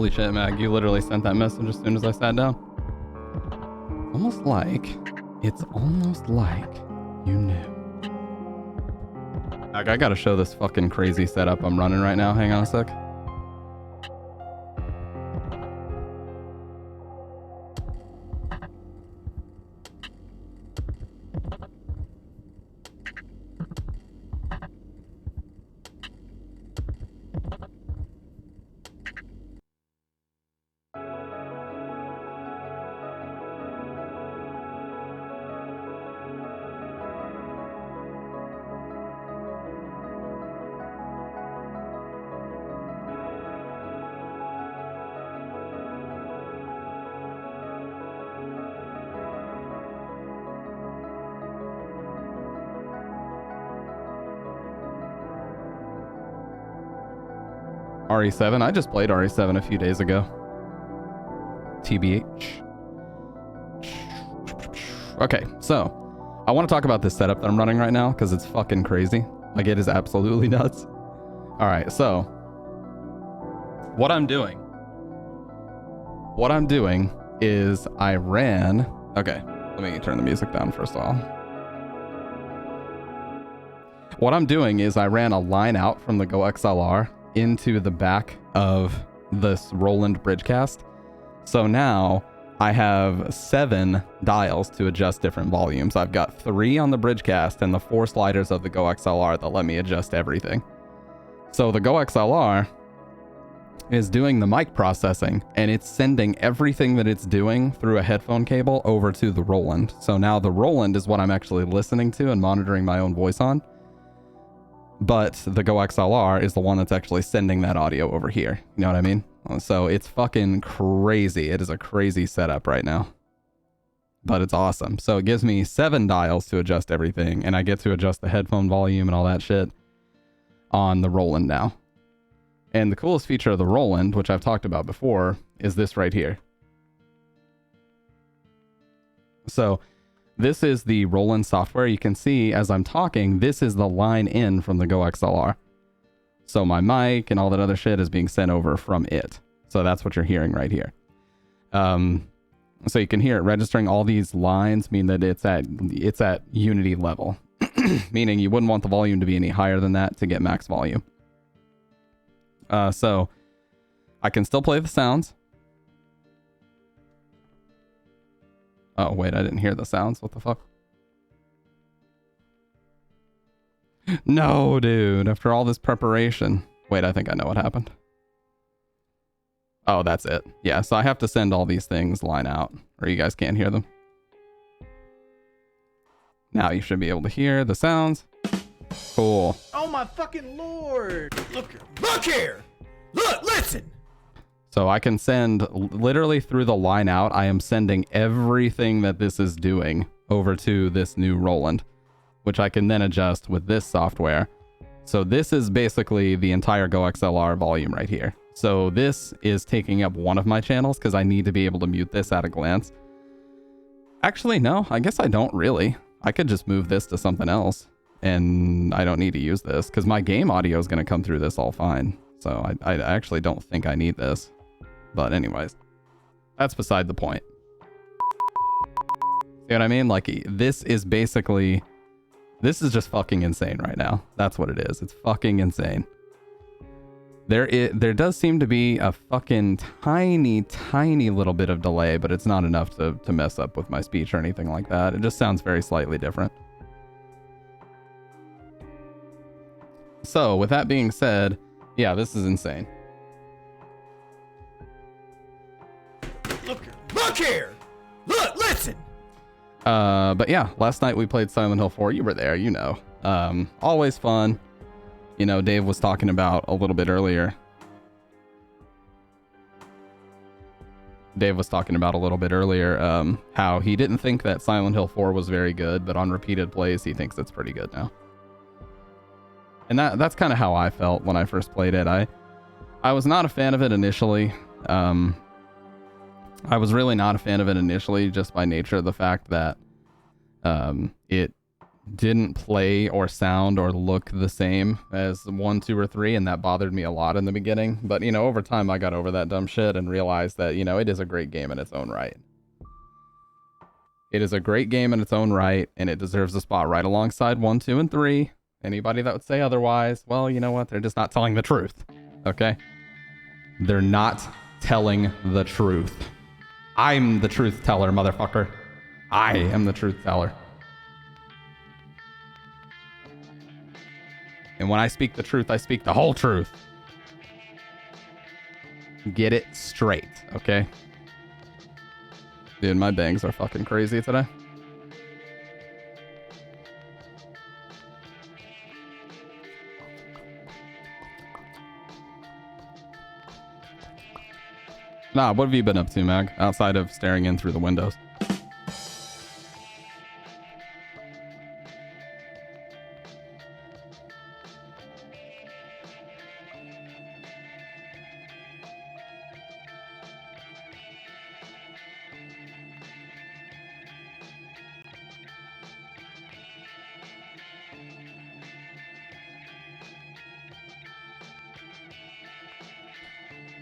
Holy shit, Mag, you literally sent that message as soon as I sat down. It's almost like you knew. Mag, I gotta show this fucking crazy setup I'm running right now. Hang on a sec. RE7. I just played RE7 a few days ago. TBH. Okay, so I want to talk about this setup that I'm running right now because it's fucking crazy. Like, it is absolutely nuts. All right, so what I'm doing is I ran. Okay, let me turn the music down first of all. What I'm doing is I ran a line out from the Go XLR into the back of this Roland Bridgecast. So now I have 7 dials to adjust different volumes. I've got 3 on the Bridgecast and the 4 sliders of the Go XLR that let me adjust everything. So the Go XLR is doing the mic processing and it's sending everything that it's doing through a headphone cable over to the Roland. So now the Roland is what I'm actually listening to and monitoring my own voice on. But the Go XLR is the one that's actually sending that audio over here. You know what I mean? So it's fucking crazy. It is a crazy setup right now. But it's awesome. So it gives me 7 dials to adjust everything, and I get to adjust the headphone volume and all that shit on the Roland now. And the coolest feature of the Roland, which I've talked about before, is this right here. So this is the Roland software. You can see as I'm talking, this is the line in from the Go XLR. So my mic and all that other shit is being sent over from it. So that's what you're hearing right here. So you can hear it registering. All these lines mean that it's at unity level, meaning you wouldn't want the volume to be any higher than that to get max volume. So I can still play the sounds. Oh, wait, I didn't hear the sounds. What the fuck? No, dude. After all this preparation. Wait, I think I know what happened. Oh, that's it. Yeah, so I have to send all these things line out, or you guys can't hear them. Now you should be able to hear the sounds. Cool. Oh my fucking lord! Look here! Look, listen! So I can send literally through the line out. I am sending everything that this is doing over to this new Roland, which I can then adjust with this software. So this is basically the entire Go XLR volume right here. So this is taking up one of my channels because I need to be able to mute this at a glance. Actually, no, I guess I don't really. I could just move this to something else and I don't need to use this because my game audio is going to come through this all fine. So I actually don't think I need this. But anyways, that's beside the point. See what I mean? Like, this is basically, this is just fucking insane right now. That's what it is. It's fucking insane. There does seem to be a fucking tiny little bit of delay, but it's not enough to mess up with my speech or anything like that. It just sounds very slightly different. So with that being said, yeah, this is insane. Look here! Look, listen! But yeah, last night we played Silent Hill 4. You were there, you know. Always fun. You know, Dave was talking about a little bit earlier. How he didn't think that Silent Hill 4 was very good, but on repeated plays, he thinks it's pretty good now. And that's kind of how I felt when I first played it. I was not a fan of it initially. I was really not a fan of it initially, just by nature of the fact that it didn't play or sound or look the same as 1, 2, or 3, and that bothered me a lot in the beginning. But, you know, over time I got over that dumb shit and realized that, you know, it is a great game in its own right. It is a great game in its own right, and it deserves a spot right alongside 1, 2, and 3. Anybody that would say otherwise, well, you know what? They're just not telling the truth. Okay? They're not telling the truth. I'm the truth teller, motherfucker. I am the truth teller. And when I speak the truth, I speak the whole truth. Get it straight, okay? Dude, my bangs are fucking crazy today. Nah, what have you been up to, Mag? Outside of staring in through the windows.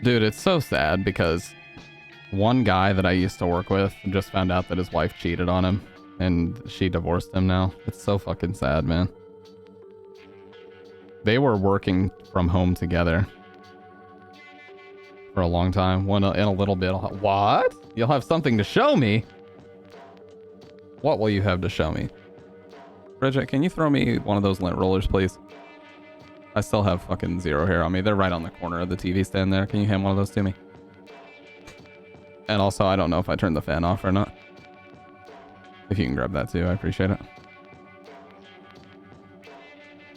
Dude, it's so sad because one guy that I used to work with just found out that his wife cheated on him and she divorced him now. It's so fucking sad, man. They were working from home together for a long time. In a little bit. What? You'll have something to show me? What will you have to show me? Bridget, can you throw me one of those lint rollers, please? I still have fucking 0 hair on me. They're right on the corner of the TV stand there. Can you hand one of those to me? And also, I don't know if I turned the fan off or not. If you can grab that too, I appreciate it.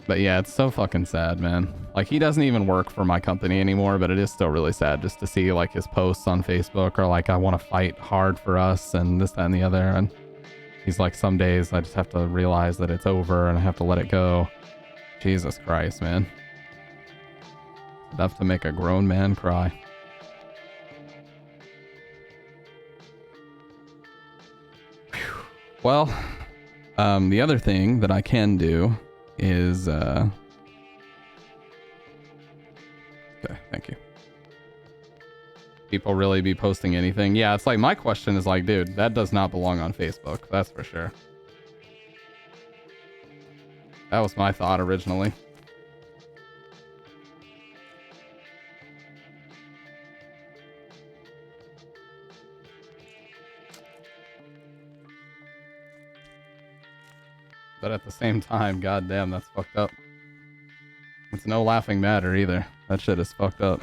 But yeah, it's so fucking sad, man. Like, he doesn't even work for my company anymore, but it is still really sad just to see, like, his posts on Facebook are like, I want to fight hard for us and this, that, and the other. And he's like, some days I just have to realize that it's over and I have to let it go. Jesus Christ, man. Enough to make a grown man cry. Whew. Well, the other thing that I can do is, okay, thank you. People really be posting anything? Yeah, it's like, my question is like, dude, that does not belong on Facebook. That's for sure. That was my thought originally. But at the same time, goddamn, that's fucked up. It's no laughing matter either. That shit is fucked up.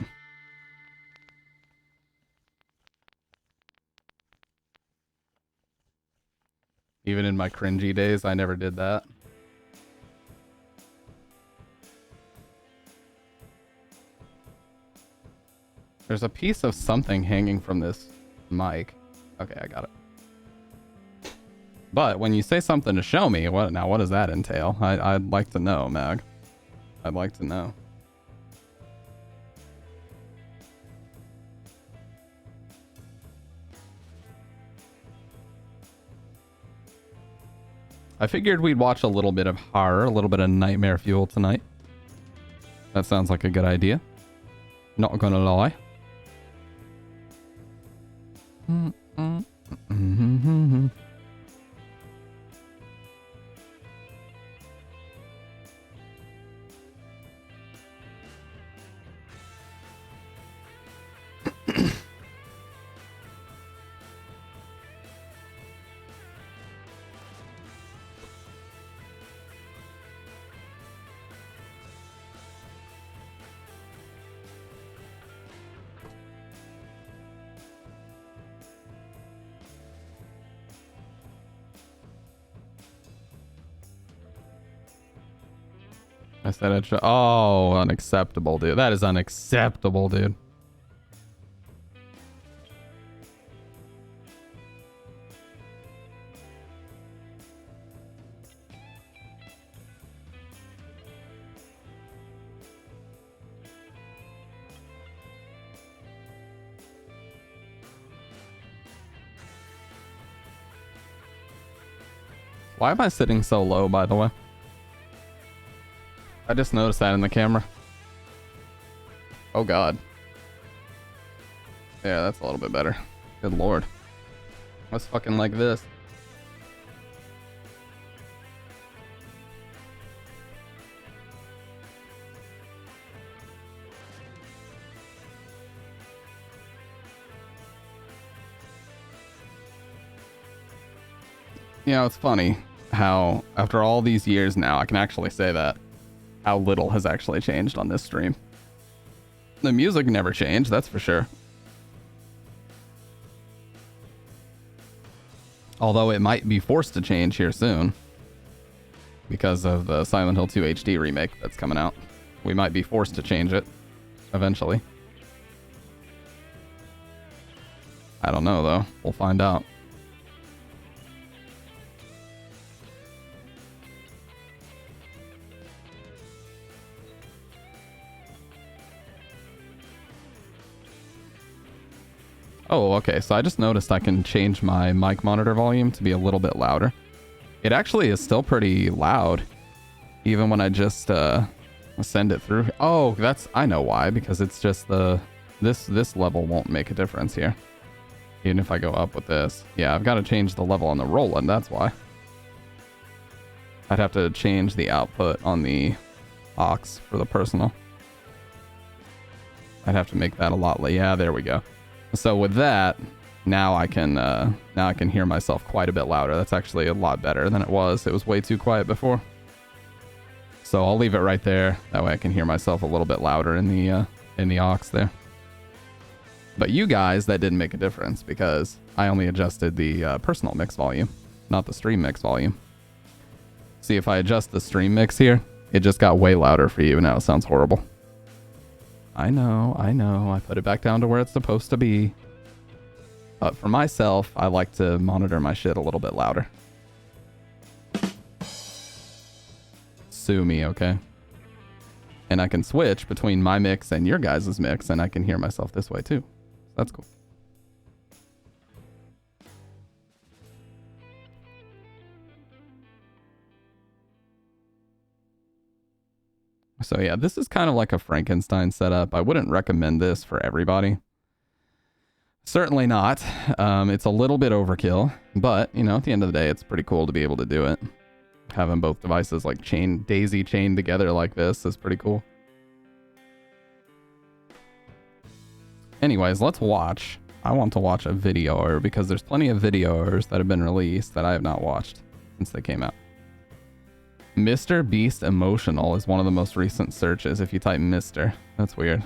Even in my cringy days, I never did that. There's a piece of something hanging from this mic. Okay, I got it. But when you say something to show me, what does that entail? I'd like to know, Mag. I'd like to know. I figured we'd watch a little bit of horror, a little bit of Nightmare Fuel tonight. That sounds like a good idea. Not gonna lie. I said it. Oh, unacceptable, dude. That is unacceptable, dude. Why am I sitting so low, by the way? I just noticed that in the camera. Oh god. Yeah, that's a little bit better. Good lord. Let's fucking like this. You know, it's funny how after all these years now, I can actually say that how little has actually changed on this stream. The music never changed, that's for sure. Although it might be forced to change here soon because of the Silent Hill 2 HD remake that's coming out. We might be forced to change it eventually. I don't know though. We'll find out. Oh, okay, so I just noticed I can change my mic monitor volume to be a little bit louder. It actually is still pretty loud, even when I just send it through. Oh, I know why, because it's just this level won't make a difference here. Even if I go up with this. Yeah, I've got to change the level on the Roland, that's why. I'd have to change the output on the aux for the personal. I'd have to make that a lot yeah, there we go. So with that, now I can hear myself quite a bit louder. That's actually a lot better than it was. It was way too quiet before. So I'll leave it right there. That way I can hear myself a little bit louder in the aux there. But you guys, that didn't make a difference because I only adjusted the personal mix volume, not the stream mix volume. See, if I adjust the stream mix here, it just got way louder for you. Now it sounds horrible. I know. I put it back down to where it's supposed to be. But for myself, I like to monitor my shit a little bit louder. Sue me, okay? And I can switch between my mix and your guys' mix, and I can hear myself this way too. That's cool. So yeah, this is kind of like a Frankenstein setup. I wouldn't recommend this for everybody. Certainly not. It's a little bit overkill, but you know, at the end of the day, it's pretty cool to be able to do it. Having both devices like daisy chained together like this is pretty cool. Anyways, let's watch. I want to watch a video because there's plenty of videos that have been released that I have not watched since they came out. Mr. Beast Emotional is one of the most recent searches if you type Mr. That's weird.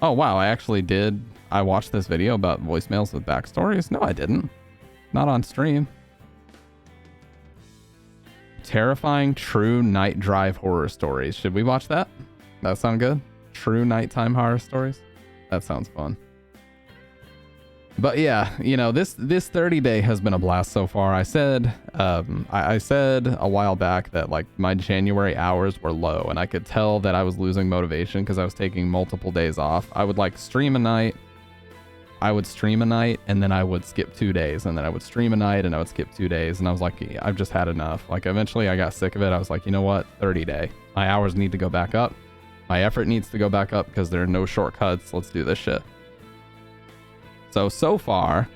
Oh wow, I watched this video about voicemails with backstories? No, I didn't. Not on stream. Terrifying true night drive horror stories. Should we watch that? That sound good? True nighttime horror stories? That sounds fun. But yeah, you know, this 30 day has been a blast so far. I said a while back that like my January hours were low and I could tell that I was losing motivation because I was taking multiple days off. I would like stream a night. I would stream a night and then I would skip 2 days and then I would stream a night and I would skip 2 days. And I was like, yeah, I've just had enough. Like eventually I got sick of it. I was like, you know what? 30 day. My hours need to go back up. My effort needs to go back up because there are no shortcuts. Let's do this shit. So far,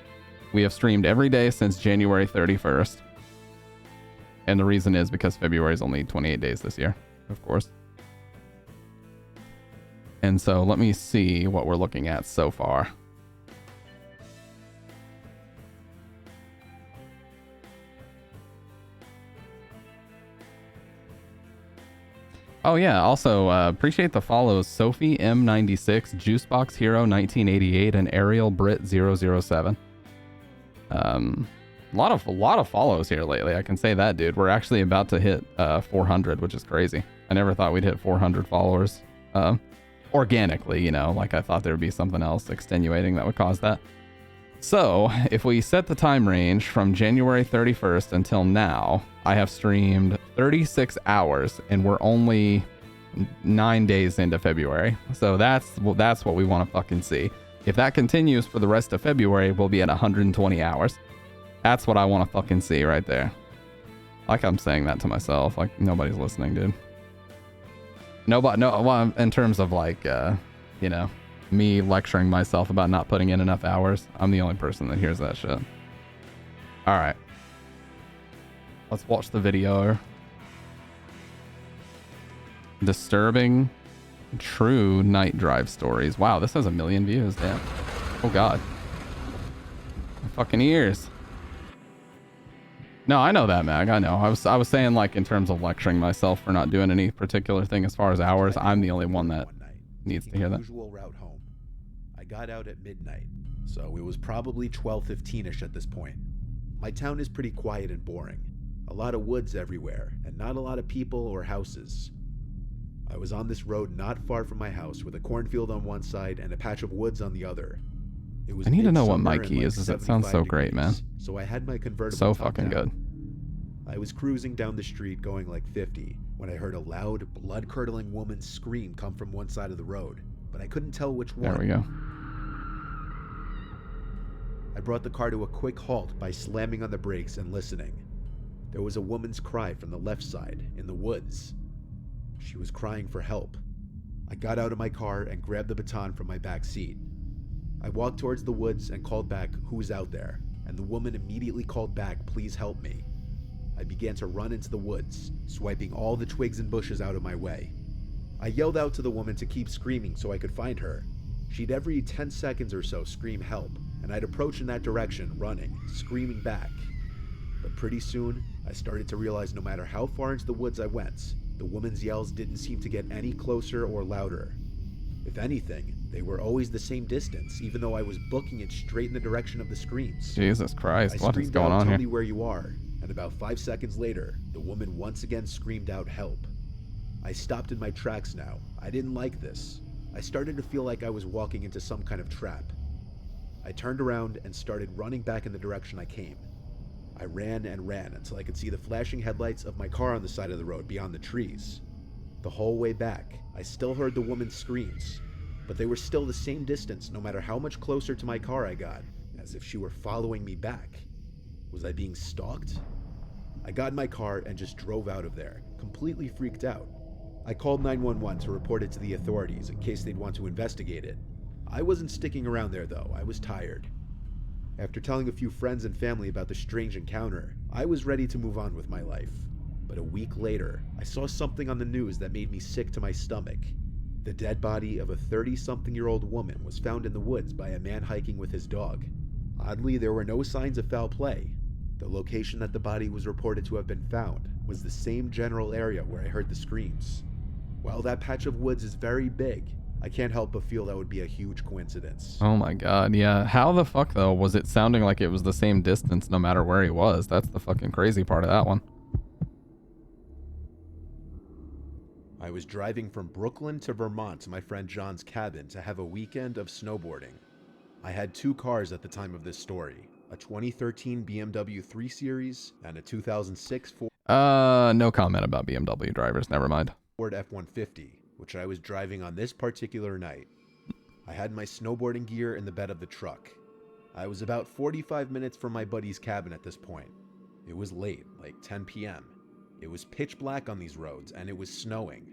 we have streamed every day since January 31st. And the reason is because February is only 28 days this year, of course. And so let me see what we're looking at so far. Oh yeah, also appreciate the follows Sophie M96, Juicebox Hero 1988, and Ariel Brit 007. A lot of follows here lately. I can say that, dude. We're actually about to hit 400, which is crazy. I never thought we'd hit 400 followers organically, you know, like I thought there would be something else extenuating that would cause that. So if we set the time range from January 31st until now, I have streamed 36 hours and we're only 9 days into February. So that's what we want to fucking see. If that continues for the rest of February, we'll be at 120 hours. That's what I want to fucking see right there. Like I'm saying that to myself. Like nobody's listening, dude. Nobody. No. Well, in terms of like, you know, me lecturing myself about not putting in enough hours, I'm the only person that hears that shit. All right. Let's watch the video. Disturbing true night drive stories. Wow, this has 1 million views. Damn. Oh god. My fucking ears. No, I know that, Mag. I know. I was saying like in terms of lecturing myself for not doing any particular thing as far as hours. I'm the only one that needs to hear that. Usual route home. I got out at midnight, so it was probably 12:15ish at this point. My town is pretty quiet and boring. A lot of woods everywhere, and not a lot of people or houses. I was on this road not far from my house with a cornfield on one side and a patch of woods on the other. It was I need to know what midsummer my key and is. like It sounds so great, man. degrees, so I had my convertible So top fucking down. good. I was cruising down the street going like 50 when I heard a loud, blood-curdling woman's scream come from one side of the road, but I couldn't tell which one. There we go. I brought the car to a quick halt by slamming on the brakes and listening. There was a woman's cry from the left side, in the woods. She was crying for help. I got out of my car and grabbed the baton from my back seat. I walked towards the woods and called back, "Who's out there?" and the woman immediately called back, "Please help me." I began to run into the woods, swiping all the twigs and bushes out of my way. I yelled out to the woman to keep screaming so I could find her. She'd every 10 seconds or so scream help, and I'd approach in that direction, running, screaming back. But pretty soon, I started to realize no matter how far into the woods I went, the woman's yells didn't seem to get any closer or louder. If anything, they were always the same distance, even though I was booking it straight in the direction of the screams. Jesus Christ, what is screamed going out, on "Tell here? me where you are," and about 5 seconds later, the woman once again screamed out, "Help." I stopped in my tracks now. I didn't like this. I started to feel like I was walking into some kind of trap. I turned around and started running back in the direction I came. I ran and ran until I could see the flashing headlights of my car on the side of the road beyond the trees. The whole way back, I still heard the woman's screams, but they were still the same distance no matter how much closer to my car I got, as if she were following me back. Was I being stalked? I got in my car and just drove out of there, completely freaked out. I called 911 to report it to the authorities in case they'd want to investigate it. I wasn't sticking around there though, I was tired. After telling a few friends and family about the strange encounter, I was ready to move on with my life. But a week later, I saw something on the news that made me sick to my stomach. The dead body of a 30-something-year-old woman was found in the woods by a man hiking with his dog. Oddly, there were no signs of foul play. The location that the body was reported to have been found was the same general area where I heard the screams. While that patch of woods is very big, I can't help but feel that would be a huge coincidence. Oh my god, yeah. How the fuck though was it sounding like it was the same distance no matter where he was? That's the fucking crazy part of that one. I was driving from Brooklyn to Vermont to my friend John's cabin to have a weekend of snowboarding. I had 2 cars at the time of this story, a 2013 BMW 3 Series and a 2006 Ford No comment about BMW drivers, never mind. F-150, which I was driving on this particular night. I had my snowboarding gear in the bed of the truck. I was about 45 minutes from my buddy's cabin at this point. It was late, like 10 p.m. It was pitch black on these roads, and it was snowing.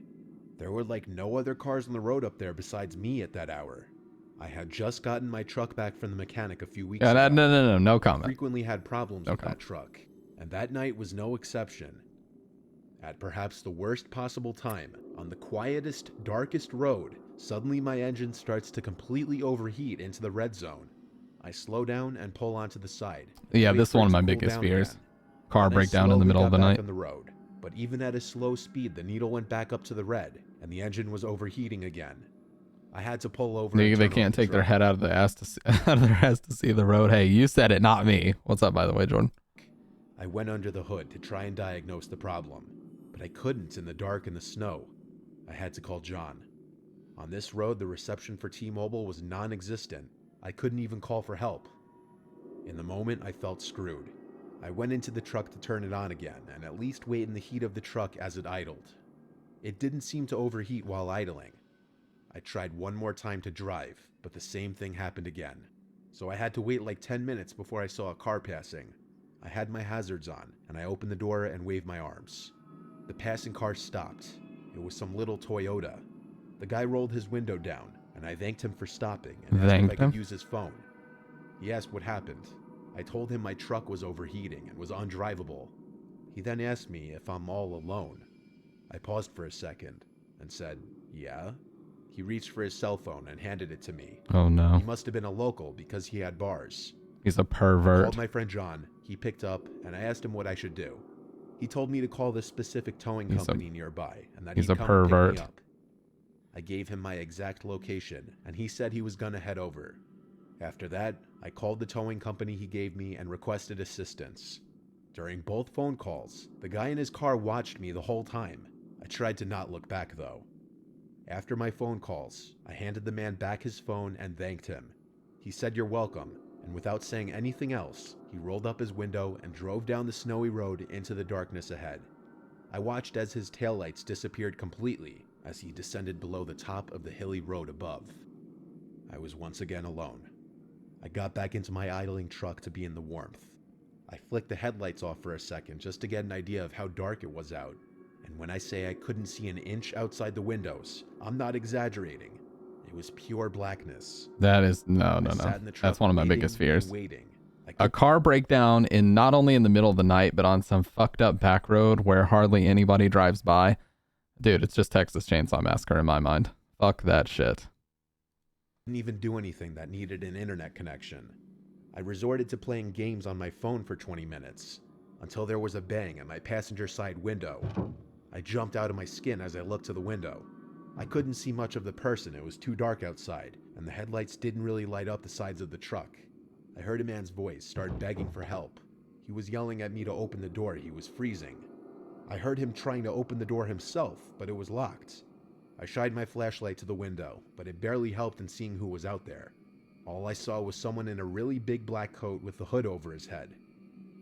There were like no other cars on the road up there besides me at that hour. I had just gotten my truck back from the mechanic a few weeks ago. No comment. Frequently had problems with Okay. that truck, and that night was no exception. At perhaps the worst possible time, on the quietest, darkest road, suddenly my engine starts to completely overheat into the red zone. I slow down and pull onto the side. Yeah, Wait this is for one it of my to cool biggest down fears. again. Car Then I breakdown in the slowly middle of got the back night. on the road, but even at a slow speed, the needle went back up to the red, and the engine was overheating again. I had to pull over. They and turn can't off the take their truck. head out of the ass to see, out of their ass to see the road. Hey, you said it, not me. What's up, by the way, Jordan? I went under the hood to try and diagnose the problem, but I couldn't in the dark and the snow. I had to call John. On this road, the reception for T-Mobile was non-existent. I couldn't even call for help. In the moment, I felt screwed. I went into the truck to turn it on again and at least wait in the heat of the truck as it idled. It didn't seem to overheat while idling. I tried one more time to drive, but the same thing happened again. So I had to wait like 10 minutes before I saw a car passing. I had my hazards on, and I opened the door and waved my arms. The passing car stopped. It was some little Toyota. The guy rolled his window down, and I thanked him for stopping and asked if I could use his phone. He asked what happened. I told him my truck was overheating and was undrivable. He then asked me if I'm all alone. I paused for a second and said, "Yeah." He reached for his cell phone and handed it to me. Oh no. He must have been a local because he had bars. He's a I pervert. called my friend John. He picked up, and I asked him what I should do. He told me to call this specific towing company nearby, and that he'd come and pick me up. I gave him my exact location, and he said he was gonna head over. After that, I called the towing company he gave me and requested assistance. During both phone calls, the guy in his car watched me the whole time. I tried to not look back though. After my phone calls, I handed the man back his phone and thanked him. He said you're welcome, and without saying anything else, he rolled up his window and drove down the snowy road into the darkness ahead. I watched as his taillights disappeared completely as he descended below the top of the hilly road above. I was once again alone. I got back into my idling truck to be in the warmth. I flicked the headlights off for a second just to get an idea of how dark it was out. And when I say I couldn't see an inch outside the windows, I'm not exaggerating. It was pure blackness. That is no. That's one of my biggest fears. A car breakdown in not only in the middle of the night, but on some fucked up back road where hardly anybody drives by. Dude, it's just Texas Chainsaw Massacre in my mind. Fuck that shit. Didn't even do anything that needed an internet connection. I resorted to playing games on my phone for 20 minutes, until there was a bang at my passenger side window. I jumped out of my skin as I looked to the window. I couldn't see much of the person, it was too dark outside, and the headlights didn't really light up the sides of the truck. I heard a man's voice start begging for help. He was yelling at me to open the door, he was freezing. I heard him trying to open the door himself, but it was locked. I shined my flashlight to the window, but it barely helped in seeing who was out there. All I saw was someone in a really big black coat with the hood over his head.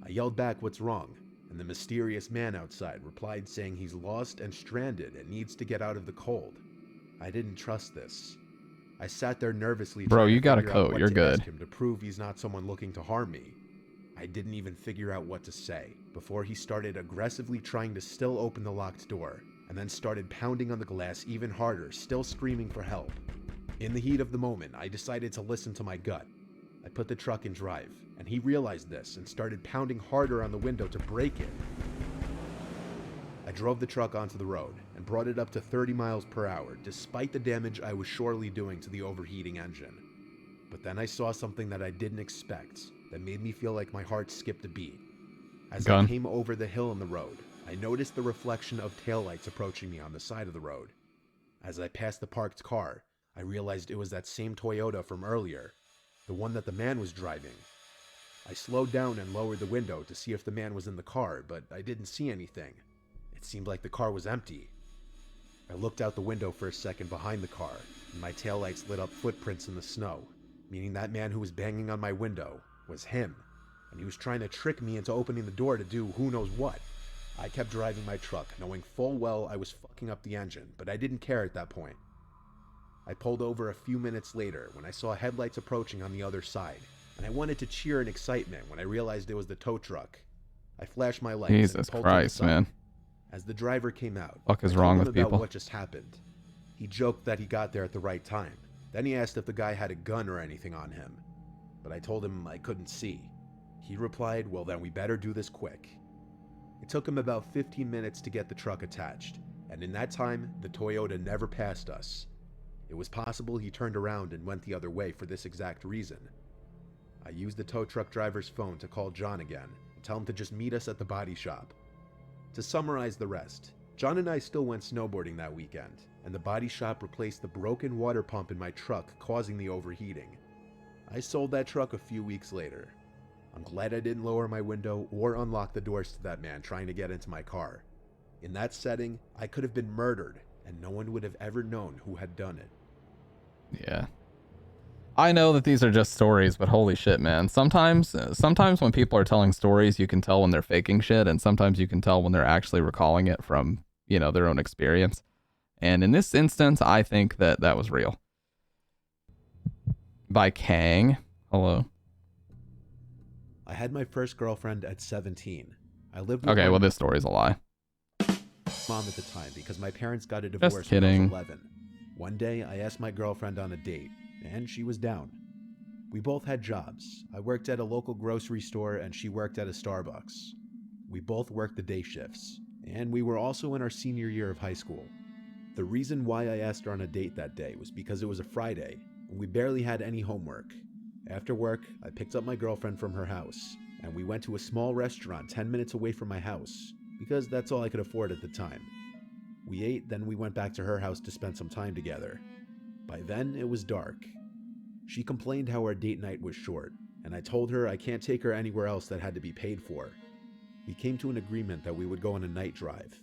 I yelled back, "What's wrong?" And the mysterious man outside replied saying he's lost and stranded and needs to get out of the cold. I didn't trust this. I sat there nervously. Bro, you got a figure out coat. what You're to good. ask him to prove he's not someone looking to harm me. I didn't even figure out what to say before he started aggressively trying to still open the locked door, and then started pounding on the glass even harder, still screaming for help. In the heat of the moment, I decided to listen to my gut. I put the truck in drive, and he realized this and started pounding harder on the window to break it. I drove the truck onto the road and brought it up to 30 miles per hour, despite the damage I was surely doing to the overheating engine. But then I saw something that I didn't expect that made me feel like my heart skipped a beat. As I came over the hill in the road, I noticed the reflection of taillights approaching me on the side of the road. As I passed the parked car, I realized it was that same Toyota from earlier, the one that the man was driving. I slowed down and lowered the window to see if the man was in the car, but I didn't see anything. It seemed like the car was empty. I looked out the window for a second behind the car, and my taillights lit up footprints in the snow, meaning that man who was banging on my window was him, and he was trying to trick me into opening the door to do who knows what. I kept driving my truck, knowing full well I was fucking up the engine, but I didn't care at that point. I pulled over a few minutes later when I saw headlights approaching on the other side, and I wanted to cheer in excitement when I realized it was the tow truck. I flashed my lights Jesus and pulled Christ, to the side. man. As the driver came out, Fuck is I told wrong him with about people? what just happened. He joked that he got there at the right time. Then he asked if the guy had a gun or anything on him, but I told him I couldn't see. He replied, "Well, then we better do this quick." It took him about 15 minutes to get the truck attached, and in that time, the Toyota never passed us. It was possible he turned around and went the other way for this exact reason. I used the tow truck driver's phone to call John again and tell him to just meet us at the body shop. To summarize the rest, John and I still went snowboarding that weekend, and the body shop replaced the broken water pump in my truck, causing the overheating. I sold that truck a few weeks later. I'm glad I didn't lower my window or unlock the doors to that man trying to get into my car. In that setting, I could have been murdered, and no one would have ever known who had done it. Yeah. I know that these are just stories, but holy shit, man. Sometimes when people are telling stories, you can tell when they're faking shit, and sometimes you can tell when they're actually recalling it from, you know, their own experience. And in this instance, I think that that was real. By Kang. Hello. I had my first girlfriend at 17. I lived with Okay, my well, this story's a lie. mom at the time because my parents got a divorce when I kidding. was 11. One day, I asked my girlfriend on a date, and she was down. We both had jobs. I worked at a local grocery store, and she worked at a Starbucks. We both worked the day shifts, and we were also in our senior year of high school. The reason why I asked her on a date that day was because it was a Friday, and we barely had any homework. After work, I picked up my girlfriend from her house, and we went to a small restaurant 10 minutes away from my house, because that's all I could afford at the time. We ate, then we went back to her house to spend some time together. By then, it was dark. She complained how our date night was short, and I told her I can't take her anywhere else that had to be paid for. We came to an agreement that we would go on a night drive.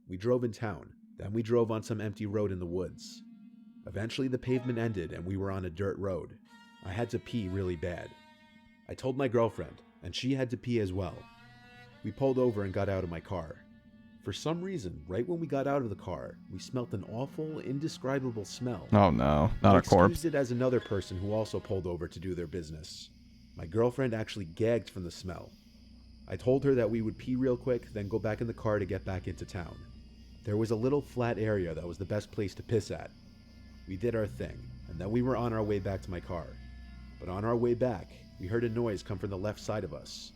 We drove in town, then we drove on some empty road in the woods. Eventually the pavement ended and we were on a dirt road. I had to pee really bad. I told my girlfriend, and she had to pee as well. We pulled over and got out of my car. For some reason, right when we got out of the car, we smelt an awful, indescribable smell. Oh no, not I a corpse. excused it as another person who also pulled over to do their business. My girlfriend actually gagged from the smell. I told her that we would pee real quick, then go back in the car to get back into town. There was a little flat area that was the best place to piss at. We did our thing, and then we were on our way back to my car. But on our way back, we heard a noise come from the left side of us.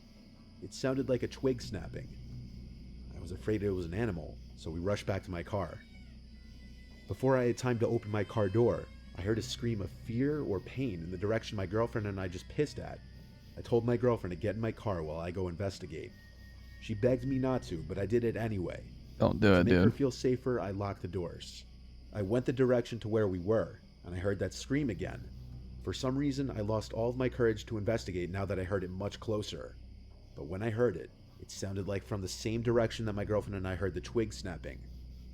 It sounded like a twig snapping. I was afraid it was an animal, so we rushed back to my car. Before I had time to open my car door, I heard a scream of fear or pain in the direction my girlfriend and I just pissed at. I told my girlfriend to get in my car while I go investigate. She begged me not to, but I did it anyway. Don't do To it, make her dude. feel safer, I locked the doors. I went the direction to where we were, and I heard that scream again. For some reason, I lost all of my courage to investigate now that I heard it much closer. But when I heard it, it sounded like from the same direction that my girlfriend and I heard the twig snapping.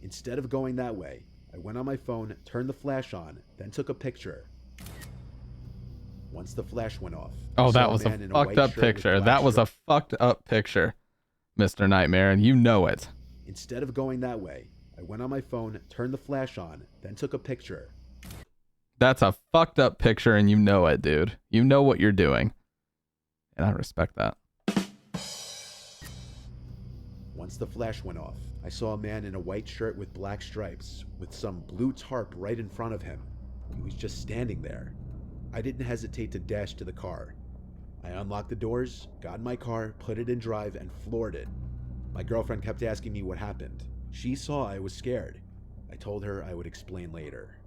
Instead of going that way, I went on my phone, turned the flash on, then took a picture. Once the flash went off, I Oh, saw that was a man in fucked white up shirt with picture. black That was a stripes. fucked up picture, Mr. Nightmare, and you know it. Instead of going that way, I went on my phone, turned the flash on, then took a picture. That's a fucked up picture, and you know it, dude. You know what you're doing. And I respect that. Once the flash went off, I saw a man in a white shirt with black stripes, with some blue tarp right in front of him. He was just standing there. I didn't hesitate to dash to the car. I unlocked the doors, got in my car, put it in drive, and floored it. My girlfriend kept asking me what happened. She saw I was scared. I told her I would explain later.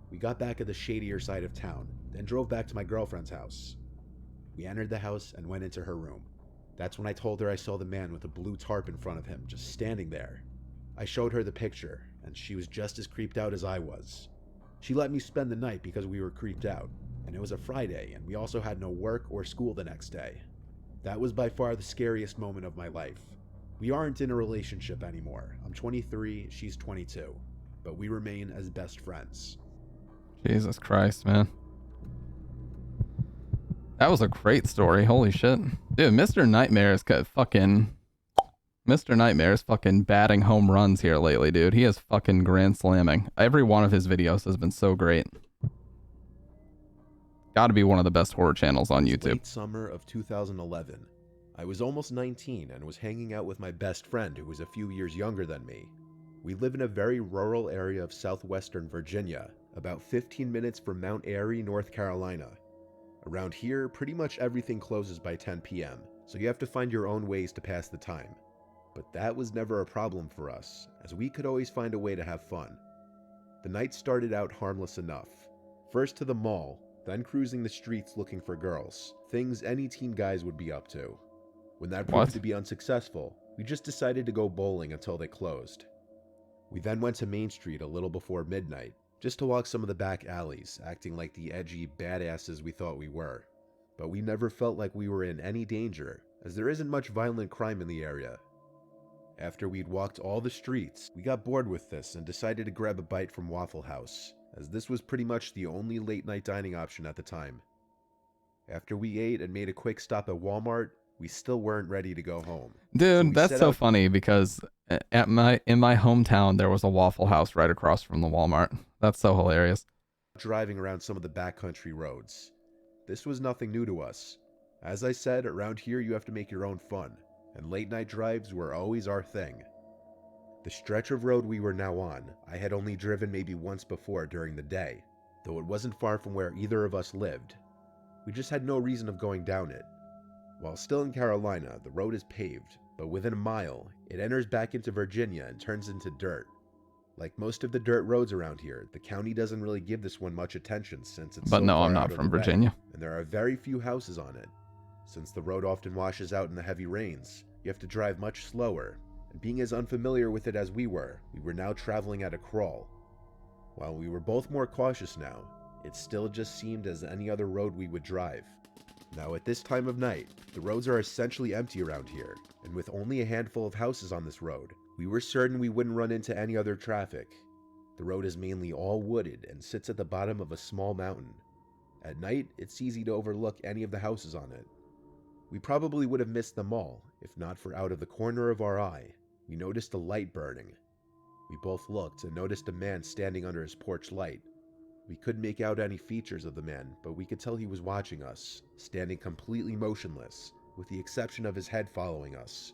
We got back at the shadier side of town, then drove back to my girlfriend's house. We entered the house and went into her room. That's when I told her I saw the man with a blue tarp in front of him, just standing there. I showed her the picture, and she was just as creeped out as I was. She let me spend the night because we were creeped out, and it was a Friday, and we also had no work or school the next day. That was by far the scariest moment of my life. We aren't in a relationship anymore. I'm 23, she's 22, but we remain as best friends. Jesus Christ, man. That was a great story. Holy shit. Dude, Mr. Nightmare is Mr. Nightmare is fucking batting home runs here lately, dude. He is fucking grand slamming. Every one of his videos has been so great. Gotta be one of the best horror channels on YouTube. Late summer of 2011. I was almost 19 and was hanging out with my best friend who was a few years younger than me. We live in a very rural area of southwestern Virginia, about 15 minutes from Mount Airy, North Carolina. Around here, pretty much everything closes by 10 p.m., so you have to find your own ways to pass the time. But that was never a problem for us, as we could always find a way to have fun. The night started out harmless enough. First to the mall, then cruising the streets looking for girls, things any teen guys would be up to. When that proved to be unsuccessful, we just decided to go bowling until they closed. We then went to Main Street a little before midnight, just to walk some of the back alleys, acting like the edgy badasses we thought we were. But we never felt like we were in any danger, as there isn't much violent crime in the area. After we'd walked all the streets, we got bored with this and decided to grab a bite from Waffle House, as this was pretty much the only late-night dining option at the time. After we ate and made a quick stop at Walmart, we still weren't ready to go home. Dude, we that's set so out- funny because in my hometown there was a Waffle House right across from the Walmart. That's so hilarious. Driving around some of the backcountry roads. This was nothing new to us. As I said, around here you have to make your own fun, and late night drives were always our thing. The stretch of road we were now on, I had only driven maybe once before during the day, though it wasn't far from where either of us lived. We just had no reason of going down it. While still in Carolina, the road is paved, but within a mile, it enters back into Virginia and turns into dirt. Like most of the dirt roads around here, the county doesn't really give this one much attention since it's But so no, far I'm out not of from the way, Virginia. and there are very few houses on it. Since the road often washes out in the heavy rains, you have to drive much slower, and being as unfamiliar with it as we were now traveling at a crawl. While we were both more cautious now, it still just seemed as any other road we would drive. Now at this time of night, the roads are essentially empty around here, and with only a handful of houses on this road, we were certain we wouldn't run into any other traffic. The road is mainly all wooded and sits at the bottom of a small mountain. At night, it's easy to overlook any of the houses on it. We probably would have missed them all, if not for out of the corner of our eye, we noticed a light burning. We both looked and noticed a man standing under his porch light. We couldn't make out any features of the man, but we could tell he was watching us, standing completely motionless, with the exception of his head following us.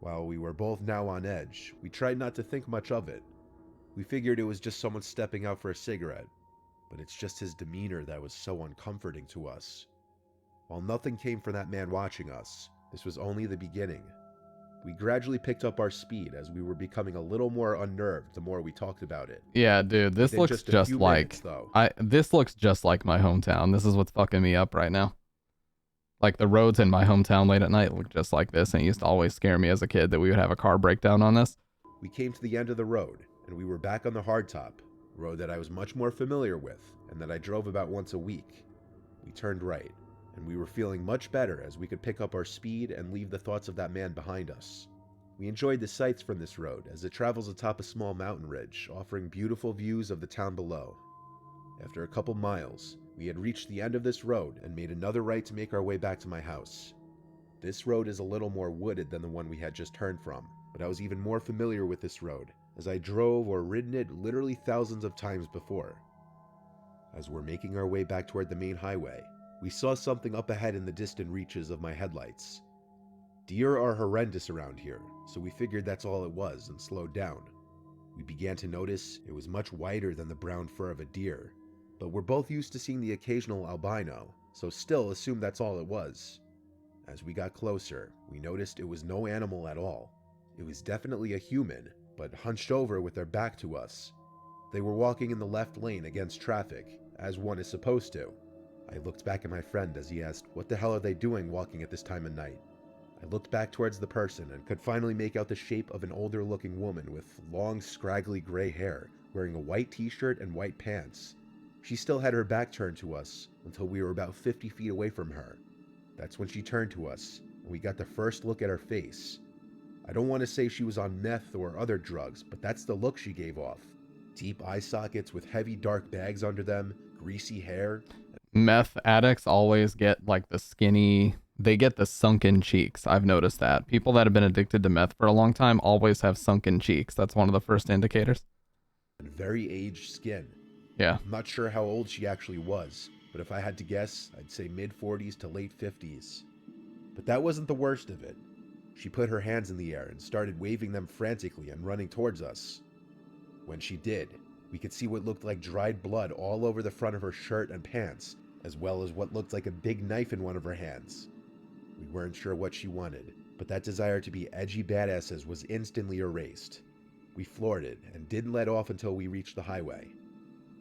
While we were both now on edge, we tried not to think much of it. We figured it was just someone stepping out for a cigarette, but it's just his demeanor that was so uncomforting to us. While nothing came from that man watching us, this was only the beginning. We gradually picked up our speed as we were becoming a little more unnerved the more we talked about it. Yeah, dude, this Within looks just a just few like minutes, though. this looks just like my hometown. This is what's fucking me up right now. Like the roads in my hometown late at night look just like this, and it used to always scare me as a kid that we would have a car breakdown on this. We came to the end of the road, and we were back on the hardtop, a road that I was much more familiar with, and that I drove about once a week. We turned right, and we were feeling much better as we could pick up our speed and leave the thoughts of that man behind us. We enjoyed the sights from this road as it travels atop a small mountain ridge, offering beautiful views of the town below. After a couple miles, we had reached the end of this road and made another right to make our way back to my house. This road is a little more wooded than the one we had just turned from, but I was even more familiar with this road, as I drove or ridden it literally thousands of times before. As we're making our way back toward the main highway, we saw something up ahead in the distant reaches of my headlights. Deer are horrendous around here, so we figured that's all it was and slowed down. We began to notice it was much whiter than the brown fur of a deer, but we're both used to seeing the occasional albino, so still assumed that's all it was. As we got closer, we noticed it was no animal at all. It was definitely a human, but hunched over with their back to us. They were walking in the left lane against traffic, as one is supposed to. I looked back at my friend as he asked, "What the hell are they doing walking at this time of night?" I looked back towards the person and could finally make out the shape of an older looking woman with long, scraggly gray hair, wearing a white t-shirt and white pants. She still had her back turned to us until we were about 50 feet away from her. That's when she turned to us, and we got the first look at her face. I don't want to say she was on meth or other drugs, but that's the look she gave off. Deep eye sockets with heavy dark bags under them, greasy hair. Meth addicts always get like the skinny, they get the sunken cheeks. I've noticed that. People that have been addicted to meth for a long time always have sunken cheeks. That's one of the first indicators. And very aged skin. Yeah. I'm not sure how old she actually was, but if I had to guess, I'd say mid-40s to late 50s. But that wasn't the worst of it. She put her hands in the air and started waving them frantically and running towards us. When she did, we could see what looked like dried blood all over the front of her shirt and pants, as well as what looked like a big knife in one of her hands. We weren't sure what she wanted, but that desire to be edgy badasses was instantly erased. We floored it and didn't let off until we reached the highway.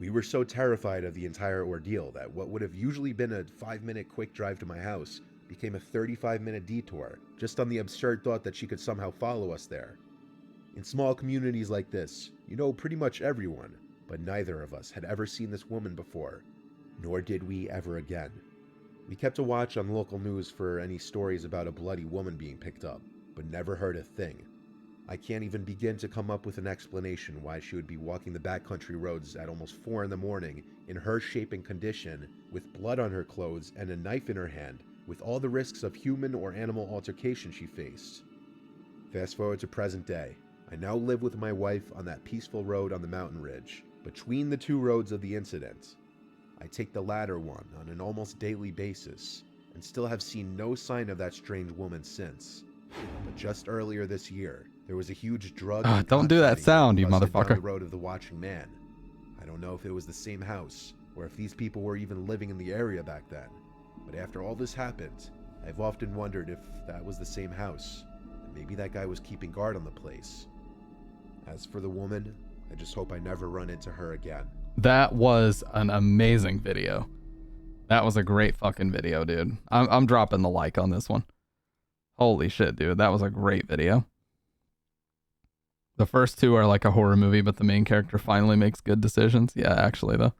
We were so terrified of the entire ordeal that what would have usually been a 5-minute quick drive to my house became a 35-minute detour, just on the absurd thought that she could somehow follow us there. In small communities like this, you know pretty much everyone, but neither of us had ever seen this woman before, nor did we ever again. We kept a watch on local news for any stories about a bloody woman being picked up, but never heard a thing. I can't even begin to come up with an explanation why she would be walking the backcountry roads at almost 4 in the morning in her shape and condition, with blood on her clothes and a knife in her hand, with all the risks of human or animal altercation she faced. Fast forward to present day. I now live with my wife on that peaceful road on the mountain ridge, between the two roads of the incident. I take the latter one on an almost daily basis, and still have seen no sign of that strange woman since. But just earlier this year, there was a huge drug and Don't do that cockfighting sound, you busted down motherfucker. the road of the Watching Man. I don't know if it was the same house, or if these people were even living in the area back then. But after all this happened, I've often wondered if that was the same house, and maybe that guy was keeping guard on the place. As for the woman, I just hope I never run into her again. That was an amazing video. That was a great fucking video, dude. I'm dropping the like on this one. Holy shit, dude. That was a great video. The first two are like a horror movie, but the main character finally makes good decisions. Yeah, actually, though.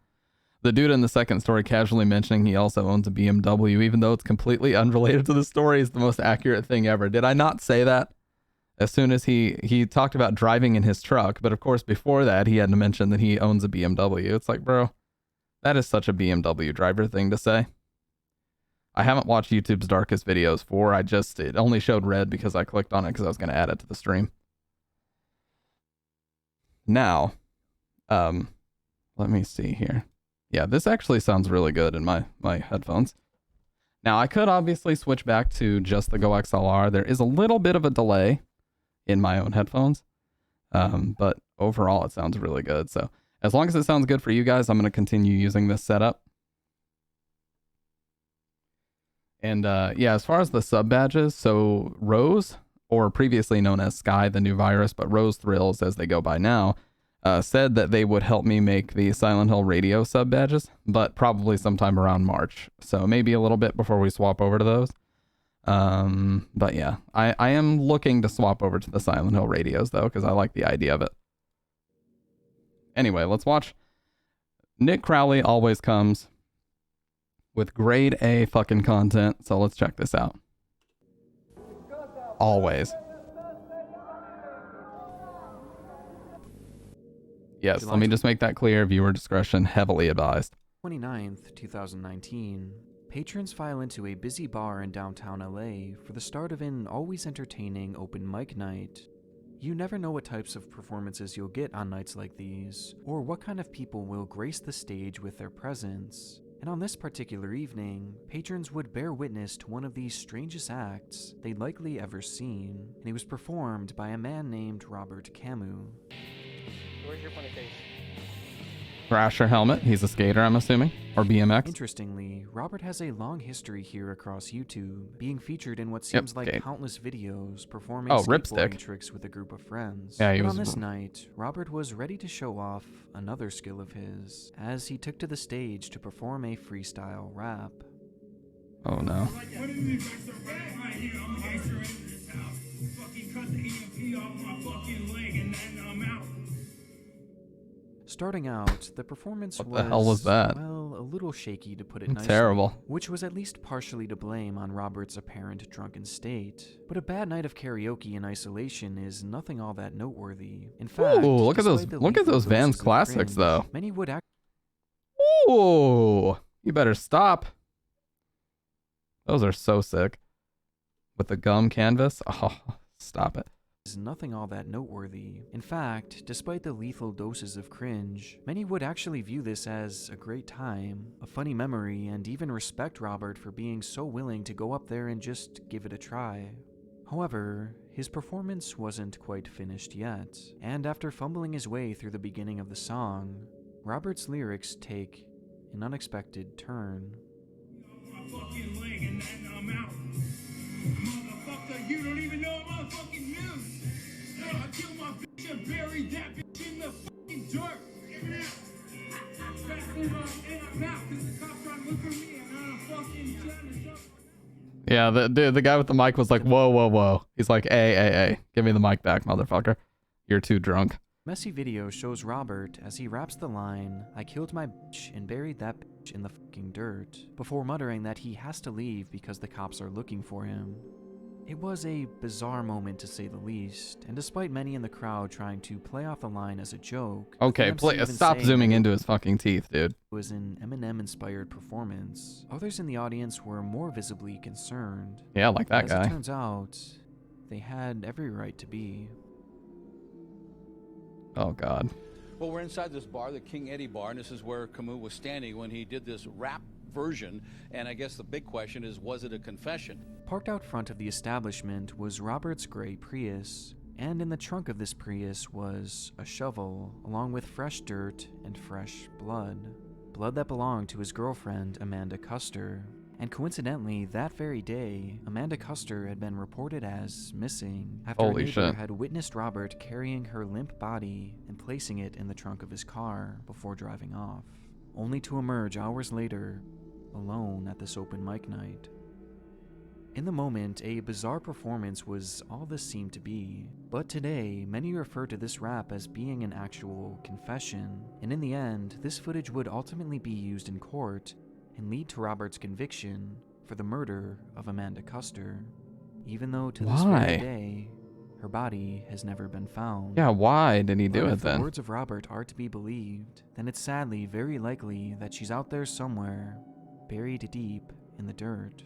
The dude in the second story casually mentioning he also owns a BMW, even though it's completely unrelated to the story, is the most accurate thing ever. Did I not say that? As soon as he talked about driving in his truck, but of course before that he had to mention that he owns a BMW. It's like, bro, that is such a BMW driver thing to say. I haven't watched YouTube's Darkest Videos 4. It only showed red because I clicked on it because I was going to add it to the stream. Now, let me see here. Yeah, this actually sounds really good in my headphones. Now, I could obviously switch back to just the Go XLR. There is a little bit of a delay in my own headphones, but overall it sounds really good. So as long as it sounds good for you guys, I'm going to continue using this setup. And yeah, as far as the sub badges, so Rose, or previously known as Sky, the new virus, but Rose Thrills as they go by now, said that they would help me make the Silent Hill Radio sub badges, but probably sometime around March. So maybe a little bit before we swap over to those. But yeah, I am looking to swap over to the Silent Hill radios though, because I like the idea of it. Anyway, let's watch. Nick Crowley always comes with grade A fucking content, so let's check this out. Always. Yes, let me just make that clear. Viewer discretion heavily advised. 29th, 2019. Patrons file into a busy bar in downtown LA for the start of an always entertaining open mic night. You never know what types of performances you'll get on nights like these, or what kind of people will grace the stage with their presence. And on this particular evening, patrons would bear witness to one of the strangest acts they'd likely ever seen, and it was performed by a man named Robert Camus. Where's your funny face? Thrasher helmet. He's a skater, I'm assuming, or BMX. Interestingly, Robert has a long history here across YouTube, being featured in what seems like countless videos performing skateboarding tricks with a group of friends. Yeah, but on this night, Robert was ready to show off another skill of his, as he took to the stage to perform a freestyle rap. Oh no. Starting out, the performance What the hell was that? Well, a little shaky to put it nicely. Terrible. Which was at least partially to blame on Robert's apparent drunken state. But a bad night of karaoke in isolation is nothing all that noteworthy. In fact, ooh, look at those Vans classics though. Many would Ooh, you better stop. Those are so sick. With the gum canvas. Oh, stop it. Is nothing all that noteworthy. In fact, despite the lethal doses of cringe, many would actually view this as a great time, a funny memory, and even respect Robert for being so willing to go up there and just give it a try. However, his performance wasn't quite finished yet, and after fumbling his way through the beginning of the song, Robert's lyrics take an unexpected turn. Motherfucker, you don't even know my fucking news. I killed my bitch and buried that bitch in the fucking dirt. Yeah, the guy with the mic was like, whoa, whoa, whoa. He's like, hey, give me the mic back, motherfucker. You're too drunk. Messy video shows Robert as he raps the line, "I killed my bitch and buried that bitch in the fucking dirt," before muttering that he has to leave because the cops are looking for him. It was a bizarre moment to say the least, and despite many in the crowd trying to play off the line as a joke, okay, stop zooming into his fucking teeth, dude. It was an Eminem-inspired performance. Others in the audience were more visibly concerned. Yeah, like that guy. As it turns out, they had every right to be. Oh, God. Well, we're inside this bar, the King Eddie bar, and this is where Camus was standing when he did this rap version. And I guess the big question is, was it a confession? Parked out front of the establishment was Robert's gray Prius, and in the trunk of this Prius was a shovel, along with fresh dirt and fresh blood. Blood that belonged to his girlfriend, Amanda Custer. And coincidentally, that very day, Amanda Custer had been reported as missing after Holy a neighbor shit. had witnessed Robert carrying her limp body and placing it in the trunk of his car before driving off, only to emerge hours later, alone at this open mic night. In the moment, a bizarre performance was all this seemed to be, but today, many refer to this rap as being an actual confession, and in the end, this footage would ultimately be used in court and lead to Robert's conviction for the murder of Amanda Custer, even though to this Why? very day, her body has never been found. Yeah, why did he do But it if the then? words of Robert are to be believed, then it's sadly very likely that she's out there somewhere, buried deep in the dirt.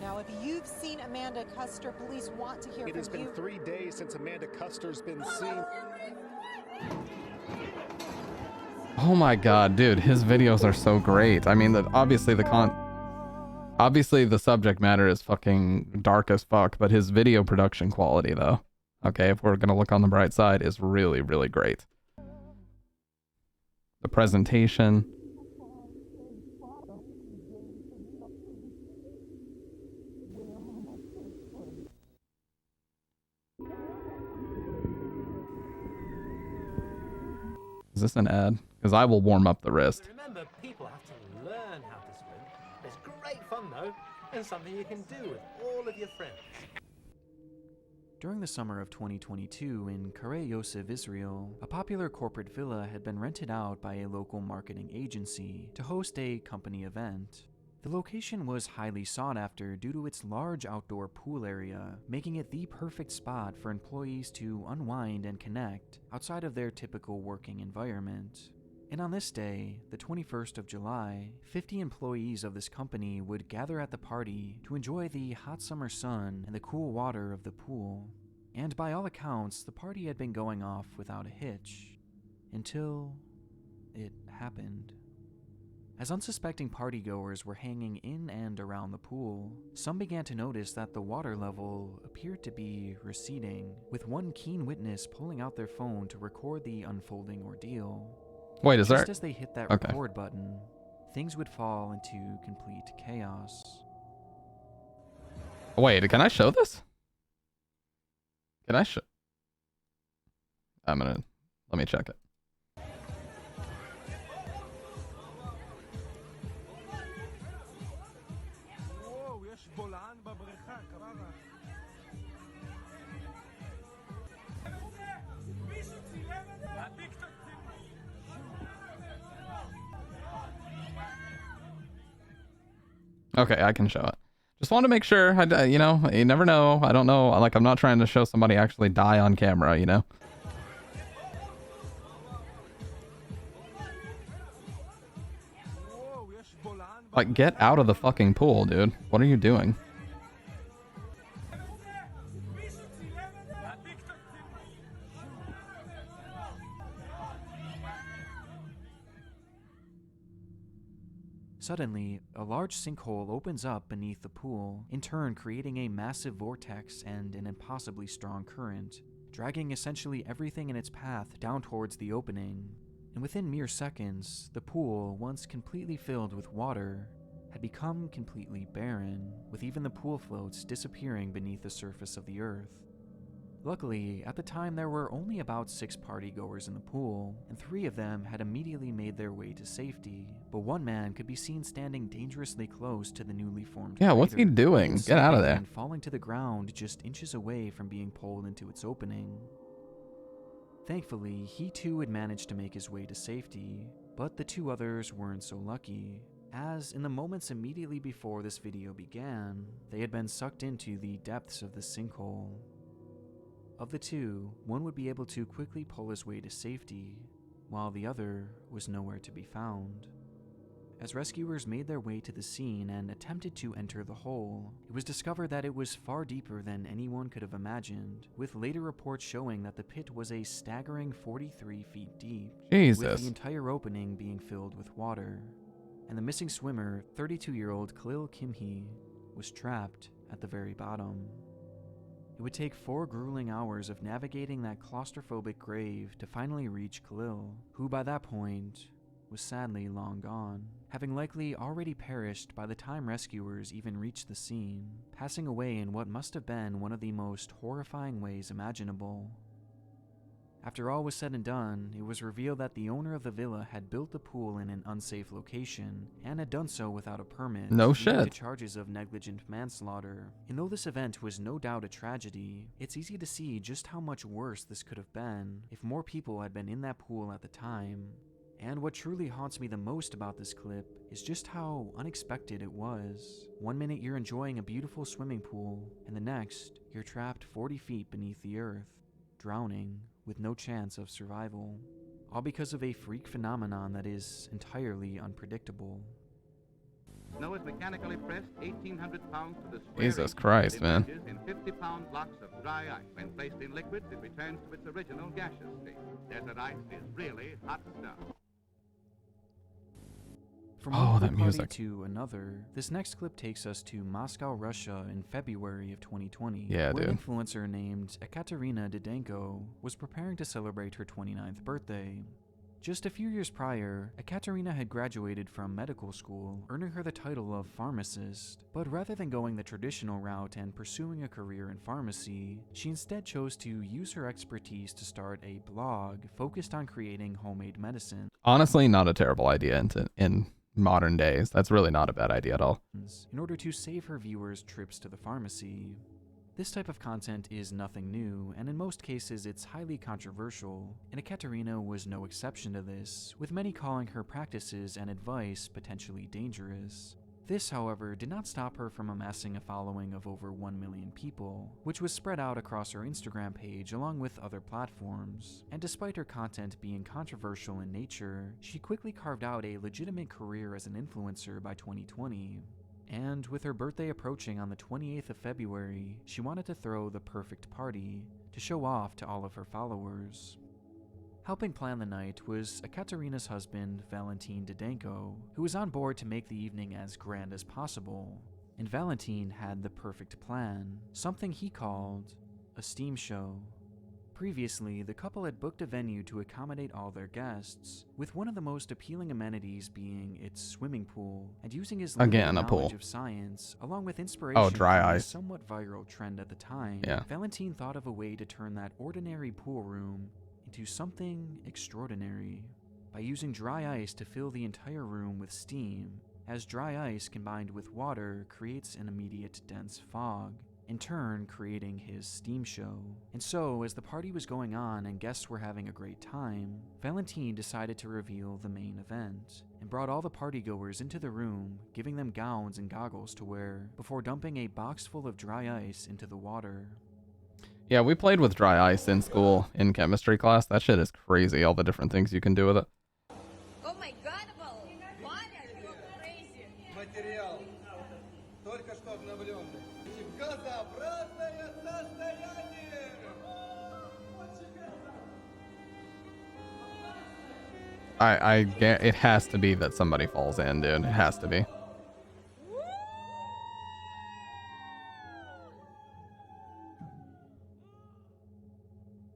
Now, if you've seen Amanda Custer, police want to hear It has from been you. 3 days since Amanda Custer's been seen. Oh my god, dude, his videos are so great. I mean, obviously the subject matter is fucking dark as fuck, but his video production quality though, okay, if we're gonna look on the bright side, is really, really great. The presentation. Is this an ad? Because I will warm up the wrist. Remember, people have to learn how to swim. It's great fun though, and something you can do with all of your friends. During the summer of 2022 in Karei Yosef, Israel, a popular corporate villa had been rented out by a local marketing agency to host a company event. The location was highly sought after due to its large outdoor pool area, making it the perfect spot for employees to unwind and connect outside of their typical working environment. And on this day, the 21st of July, 50 employees of this company would gather at the party to enjoy the hot summer sun and the cool water of the pool. And by all accounts, the party had been going off without a hitch. Until it happened. As unsuspecting partygoers were hanging in and around the pool, some began to notice that the water level appeared to be receding, with one keen witness pulling out their phone to record the unfolding ordeal. Wait, is there? Just as they hit that Okay. record button, things would fall into complete chaos. Wait, can I show this? Can I show? Let me check it. Okay, I can show it. Just want to make sure, you know, you never know. I don't know. Like, I'm not trying to show somebody actually die on camera, you know? Like, get out of the fucking pool, dude. What are you doing? Suddenly, a large sinkhole opens up beneath the pool, in turn creating a massive vortex and an impossibly strong current, dragging essentially everything in its path down towards the opening. And within mere seconds, the pool, once completely filled with water, had become completely barren, with even the pool floats disappearing beneath the surface of the earth. Luckily, at the time there were only about 6 partygoers in the pool, and 3 of them had immediately made their way to safety, but one man could be seen standing dangerously close to the newly formed Yeah, what's he crater, doing? Get out of slipping there. and falling to the ground just inches away from being pulled into its opening. Thankfully, he too had managed to make his way to safety, but the 2 others weren't so lucky, as in the moments immediately before this video began, they had been sucked into the depths of the sinkhole. Of the 2, one would be able to quickly pull his way to safety, while the other was nowhere to be found. As rescuers made their way to the scene and attempted to enter the hole, it was discovered that it was far deeper than anyone could have imagined, with later reports showing that the pit was a staggering 43 feet deep, with Jesus. the entire opening being filled with water. and the missing swimmer, 32-year-old Khalil Kimhi, was trapped at the very bottom. It would take 4 grueling hours of navigating that claustrophobic grave to finally reach Khalil, who by that point was sadly long gone, having likely already perished by the time rescuers even reached the scene, passing away in what must have been one of the most horrifying ways imaginable. After all was said and done, it was revealed that the owner of the villa had built the pool in an unsafe location and had done so without a permit, No leading to shit. charges of negligent manslaughter. And though this event was no doubt a tragedy, it's easy to see just how much worse this could have been if more people had been in that pool at the time. And what truly haunts me the most about this clip is just how unexpected it was. 1 minute you're enjoying a beautiful swimming pool, and the next, you're trapped 40 feet beneath the earth, drowning with no chance of survival. All because of a freak phenomenon that is entirely unpredictable. Snow is mechanically pressed 1,800 pounds to the square Jesus inch. Christ, It man. emerges in 50-pound blocks of dry ice. When placed in liquids, it returns to its original gaseous state. Desert ice is really hot stuff. From Oh, one that pool party music. to another, this next clip takes us to Moscow, Russia in February of 2020, Yeah, where an dude. influencer named Ekaterina Didenko was preparing to celebrate her 29th birthday. Just a few years prior, Ekaterina had graduated from medical school, earning her the title of pharmacist, but rather than going the traditional route and pursuing a career in pharmacy, she instead chose to use her expertise to start a blog focused on creating homemade medicine. Honestly, not a terrible idea in modern days. That's really not a bad idea at all. In order to save her viewers trips to the pharmacy. This type of content is nothing new, and in most cases it's highly controversial, and Ekaterina was no exception to this, with many calling her practices and advice potentially dangerous. This, however, did not stop her from amassing a following of over 1 million people, which was spread out across her Instagram page along with other platforms. And despite her content being controversial in nature, she quickly carved out a legitimate career as an influencer by 2020. And with her birthday approaching on the 28th of February, she wanted to throw the perfect party to show off to all of her followers. Helping plan the night was Ekaterina's husband, Valentin Didenko, who was on board to make the evening as grand as possible. And Valentin had the perfect plan, something he called a steam show. Previously, the couple had booked a venue to accommodate all their guests, with one of the most appealing amenities being its swimming pool, and using his limited Again, a knowledge pool. of science, along with inspiration Oh, dry from a ice. somewhat viral trend at the time, Yeah. Valentin thought of a way to turn that ordinary pool room into something extraordinary by using dry ice to fill the entire room with steam, as dry ice combined with water creates an immediate dense fog, in turn creating his steam show. And so, as the party was going on and guests were having a great time, Valentin decided to reveal the main event, and brought all the partygoers into the room, giving them gowns and goggles to wear, before dumping a box full of dry ice into the water. Yeah, we played with dry ice in school in chemistry class. That shit is crazy, all the different things you can do with it. Oh my god, Ваня, you're crazy. Материал. Только что обновленный. Газообразное состояние. It has to be that somebody falls in, dude. It has to be.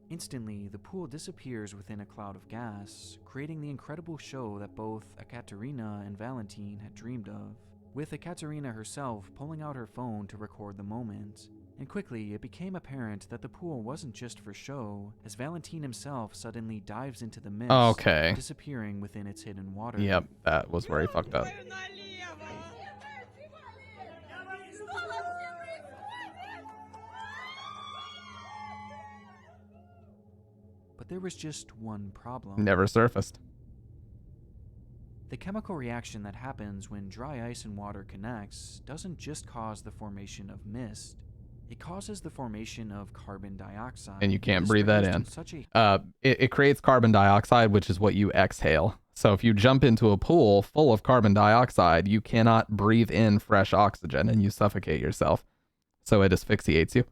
Instantly, the pool disappears within a cloud of gas, creating the incredible show that both Ekaterina and Valentin had dreamed of, with Ekaterina herself pulling out her phone to record the moment. And quickly, it became apparent that the pool wasn't just for show, as Valentin himself suddenly dives into the mist, Okay. disappearing within its hidden water. Yep, that was where he fucked up. But there was just one problem. Never surfaced. The chemical reaction that happens when dry ice and water connects doesn't just cause the formation of mist, it causes the formation of carbon dioxide. And you can't This breathe that produced in. such a It creates carbon dioxide, which is what you exhale. So if you jump into a pool full of carbon dioxide, you cannot breathe in fresh oxygen and you suffocate yourself. So it asphyxiates you.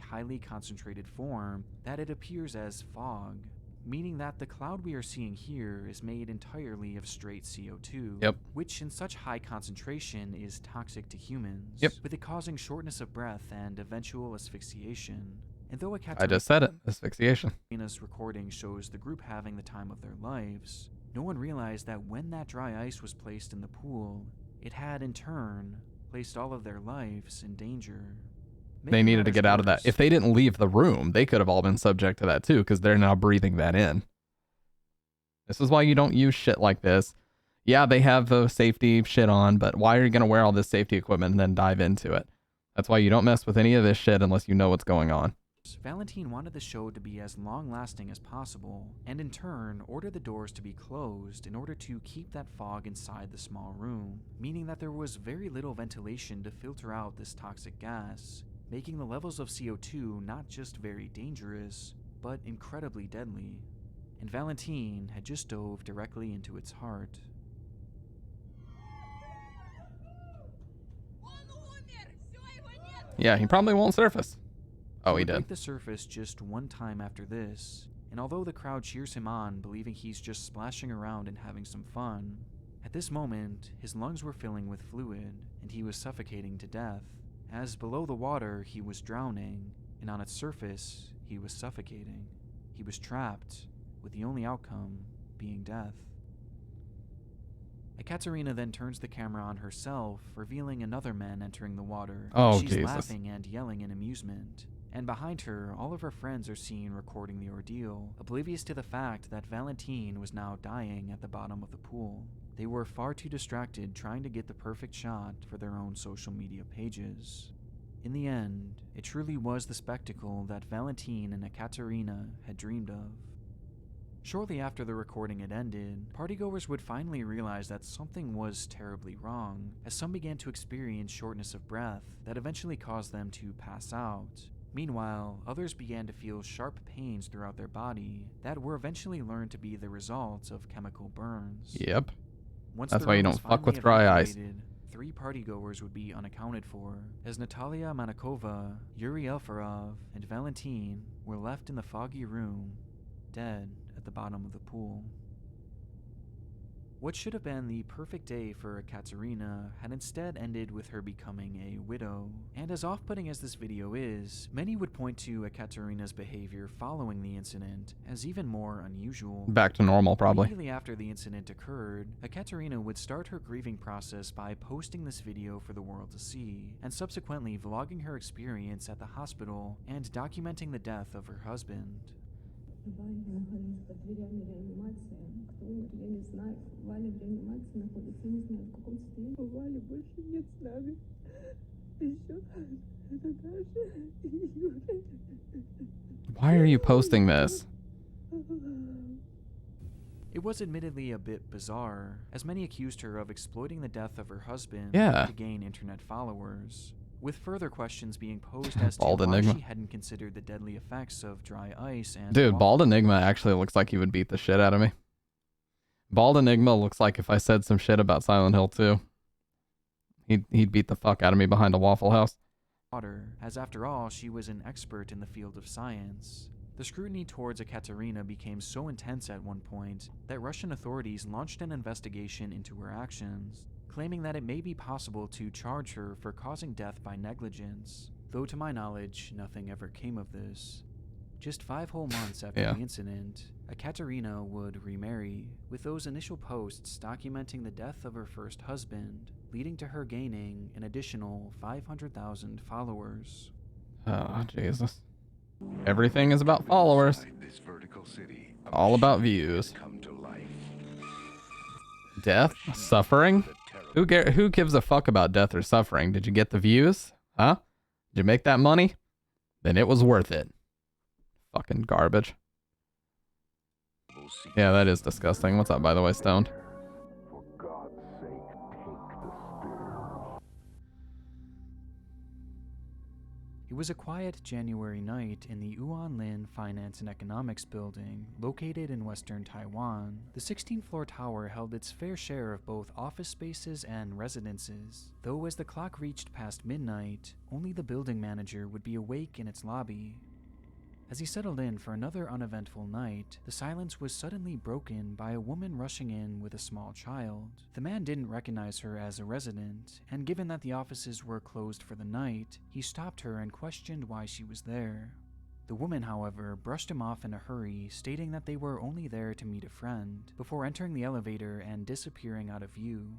highly concentrated form that it appears as fog, meaning that the cloud we are seeing here is made entirely of straight CO2, Yep. which in such high concentration is toxic to humans, Yep. with it causing shortness of breath and eventual asphyxiation. And though I just said it. Asphyxiation. Katerina's recording shows the group having the time of their lives, no one realized that when that dry ice was placed in the pool, it had in turn placed all of their lives in danger. They needed to get out of that. If they didn't leave the room, they could have all been subject to that too, because they're now breathing that in. This is why you don't use shit like this. Yeah, they have the safety shit on, but why are you going to wear all this safety equipment and then dive into it? That's why you don't mess with any of this shit unless you know what's going on. Valentine wanted the show to be as long-lasting as possible, and in turn ordered the doors to be closed in order to keep that fog inside the small room, meaning that there was very little ventilation to filter out this toxic gas, making the levels of CO2 not just very dangerous, but incredibly deadly. And Valentine had just dove directly into its heart. Yeah, he probably won't surface. Oh, he would did. break the surface just one time after this, and although the crowd cheers him on, believing he's just splashing around and having some fun, at this moment, his lungs were filling with fluid, and he was suffocating to death, as below the water he was drowning, and on its surface he was suffocating. He was trapped, with the only outcome being death. Ekaterina then turns the camera on herself, revealing another man entering the water. Oh, She's Jesus. laughing and yelling in amusement. And behind her, all of her friends are seen recording the ordeal, oblivious to the fact that Valentine was now dying at the bottom of the pool. They were far too distracted trying to get the perfect shot for their own social media pages. In the end, it truly was the spectacle that Valentine and Ekaterina had dreamed of. Shortly after the recording had ended, partygoers would finally realize that something was terribly wrong, as some began to experience shortness of breath that eventually caused them to pass out. Meanwhile, others began to feel sharp pains throughout their body that were eventually learned to be the result of chemical burns. Yep. Once That's the why you room was don't fuck with finally dry ice. evacuated, 3 partygoers would be unaccounted for, as Natalia Manakova, Yuri Elfarov, and Valentine were left in the foggy room, dead at the bottom of the pool. What should have been the perfect day for Ekaterina had instead ended with her becoming a widow. And as off-putting as this video is, many would point to Ekaterina's behavior following the incident as even more unusual. Back to normal, probably. Immediately after the incident occurred, Ekaterina would start her grieving process by posting this video for the world to see, and subsequently vlogging her experience at the hospital and documenting the death of her husband. Why are you posting this? It was admittedly a bit bizarre, as many accused her of exploiting the death of her husband Yeah. to gain internet followers, with further questions being posed as to Bald why Enigma. she hadn't considered the deadly effects of dry ice and Dude, Bald Enigma actually looks like he would beat the shit out of me. Bald Enigma looks like if I said some shit about Silent Hill 2, he'd beat the fuck out of me behind a Waffle House. water, as after all, she was an expert in the field of science. The scrutiny towards Ekaterina became so intense at one point that Russian authorities launched an investigation into her actions, claiming that it may be possible to charge her for causing death by negligence, though to my knowledge, nothing ever came of this. Just 5 whole months after Yeah. the incident, Ekaterina would remarry, with those initial posts documenting the death of her first husband, leading to her gaining an additional 500,000 followers. Oh, Jesus. Everything is about followers. All about views. Death? Suffering? Who gives a fuck about death or suffering? Did you get the views? Huh? Did you make that money? Then it was worth it. Fucking garbage. Yeah, that is disgusting. What's up, by the way, Stoned? It was a quiet January night in the Yuan Lin Finance and Economics building, located in western Taiwan. The 16th-floor tower held its fair share of both office spaces and residences, though as the clock reached past midnight, only the building manager would be awake in its lobby. As he settled in for another uneventful night, the silence was suddenly broken by a woman rushing in with a small child. The man didn't recognize her as a resident, and given that the offices were closed for the night, he stopped her and questioned why she was there. The woman, however, brushed him off in a hurry, stating that they were only there to meet a friend, before entering the elevator and disappearing out of view.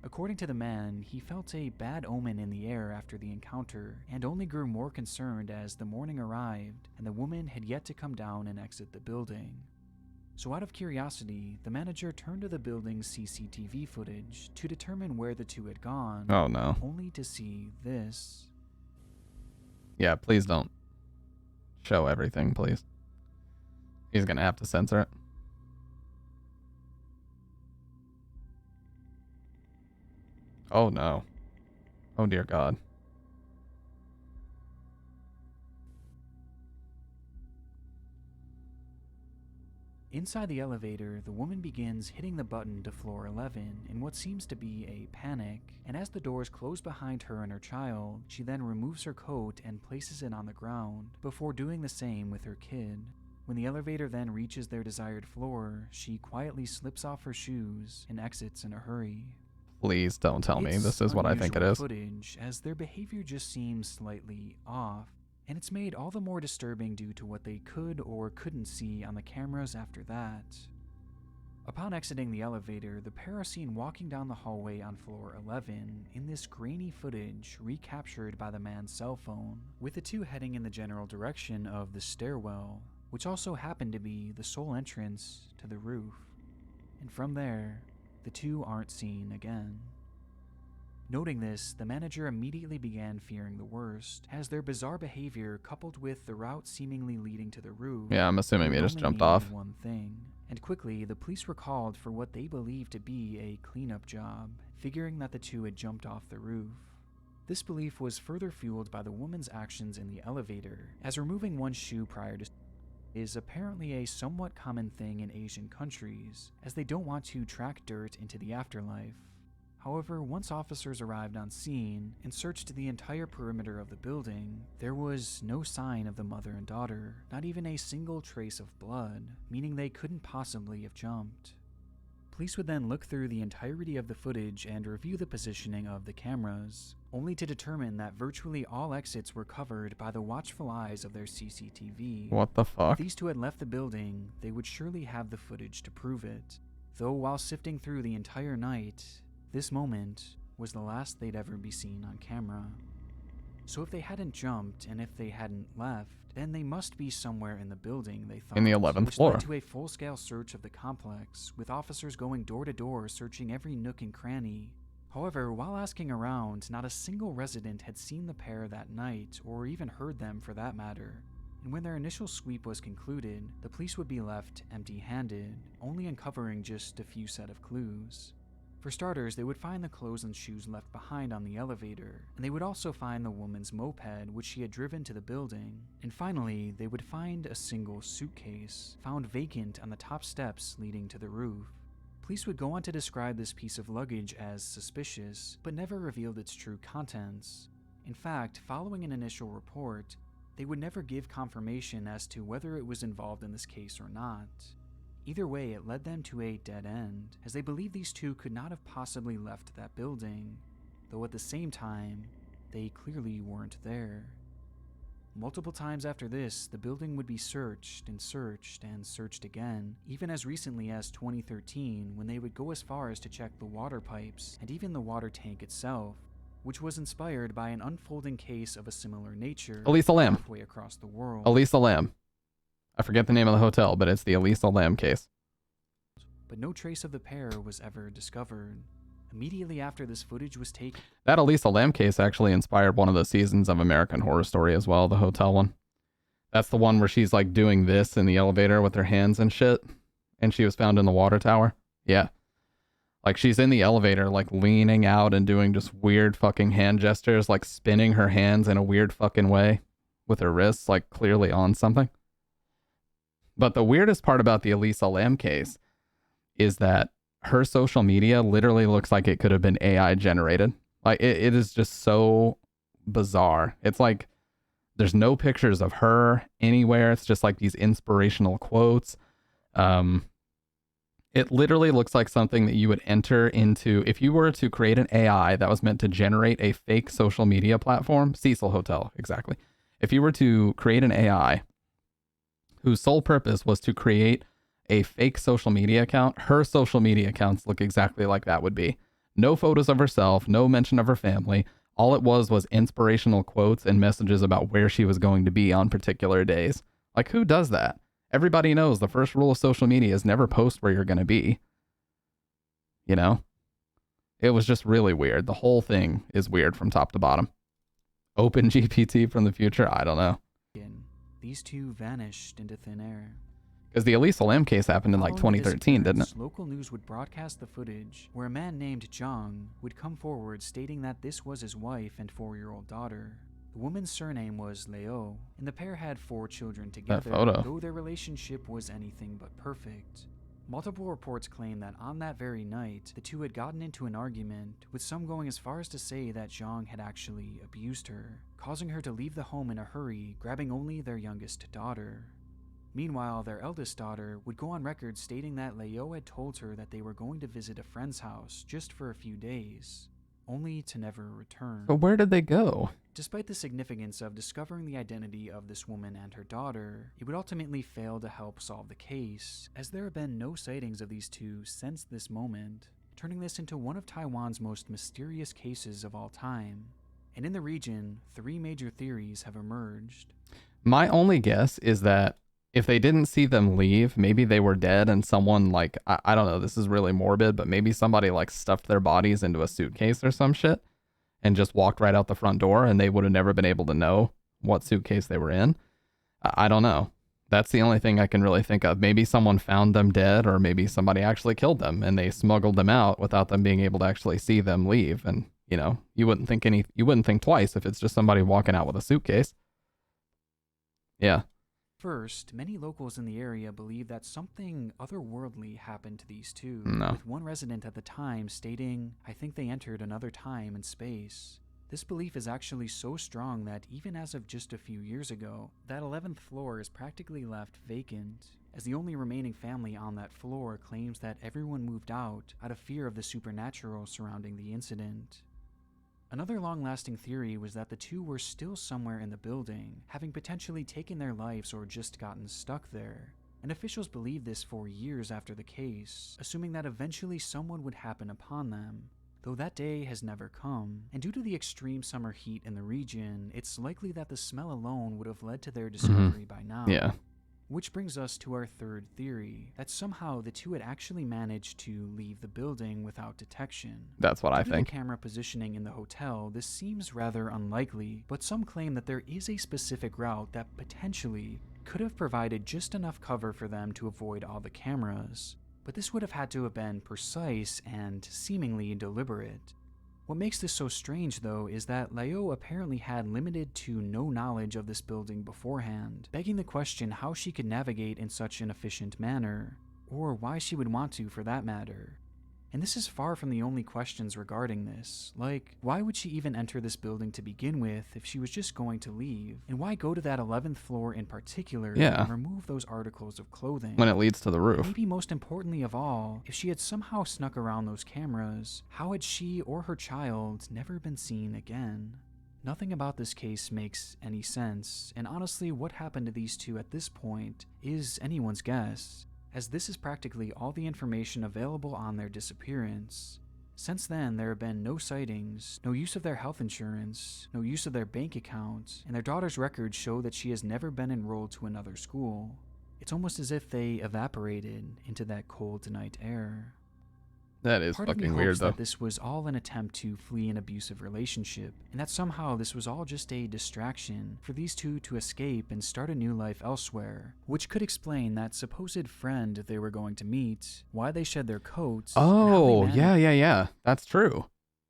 According to the man, he felt a bad omen in the air after the encounter, and only grew more concerned as the morning arrived and the woman had yet to come down and exit the building. So out of curiosity, the manager turned to the building's CCTV footage to determine where the two had gone. Oh no. Only to see this. Yeah, please don't show everything, please. He's gonna have to censor it. Oh no. Oh dear God. Inside the elevator, the woman begins hitting the button to floor 11 in what seems to be a panic, and as the doors close behind her and her child, she then removes her coat and places it on the ground, before doing the same with her kid. When the elevator then reaches their desired floor, she quietly slips off her shoes and exits in a hurry. Please don't tell me this is what I think it is. Footage, as their behavior just seems slightly off, and it's made all the more disturbing due to what they could or couldn't see on the cameras after that. Upon exiting the elevator, the pair are seen walking down the hallway on floor 11 in this grainy footage recaptured by the man's cell phone, with the two heading in the general direction of the stairwell, which also happened to be the sole entrance to the roof. And from there, the two aren't seen again. Noting this, the manager immediately began fearing the worst, as their bizarre behavior coupled with the route seemingly leading to the roof. Yeah, I'm assuming they just jumped off. One thing, and quickly the police were called for what they believed to be a cleanup job, figuring that the two had jumped off the roof. This belief was further fueled by the woman's actions in the elevator, as removing one shoe prior to is apparently a somewhat common thing in Asian countries, as they don't want to track dirt into the afterlife. However, once officers arrived on scene and searched the entire perimeter of the building, there was no sign of the mother and daughter, not even a single trace of blood, meaning they couldn't possibly have jumped. Police would then look through the entirety of the footage and review the positioning of the cameras, only to determine that virtually all exits were covered by the watchful eyes of their CCTV. What the fuck? If these two had left the building, they would surely have the footage to prove it. Though while sifting through the entire night, this moment was the last they'd ever be seen on camera. So if they hadn't jumped and if they hadn't left, then they must be somewhere in the building, they thought. In the 11th which floor. led to a full-scale search of the complex, with officers going door to door searching every nook and cranny. However, while asking around, not a single resident had seen the pair that night, or even heard them for that matter. And when their initial sweep was concluded, the police would be left empty-handed, only uncovering just a few set of clues. For starters, they would find the clothes and shoes left behind on the elevator, and they would also find the woman's moped which she had driven to the building. And finally, they would find a single suitcase, found vacant on the top steps leading to the roof. Police would go on to describe this piece of luggage as suspicious, but never revealed its true contents. In fact, following an initial report, they would never give confirmation as to whether it was involved in this case or not. Either way, it led them to a dead end, as they believed these two could not have possibly left that building, though at the same time, they clearly weren't there. Multiple times after this, the building would be searched and searched and searched again, even as recently as 2013, when they would go as far as to check the water pipes and even the water tank itself, which was inspired by an unfolding case of a similar nature Elisa Lam. halfway across the world. Elisa Lam. I forget the name of the hotel, but it's the Elisa Lam case. But no trace of the pair was ever discovered. Immediately after this footage was taken... That Elisa Lam case actually inspired one of the seasons of American Horror Story as well, the hotel one. That's the one where she's like doing this in the elevator with her hands and shit, and she was found in the water tower. Yeah. Like she's in the elevator, like leaning out and doing just weird fucking hand gestures, like spinning her hands in a weird fucking way with her wrists, like clearly on something. But the weirdest part about the Elisa Lam case is that her social media literally looks like it could have been AI generated. Like it is just so bizarre. It's like There's no pictures of her anywhere. It's just like these inspirational quotes. It literally looks like something that you would enter into if you were to create an AI that was meant to generate a fake social media platform. Cecil Hotel, exactly. If you were to create an AI whose sole purpose was to create a fake social media account, her social media accounts look exactly like that would be. No photos of herself, no mention of her family. All it was inspirational quotes and messages about where she was going to be on particular days. Like, who does that? Everybody knows the first rule of social media is never post where you're going to be. You know? It was just really weird. The whole thing is weird from top to bottom. Open GPT from the future? I don't know. These two vanished into thin air. Because the Elisa Lam case happened in like 2013, didn't it? Local news would broadcast the footage where a man named Zhang would come forward stating that this was his wife and 4-year-old daughter. The woman's surname was Leo, and the pair had 4 children together, though their relationship was anything but perfect. Multiple reports claim that on that very night, the two had gotten into an argument, with some going as far as to say that Zhang had actually abused her, causing her to leave the home in a hurry, grabbing only their youngest daughter. Meanwhile, their eldest daughter would go on record stating that Leo had told her that they were going to visit a friend's house just for a few days, only to never return. But where did they go? Despite the significance of discovering the identity of this woman and her daughter, it would ultimately fail to help solve the case, as there have been no sightings of these two since this moment, turning this into one of Taiwan's most mysterious cases of all time. And in the region, 3 major theories have emerged. My only guess is that if they didn't see them leave, maybe they were dead and someone like, I don't know, this is really morbid, but maybe somebody like stuffed their bodies into a suitcase or some shit and just walked right out the front door and they would have never been able to know what suitcase they were in. I don't know. That's the only thing I can really think of. Maybe someone found them dead, or maybe somebody actually killed them and they smuggled them out without them being able to actually see them leave. And, you know, you wouldn't think twice if it's just somebody walking out with a suitcase. Yeah. First, many locals in the area believe that something otherworldly happened to these two, No. with one resident at the time stating, "I think they entered another time and space." This belief is actually so strong that even as of just a few years ago, that 11th floor is practically left vacant, as the only remaining family on that floor claims that everyone moved out of fear of the supernatural surrounding the incident. Another long-lasting theory was that the two were still somewhere in the building, having potentially taken their lives or just gotten stuck there. And officials believed this for years after the case, assuming that eventually someone would happen upon them. Though that day has never come, and due to the extreme summer heat in the region, it's likely that the smell alone would have led to their discovery by now. Yeah. Which brings us to our third theory, that somehow the two had actually managed to leave the building without detection. That's what I Due to think. the camera positioning in the hotel, this seems rather unlikely, but some claim that there is a specific route that potentially could have provided just enough cover for them to avoid all the cameras. But this would have had to have been precise and seemingly deliberate. What makes this so strange, though, is that Leo apparently had limited to no knowledge of this building beforehand, begging the question how she could navigate in such an efficient manner, or why she would want to for that matter. And this is far from the only questions regarding this, like, why would she even enter this building to begin with if she was just going to leave? And why go to that 11th floor in particular and remove those articles of clothing? When it leads to the roof. And maybe most importantly of all, if she had somehow snuck around those cameras, how had she or her child never been seen again? Nothing about this case makes any sense, and honestly, what happened to these two at this point is anyone's guess, as this is practically all the information available on their disappearance. Since then, there have been no sightings, no use of their health insurance, no use of their bank accounts, and their daughter's records show that she has never been enrolled to another school. It's almost as if they evaporated into that cold night air. That is Part of me fucking hopes weird, though. that this was all an attempt to flee an abusive relationship, and that somehow this was all just a distraction for these two to escape and start a new life elsewhere, which could explain that supposed friend they were going to meet, why they shed their coats. Oh, yeah. That's true.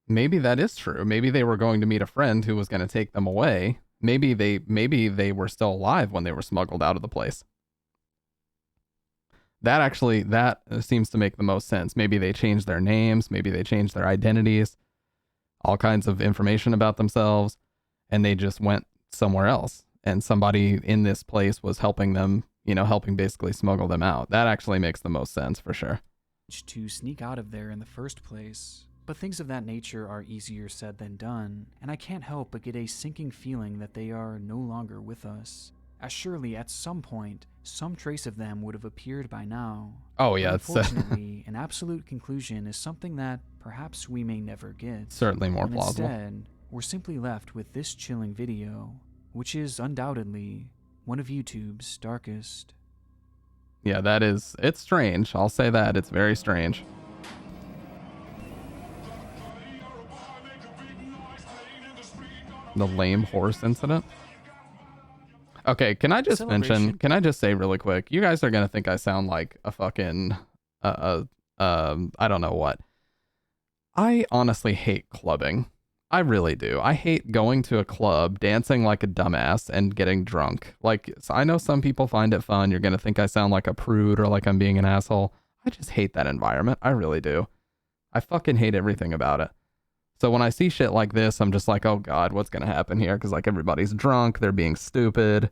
Maybe that is true. Maybe they were going to meet a friend who was going to take them away. Maybe they were still alive when they were smuggled out of the place. That seems to make the most sense. Maybe they changed their names, maybe they changed their identities, all kinds of information about themselves, and they just went somewhere else. and somebody in this place was helping them, you know, helping basically smuggle them out. That actually makes the most sense for sure. To sneak out of there in the first place. But things of that nature are easier said than done, and I can't help but get a sinking feeling that they are no longer with us. As surely at some point, some trace of them would have appeared by now. Oh yeah, it's unfortunately, an absolute conclusion is something that perhaps we may never get. certainly more And plausible. instead, we're simply left with this chilling video, which is undoubtedly one of YouTube's darkest. Yeah, it's strange. I'll say that. It's very strange. The lame horse incident. Okay, can I just mention, can I just say really quick, you guys are going to think I sound like a fucking, I don't know what. I honestly hate clubbing. I really do. I hate going to a club, dancing like a dumbass, and getting drunk. Like, so I know some people find it fun. You're going to think I sound like a prude or like I'm being an asshole. I just hate that environment. I really do. I fucking hate everything about it. So when I see shit like this, I'm just like, oh God, what's going to happen here? Because like everybody's drunk. They're being stupid.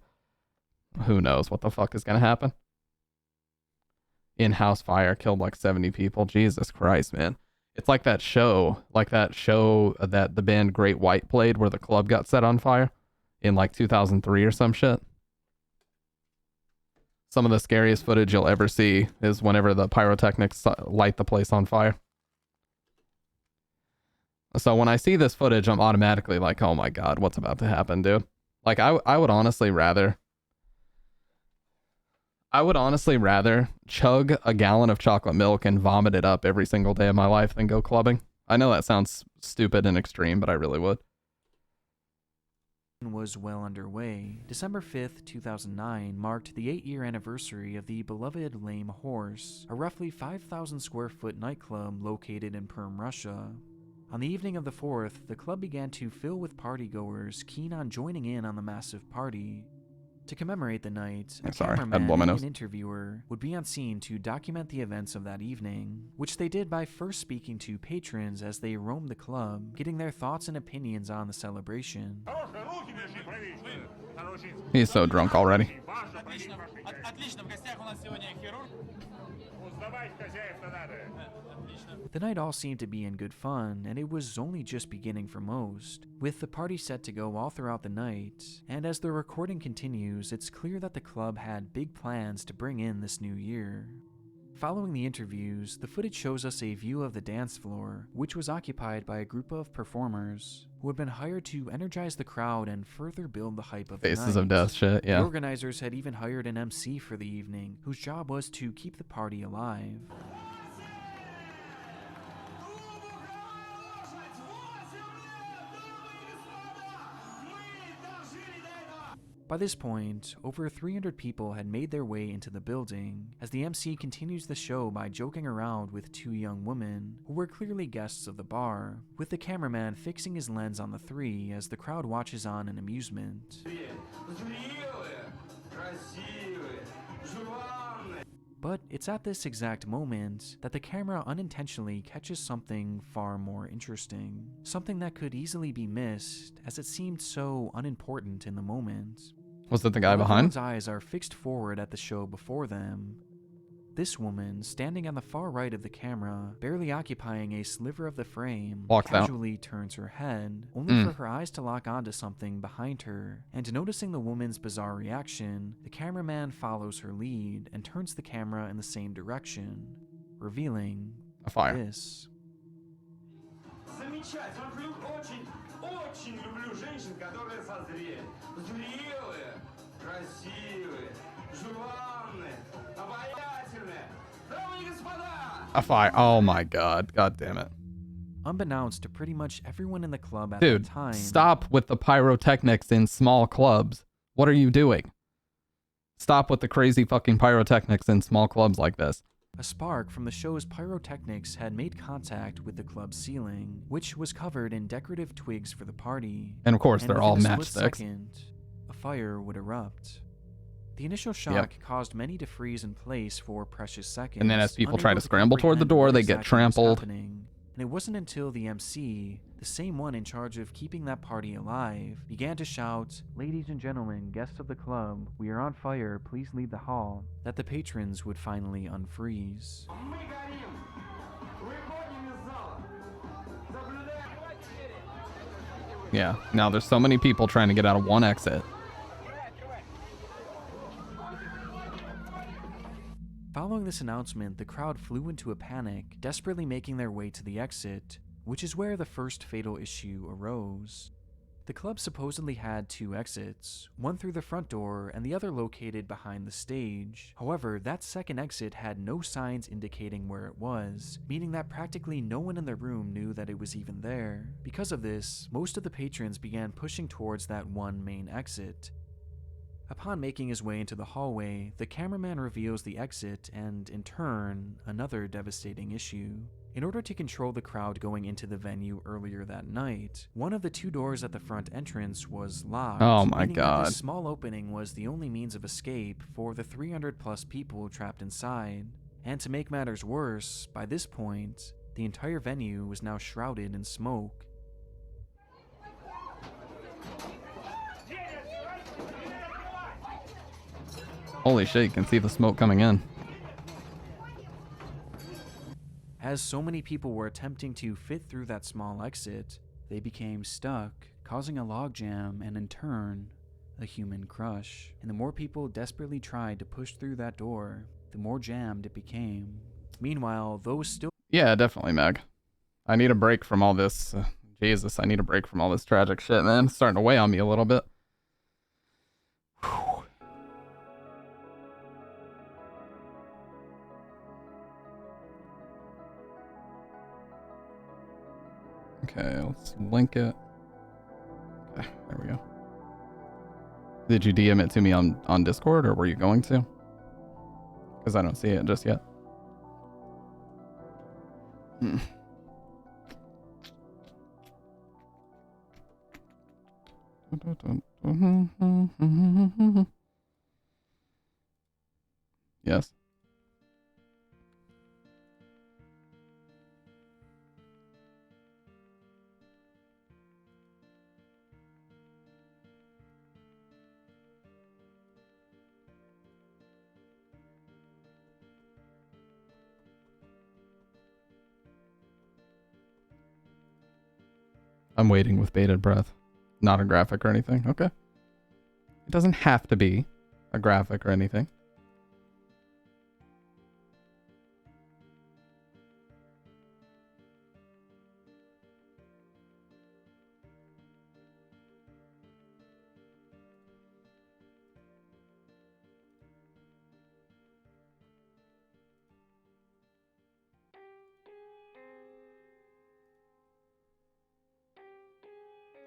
Who knows what the fuck is going to happen? In-house fire killed like 70 people. Jesus Christ, man. It's like that show that the band Great White played where the club got set on fire in like 2003 or some shit. Some of the scariest footage you'll ever see is whenever the pyrotechnics light the place on fire. So when I see this footage, I'm automatically like, oh my God, what's about to happen, dude? Like I would honestly rather chug a gallon of chocolate milk and vomit it up every single day of my life than go clubbing. I know that sounds stupid and extreme, but I really would. Was well underway. December 5th, 2009 marked the 8-year anniversary of the beloved Lame Horse, a roughly 5,000 square foot nightclub located in Perm, Russia. On the evening of the 4th, the club began to fill with partygoers keen on joining in on the massive party. To commemorate the night, a cameraman and an interviewer would be on scene to document the events of that evening, which they did by first speaking to patrons as they roamed the club, getting their thoughts and opinions on the celebration. He's so drunk already. The night all seemed to be in good fun, and it was only just beginning for most, with the party set to go all throughout the night, and as the recording continues, it's clear that the club had big plans to bring in this new year. Following the interviews, the footage shows us a view of the dance floor, which was occupied by a group of performers who had been hired to energize the crowd and further build the hype of the night. Faces of Death shit, yeah. The organizers had even hired an MC for the evening, whose job was to keep the party alive. By this point, over 300 people had made their way into the building, as the MC continues the show by joking around with two young women, who were clearly guests of the bar, with the cameraman fixing his lens on the three as the crowd watches on in amusement. But it's at this exact moment that the camera unintentionally catches something far more interesting, something that could easily be missed as it seemed so unimportant in the moment. Was it the guy behind? Everyone's eyes are fixed forward at the show before them. This woman, standing on the far right of the camera, barely occupying a sliver of the frame, casually turns her head, only for her eyes to lock onto something behind her, and noticing the woman's bizarre reaction, the cameraman follows her lead and turns the camera in the same direction, revealing a fire. This. A fire. Oh my God. God damn it. Unbeknownst to pretty much everyone in the club at Dude, the time. Stop with the pyrotechnics in small clubs. What are you doing? Stop with the crazy fucking pyrotechnics in small clubs like this. A spark from the show's pyrotechnics had made contact with the club's ceiling, which was covered in decorative twigs for the party. And of course, they're all within a matchsticks. split second, a fire would erupt. The initial shock caused many to freeze in place for precious seconds. And then as people try to scramble toward the door, they get trampled. And it wasn't until the MC, the same one in charge of keeping that party alive, began to shout, "Ladies and gentlemen, guests of the club, we are on fire, please leave the hall," that the patrons would finally unfreeze. Yeah, now there's so many people trying to get out of one exit. Following this announcement, the crowd flew into a panic, desperately making their way to the exit, which is where the first fatal issue arose. The club supposedly had 2 exits, one through the front door and the other located behind the stage. However, that second exit had no signs indicating where it was, meaning that practically no one in the room knew that it was even there. Because of this, most of the patrons began pushing towards that one main exit. Upon making his way into the hallway, the cameraman reveals the exit and, in turn, another devastating issue. In order to control the crowd going into the venue earlier that night, one of the 2 doors at the front entrance was locked. Oh my meaning that God. this small opening was the only means of escape for the 300+ people trapped inside. And to make matters worse, by this point, the entire venue was now shrouded in smoke. Holy shit, you can see the smoke coming in. As so many people were attempting to fit through that small exit, they became stuck, causing a logjam and in turn, a human crush. And the more people desperately tried to push through that door, the more jammed it became. Meanwhile, those still... Yeah, definitely, Meg. I need a break from all this. Jesus, I need a break from all this tragic shit, man. It's starting to weigh on me a little bit. Whew. Okay, let's link it. Okay, there we go. Did you DM it to me on Discord, or were you going to? Because I don't see it just yet. Yes. I'm waiting with bated breath. Not a graphic or anything. Okay. It doesn't have to be a graphic or anything.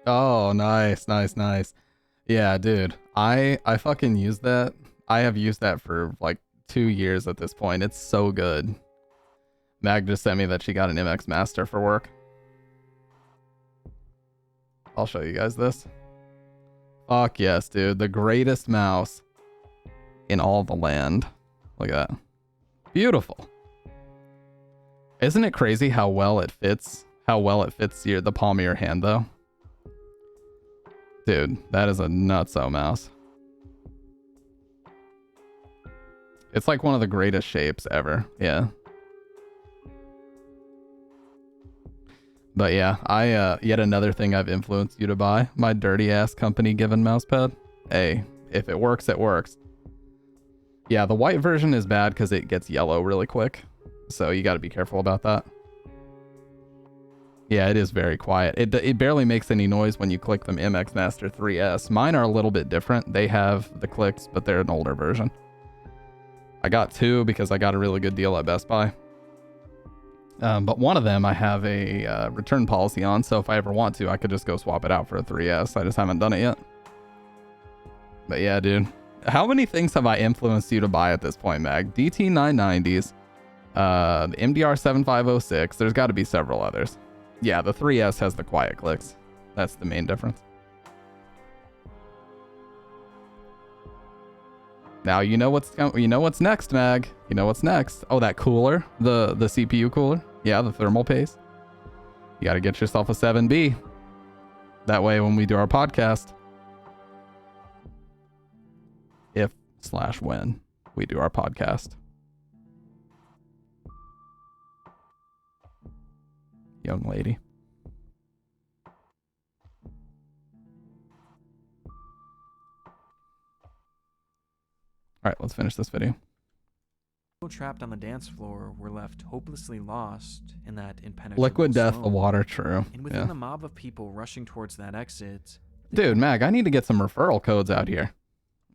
Oh, nice, nice, nice. Yeah, dude. I fucking use that. I have used that for like 2 years at this point. It's so good. Mag just sent me that she got an MX Master for work. I'll show you guys this. Fuck yes, dude. The greatest mouse in all the land. Look at that. Beautiful. Isn't it crazy how well it fits? How well it fits the palm of your hand, though? Dude, that is a nutso mouse. It's like one of the greatest shapes ever. Yeah. But yeah, I yet another thing I've influenced you to buy. My dirty ass company given mousepad. Hey, if it works, it works. Yeah, the white version is bad because it gets yellow really quick. So you got to be careful about that. Yeah, it is very quiet. It barely makes any noise when you click them. MX Master 3S. Mine are a little bit different. They have the clicks, but they're an older version. I got 2 because I got a really good deal at Best Buy. But one of them I have a return policy on, so if I ever want to, I could just go swap it out for a 3S. I just haven't done it yet. But yeah, dude. How many things have I influenced you to buy at this point, Mag? DT990s, the MDR 7506. There's got to be several others. Yeah, the 3S has the quiet clicks. That's the main difference. Now you know what's next, Mag. You know what's next. Oh, that cooler, the CPU cooler. Yeah, the thermal paste. You got to get yourself a 7B. That way, when we do our podcast, if/when we do our podcast. Young lady. All right, let's finish this video. People trapped on the dance floor were left hopelessly lost in that impenetrable Liquid death, the smoke. water, true. And within Yeah. the mob of people rushing towards that exit, Dude, Mag, I need to get some referral codes out here.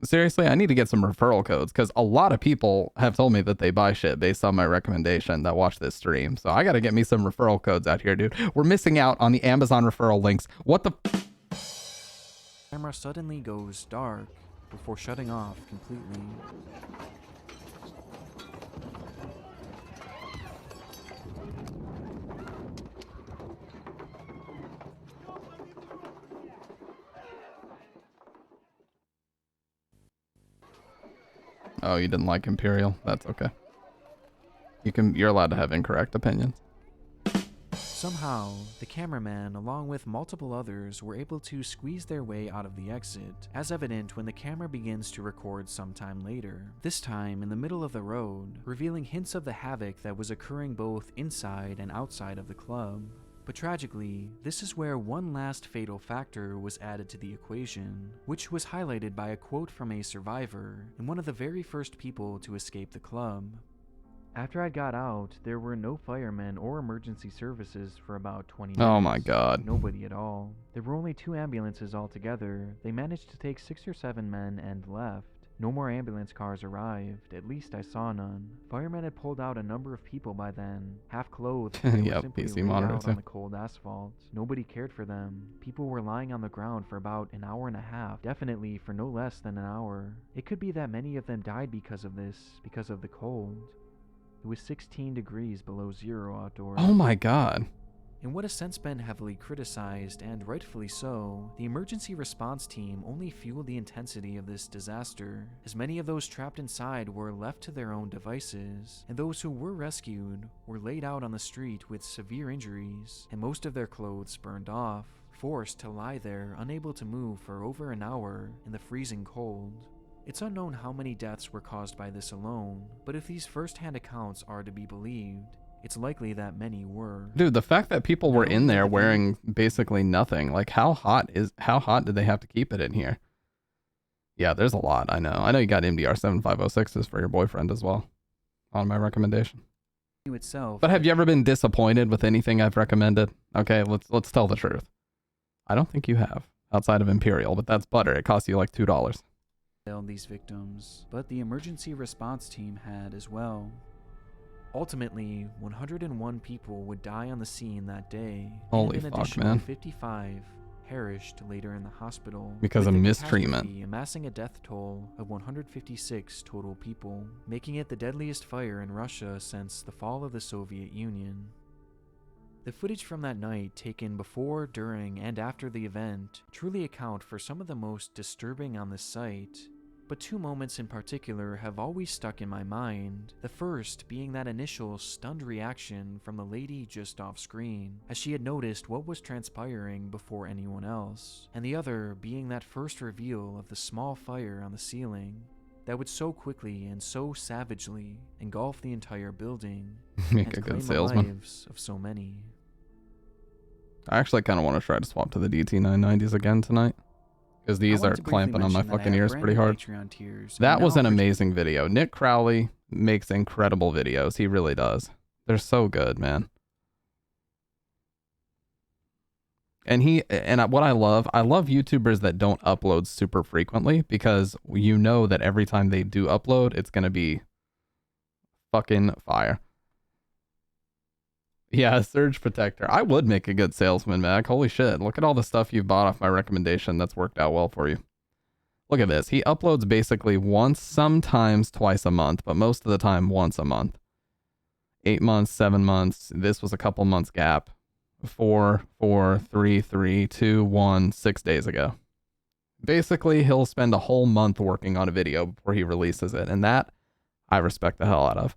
Seriously, I need to get some referral codes because a lot of people have told me that they buy shit based on my recommendation that watch this stream. So I got to get me some referral codes out here, dude. We're missing out on the Amazon referral links. What the? camera suddenly goes dark before shutting off completely. Oh, you didn't like Imperial? That's okay. You're allowed to have incorrect opinions. Somehow, the cameraman, along with multiple others, were able to squeeze their way out of the exit, as evident when the camera begins to record sometime later, this time in the middle of the road, revealing hints of the havoc that was occurring both inside and outside of the club. But tragically, this is where one last fatal factor was added to the equation, which was highlighted by a quote from a survivor and one of the very first people to escape the club. After I got out, there were no firemen or emergency services for about 20 minutes. Oh my god. Nobody at all. There were only 2 ambulances altogether. They managed to take 6 or 7 men and left. No more ambulance cars arrived, at least I saw none. Firemen had pulled out a number of people by then, half clothed. They were Yep, simply PC laid monitor out too. on the cold asphalt. Nobody cared for them. People were lying on the ground for about an hour and a half, definitely for no less than an hour. It could be that many of them died because of this, because of the cold. It was 16 degrees below zero outdoors. Oh my god. In what has since been heavily criticized, and rightfully so, the emergency response team only fueled the intensity of this disaster, as many of those trapped inside were left to their own devices, and those who were rescued were laid out on the street with severe injuries, and most of their clothes burned off, forced to lie there unable to move for over an hour in the freezing cold. It's unknown how many deaths were caused by this alone, but if these first-hand accounts are to be believed, it's likely that many were. Dude, the fact that people were in there wearing basically nothing, like how hot did they have to keep it in here? Yeah, there's a lot, I know. I know you got MDR 7506s for your boyfriend as well, on my recommendation. Itself. But have you ever been disappointed with anything I've recommended? Okay, let's tell the truth. I don't think you have, outside of Imperial, but that's butter. It costs you like $2. These victims, but the emergency response team had as well. Ultimately, 101 people would die on the scene that day. Holy and an fuck, additional man. 55 perished later in the hospital Because with of the mistreatment. catastrophe amassing a death toll of 156 total people, making it the deadliest fire in Russia since the fall of the Soviet Union. The footage from that night, taken before, during, and after the event, truly account for some of the most disturbing on this site. But 2 moments in particular have always stuck in my mind, the first being that initial stunned reaction from the lady just off screen, as she had noticed what was transpiring before anyone else, and the other being that first reveal of the small fire on the ceiling that would so quickly and so savagely engulf the entire building Make and a good claim the salesman. lives of so many. I actually kind of want to try to swap to the DT990s again tonight. Because these I wanted are to briefly clamping on my mention that I fucking have ears brand pretty new hard. Patreon tiers, That and was now an for- amazing video. Nick Crowley makes incredible videos. He really does. They're so good, man. And what I love YouTubers that don't upload super frequently, because you know that every time they do upload, it's going to be fucking fire. Yeah, Surge Protector. I would make a good salesman, Mac. Holy shit. Look at all the stuff you've bought off my recommendation that's worked out well for you. Look at this. He uploads basically once, sometimes twice a month, but most of the time once a month. 8 months, 7 months. This was a couple months gap. 4, 4, 3, 3, 2, 1, 6 days ago. Basically, he'll spend a whole month working on a video before he releases it, and that I respect the hell out of.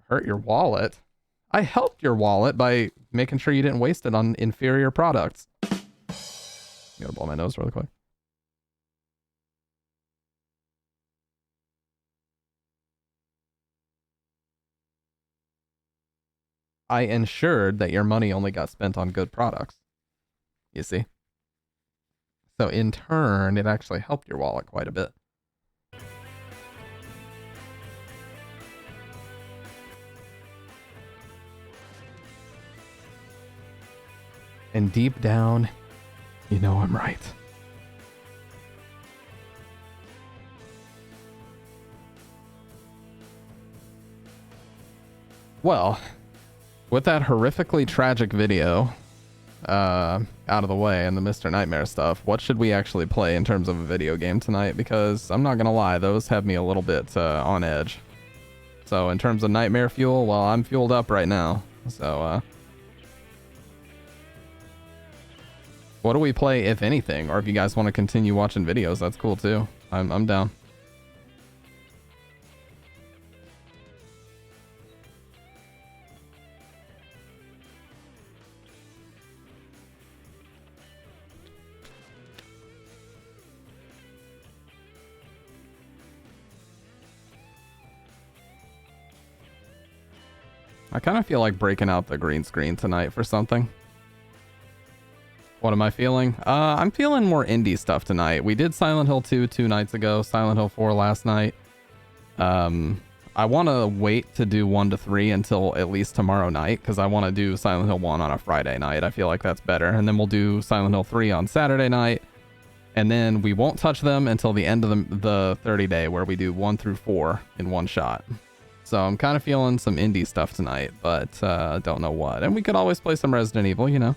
Hurt your wallet? I helped your wallet by making sure you didn't waste it on inferior products. I'm gonna blow my nose really quick. I ensured that your money only got spent on good products. You see? So in turn, it actually helped your wallet quite a bit. And deep down, you know I'm right. Well, with that horrifically tragic video out of the way and the Mr. Nightmare stuff, what should we actually play in terms of a video game tonight? Because I'm not gonna lie, those have me a little bit on edge. So in terms of Nightmare fuel, well, I'm fueled up right now. So what do we play, if anything? Or if you guys want to continue watching videos, that's cool too. I'm down. I kind of feel like breaking out the green screen tonight for something. What am I feeling? I'm feeling more indie stuff tonight. We did Silent Hill 2 2 nights ago, Silent Hill 4 last night. I want to wait to do 1 to 3 until at least tomorrow night, because I want to do Silent Hill 1 on a Friday night. I feel like that's better. And then we'll do Silent Hill 3 on Saturday night. And then we won't touch them until the end of the 30 day, where we do 1 through 4 in one shot. So I'm kind of feeling some indie stuff tonight, but don't know what. And we could always play some Resident Evil, you know.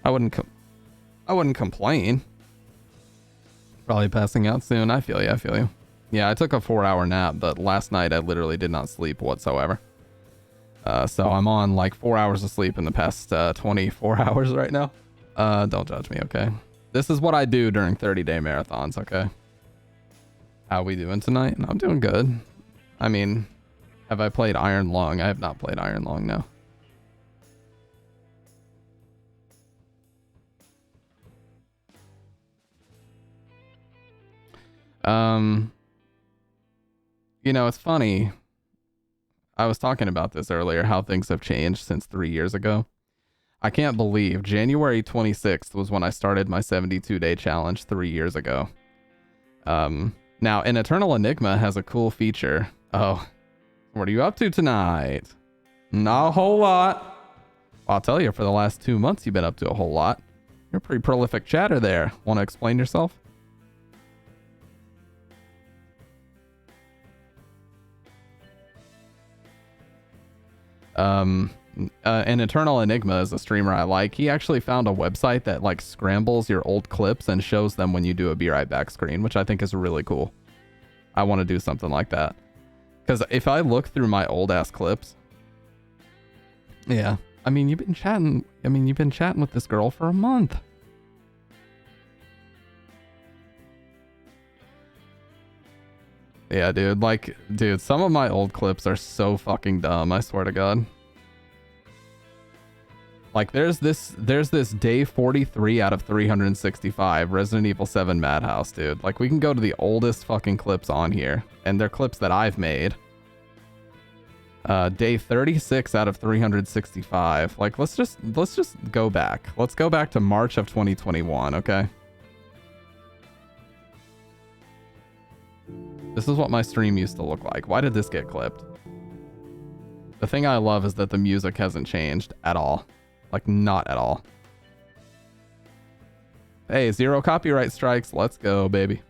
I wouldn't complain. Probably passing out soon. I feel you. Yeah, I took a 4-hour nap, but last night I literally did not sleep whatsoever. So I'm on like 4 hours of sleep in the past 24 hours right now. Don't judge me, okay? This is what I do during 30-day marathons, okay? How we doing tonight? I'm doing good. I mean, have I played Iron Lung? I have not played Iron Lung, no. You know, it's funny. I was talking about this earlier, how things have changed since 3 years ago. I can't believe January 26th was when I started my 72-day challenge 3 years ago. Now, an Eternal Enigma has a cool feature. Oh, what are you up to tonight? Not a whole lot. I'll tell you, for the last 2 months, you've been up to a whole lot. You're a pretty prolific chatter there. Want to explain yourself? An Eternal Enigma is a streamer I like. He actually found a website that like scrambles your old clips and shows them when you do a Be Right Back screen, which I think is really cool. I want to do something like that. Because if I look through my old ass clips, yeah, I mean, you've been chatting with this girl for a month. Yeah, dude, some of my old clips are so fucking dumb, I swear to God. Like, there's this day 43 out of 365 Resident Evil 7 Madhouse, dude. Like, we can go to the oldest fucking clips on here, and they're clips that I've made. Day 36 out of 365. Like, let's just go back. Let's go back to March of 2021, okay? This is what my stream used to look like. Why did this get clipped? The thing I love is that the music hasn't changed at all. Like, not at all. Hey, 0 copyright strikes. Let's go, baby.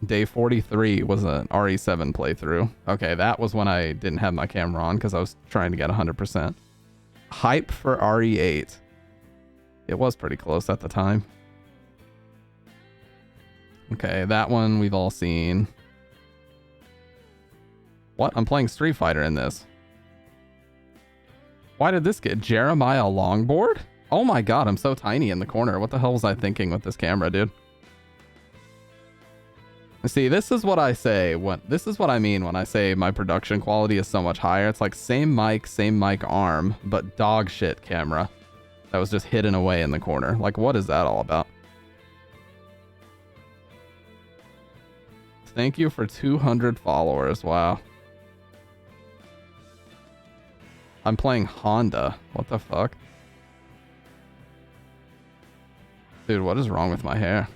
Day 43 was an RE7 playthrough. Okay, that was when I didn't have my camera on because I was trying to get 100%. Hype for RE8. It was pretty close at the time. Okay, that one we've all seen. What? I'm playing Street Fighter in this. Why did this get Jeremiah Longboard? Oh my god, I'm so tiny in the corner. What the hell was I thinking with this camera, dude? See, this is what I say this is what I mean when I say my production quality is so much higher. It's like same mic arm, but dog shit camera that was just hidden away in the corner. Like, what is that all about? Thank you for 200 followers. Wow. I'm playing Honda. What the fuck? Dude, what is wrong with my hair?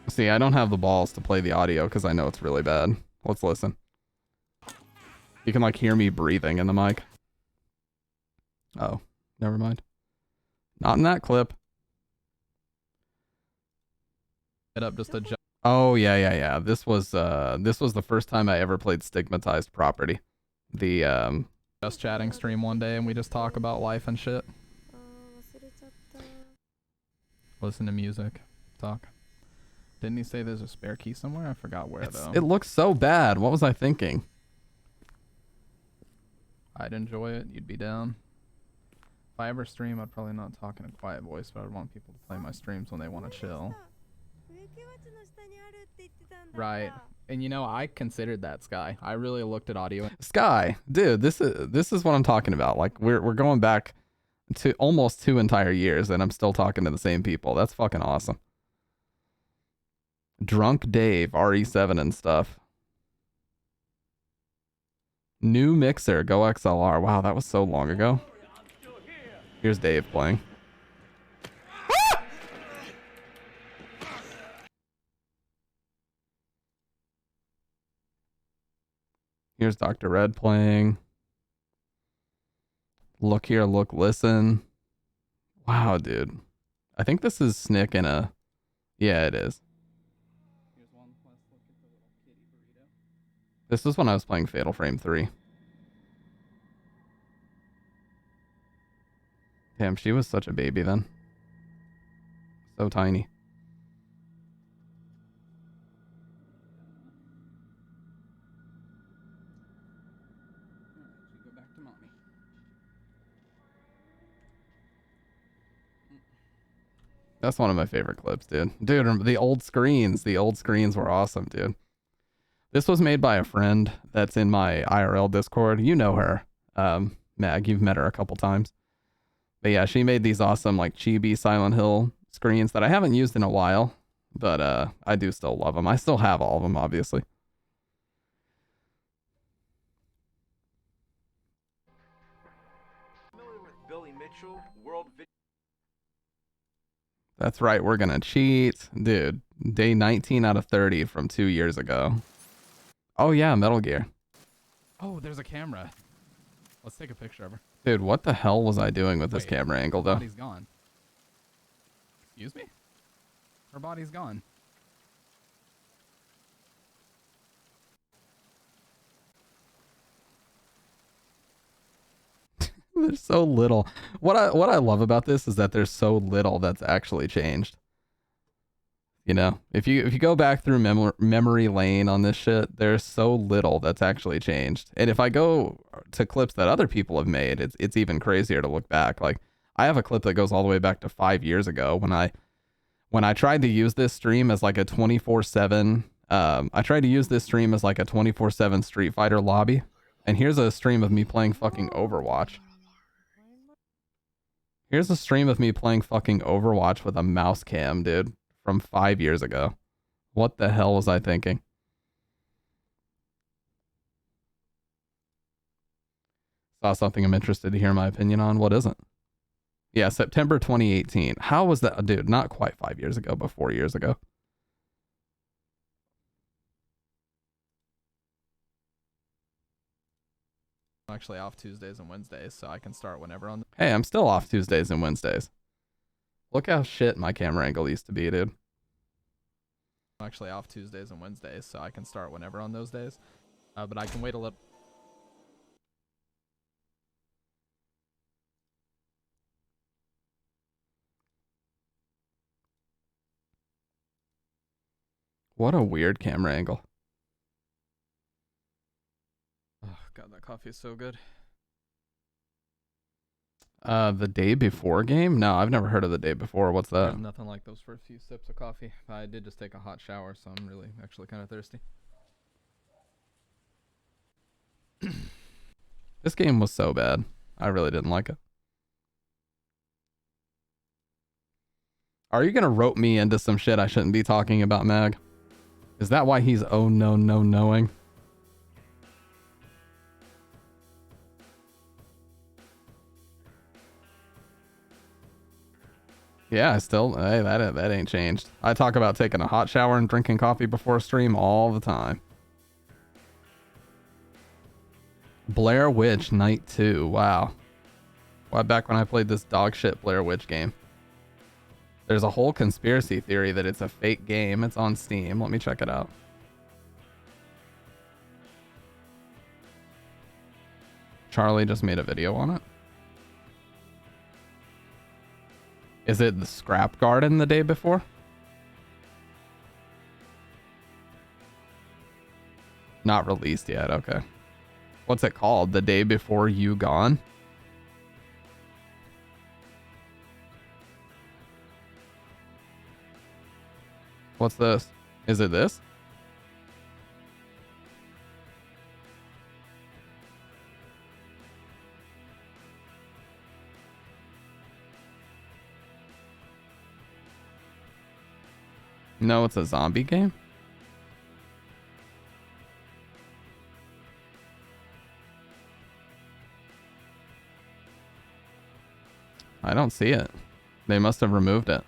See, I don't have the balls to play the audio because I know it's really bad. Let's listen. You can like hear me breathing in the mic. Oh, never mind. Not in that clip. It up just a Oh yeah. This was the first time I ever played Stigmatized Property. The just chatting stream one day and we just talk about life and shit. Listen to music. Talk. Didn't he say there's a spare key somewhere? I forgot where though. It looks so bad. What was I thinking? I'd enjoy it. You'd be down. If I ever stream, I'd probably not talk in a quiet voice, but I'd want people to play my streams when they want to chill. Right. And you know, I considered that, Sky. I really looked at audio. Sky, dude, this is what I'm talking about. Like we're going back to almost 2 entire years and I'm still talking to the same people. That's fucking awesome. Drunk Dave, RE7 and stuff. New mixer, Go XLR. Wow, that was so long ago. Here's Dave playing. Here's Dr. Red playing. Look here, look, listen. Wow, dude. I think this is Snick in a... Yeah, it is. This is when I was playing Fatal Frame 3. Damn, she was such a baby then. So tiny. Go back to mommy. That's one of my favorite clips, dude. Dude, the old screens. The old screens were awesome, dude. This was made by a friend that's in my IRL Discord. You know her. Mag, you've met her a couple times. But yeah, she made these awesome like chibi Silent Hill screens that I haven't used in a while. But I do still love them. I still have all of them, obviously. Familiar with Billy Mitchell, World Video. That's right, we're gonna cheat. Dude, day 19 out of 30 from 2 years ago. Oh yeah, Metal Gear. Oh, there's a camera. Let's take a picture of her. Dude, what the hell was I doing with this camera angle though? Her body's gone. Excuse me? Her body's gone. There's so little. What I love about this is that there's so little that's actually changed. You know, if you go back through memory lane on this shit, there's so little that's actually changed. And if I go to clips that other people have made, it's even crazier to look back. Like I have a clip that goes all the way back to 5 years ago when I tried to use this stream as like a 24/7. I tried to use this stream as like a 24/7 Street Fighter lobby. And here's a stream of me playing fucking Overwatch. Here's a stream of me playing fucking Overwatch with a mouse cam, dude. From 5 years ago. What the hell was I thinking? Saw something I'm interested to hear my opinion on. What isn't? Yeah, September 2018. How was that? Dude, not quite 5 years ago, but 4 years ago. I'm actually off Tuesdays and Wednesdays, so I can start whenever on... Hey, I'm still off Tuesdays and Wednesdays. Look how shit my camera angle used to be, dude. I'm actually off Tuesdays and Wednesdays, so I can start whenever on those days. But I can wait a little... What a weird camera angle. Oh, God, that coffee is so good. The Day Before game? No, I've never heard of The Day Before. What's that? Nothing like those first few sips of coffee. I did just take a hot shower, so I'm really actually kind of thirsty. This game was so bad. I really didn't like it. Are you gonna rope me into some shit I shouldn't be talking about, Mag? Is that why he's oh no no knowing? Yeah, hey, that ain't changed. I talk about taking a hot shower and drinking coffee before a stream all the time. Blair Witch Night 2. Wow. Well, back when I played this dog shit Blair Witch game. There's a whole conspiracy theory that it's a fake game. It's on Steam. Let me check it out. Charlie just made a video on it. Is it the Scrap Garden The Day Before? Not released yet. Okay. What's it called? The Day Before You Gone? What's this? Is it this? No, it's a zombie game. I don't see it. They must have removed it.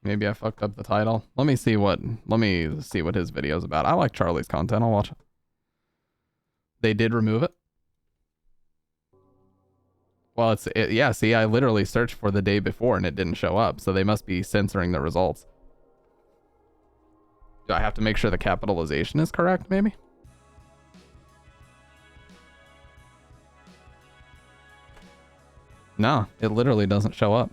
Maybe I fucked up the title. Let me see what his video's about. I like Charlie's content. I'll watch it. They did remove it. Well, yeah, see, I literally searched for The Day Before and it didn't show up, so they must be censoring the results. Do I have to make sure the capitalization is correct, maybe? No, it literally doesn't show up.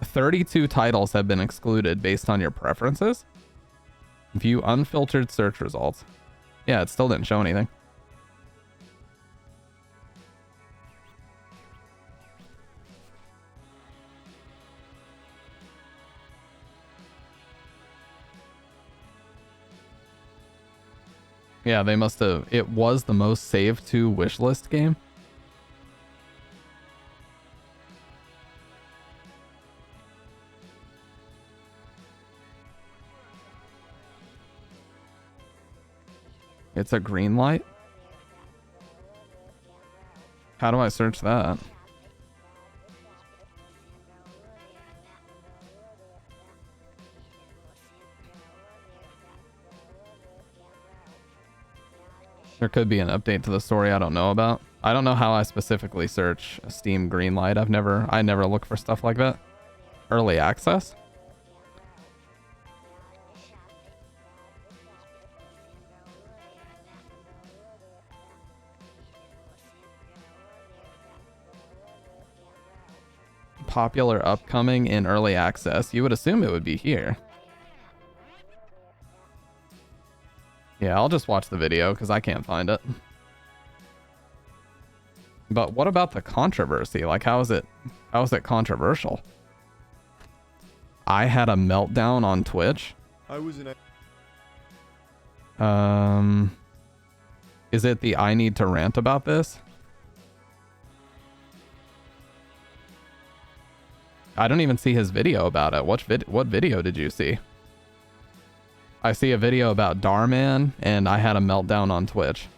32 titles have been excluded based on your preferences. View unfiltered search results. Yeah, it still didn't show anything. Yeah, they must have. It was the most saved to wishlist game. It's a green light? How do I search that? There could be an update to the story I don't know about. I don't know how I specifically search Steam Greenlight. I never look for stuff like that. Early access? Popular upcoming in early access. You would assume it would be here. Yeah, I'll just watch the video because I can't find it. But what about the controversy? Like, how is it controversial? I had a meltdown on Twitch. I was in Is it the I need to rant about this? I don't even see his video about it. What video did you see? I see a video about Darman, and I had a meltdown on Twitch.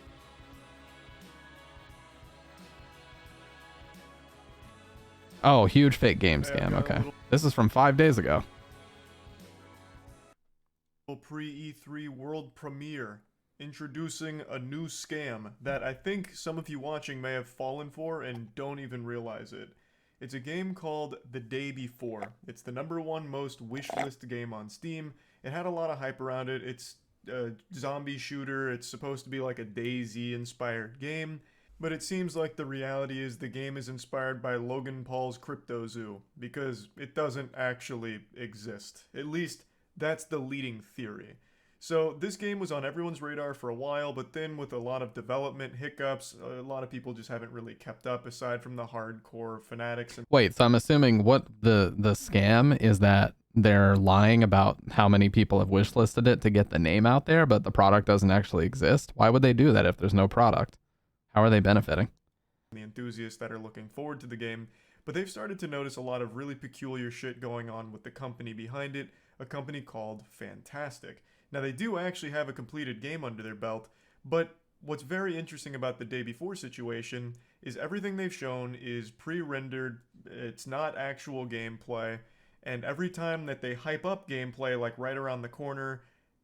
Oh, huge fake game scam. Okay. This is from 5 days ago. Pre-E3 world premiere, introducing a new scam that I think some of you watching may have fallen for and don't even realize it. It's a game called The Day Before. It's the #1 most wishlist game on Steam. It had a lot of hype around it. It's a zombie shooter. It's supposed to be like a DayZ inspired game. But it seems like the reality is the game is inspired by Logan Paul's Crypto Zoo, because it doesn't actually exist. At least, that's the leading theory. So this game was on everyone's radar for a while, but then with a lot of development hiccups, a lot of people just haven't really kept up, aside from the hardcore fanatics. Wait, so I'm assuming what the scam is that they're lying about how many people have wishlisted it to get the name out there, but the product doesn't actually exist? Why would they do that if there's no product? How are they benefiting? The enthusiasts that are looking forward to the game, but they've started to notice a lot of really peculiar shit going on with the company behind it, a company called Fntastic. Now, they do actually have a completed game under their belt, but what's very interesting about the day before situation is everything they've shown is pre-rendered, it's not actual gameplay, and every time that they hype up gameplay, like right around the corner,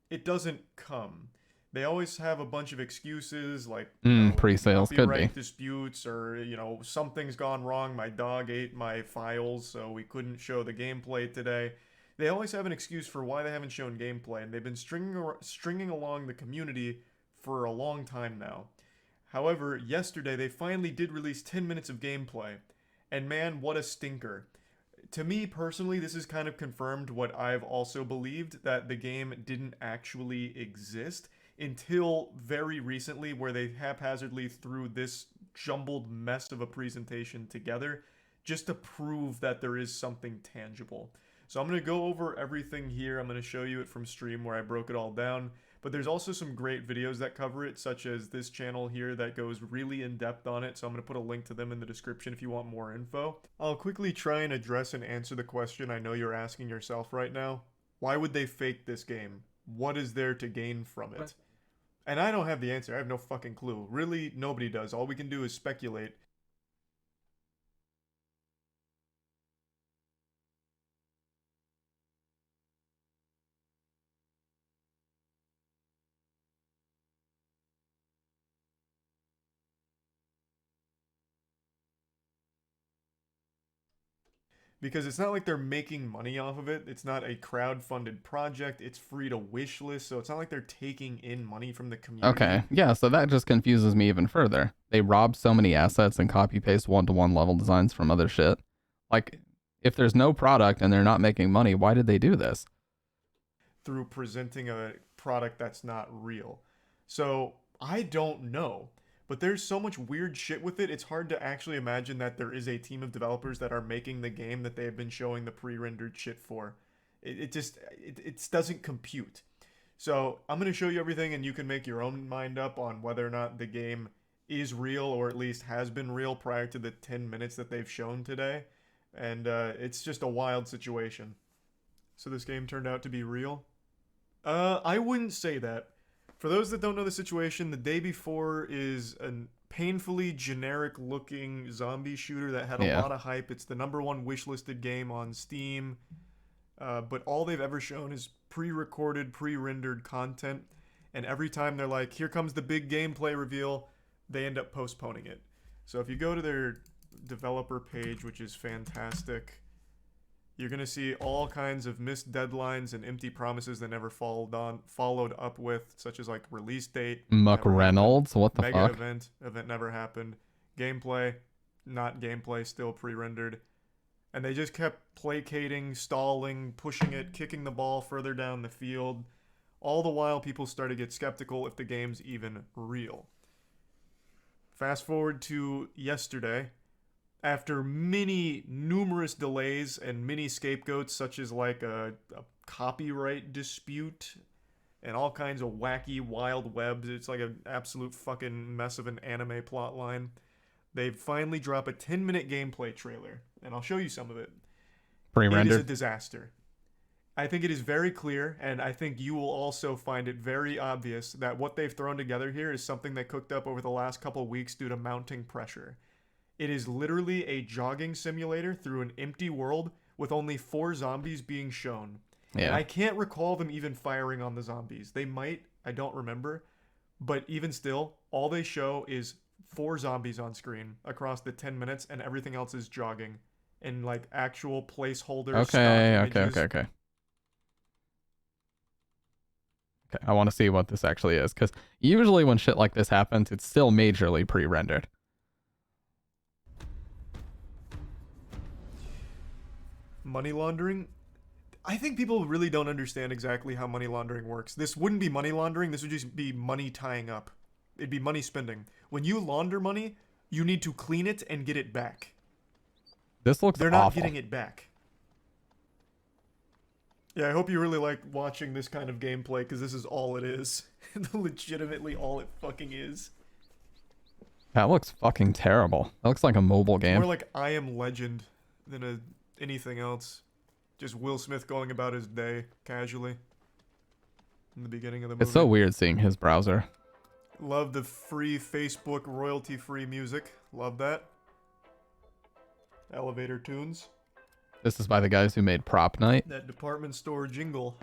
it doesn't come. They always have a bunch of excuses, like pre-sales could be disputes, or something's gone wrong. My dog ate my files, so we couldn't show the gameplay today. They always have an excuse for why they haven't shown gameplay, and they've been stringing along the community for a long time now. However, yesterday they finally did release 10 minutes of gameplay, and man, what a stinker. To me personally, this has kind of confirmed what I've also believed, that the game didn't actually exist until very recently, where they haphazardly threw this jumbled mess of a presentation together just to prove that there is something tangible. So I'm going to go over everything here. I'm going to show you it from stream where I broke it all down. But there's also some great videos that cover it, such as this channel here that goes really in depth on it. So I'm going to put a link to them in the description if you want more info. I'll quickly try and address and answer the question I know you're asking yourself right now. Why would they fake this game? What is there to gain from it? And I don't have the answer. I have no fucking clue. Really, nobody does. All we can do is speculate. Because it's not like they're making money off of it. It's not a crowd-funded project. It's free to wish list, so it's not like they're taking in money from the community. Okay, yeah, so that just confuses me even further. They robbed so many assets and copy-paste one-to-one level designs from other shit. Like, if there's no product and they're not making money, why did they do this? Through presenting a product that's not real. So, I don't know. But there's so much weird shit with it, it's hard to actually imagine that there is a team of developers that are making the game that they have been showing the pre-rendered shit for. It just doesn't compute. So I'm going to show you everything, and you can make your own mind up on whether or not the game is real, or at least has been real prior to the 10 minutes that they've shown today. And it's just a wild situation. So this game turned out to be real? I wouldn't say that. For those that don't know the situation, the day before is a painfully generic-looking zombie shooter that had a lot of hype. It's the #1 wishlisted game on Steam, but all they've ever shown is pre-recorded, pre-rendered content, and every time they're like, here comes the big gameplay reveal, they end up postponing it. So if you go to their developer page, which is Fntastic, you're going to see all kinds of missed deadlines and empty promises that never followed up with, such as like release date. Muck Reynolds, what the Mega fuck? event never happened. Gameplay, not gameplay, still pre-rendered. And they just kept placating, stalling, pushing it, kicking the ball further down the field. All the while, people started to get skeptical if the game's even real. Fast forward to yesterday. After numerous delays and many scapegoats, such as like a copyright dispute and all kinds of wacky, wild webs, it's like an absolute fucking mess of an anime plotline, they finally drop a 10-minute gameplay trailer, and I'll show you some of it. Pre-rendered. It is a disaster. I think it is very clear, and I think you will also find it very obvious that what they've thrown together here is something that cooked up over the last couple weeks due to mounting pressure. It is literally a jogging simulator through an empty world with only 4 zombies being shown. Yeah. And I can't recall them even firing on the zombies. They might, I don't remember. But even still, all they show is 4 zombies on screen across the 10 minutes, and everything else is jogging. And like actual placeholder Okay. I want to see what this actually is, because usually when shit like this happens, it's still majorly pre-rendered. money laundering. I think people really don't understand exactly how money laundering works. This wouldn't be money laundering. This would just be money tying up. It'd be money spending. When you launder money, you need to clean it and get it back. This looks They're not awful. getting it back. Yeah, I hope you really like watching this kind of gameplay, because this is all it is. Legitimately all it fucking is. That looks fucking terrible. That looks like a mobile game. More like I Am Legend than anything else. Just Will Smith going about his day casually in the beginning of the movie. It's so weird seeing his browser. Love the free Facebook royalty-free music. Love that. Elevator tunes. This is by the guys who made Prop Night. That department store jingle.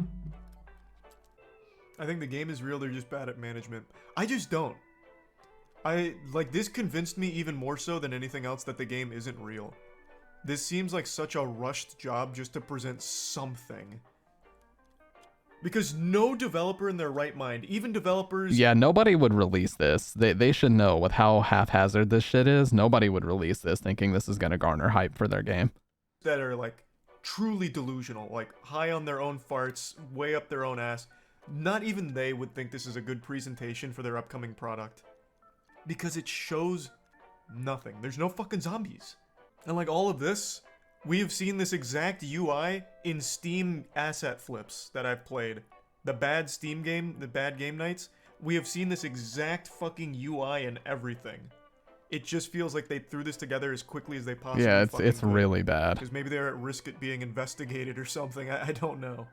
I think the game is real, they're just bad at management. I just don't. This convinced me even more so than anything else that the game isn't real. This seems like such a rushed job just to present something. Because no developer in their right mind, even developers... Yeah, nobody would release this. They should know with how haphazard this shit is. Nobody would release this thinking this is going to garner hype for their game. That are, like, truly delusional. Like, high on their own farts, way up their own ass. Not even they would think this is a good presentation for their upcoming product. Because it shows nothing. There's no fucking zombies. And like all of this, we have seen this exact UI in Steam asset flips that I've played. The bad Steam game, the bad game nights, we have seen this exact fucking UI in everything. It just feels like they threw this together as quickly as they possibly Yeah, fucking it's could. really bad. Because maybe they're at risk at being investigated or something, I don't know.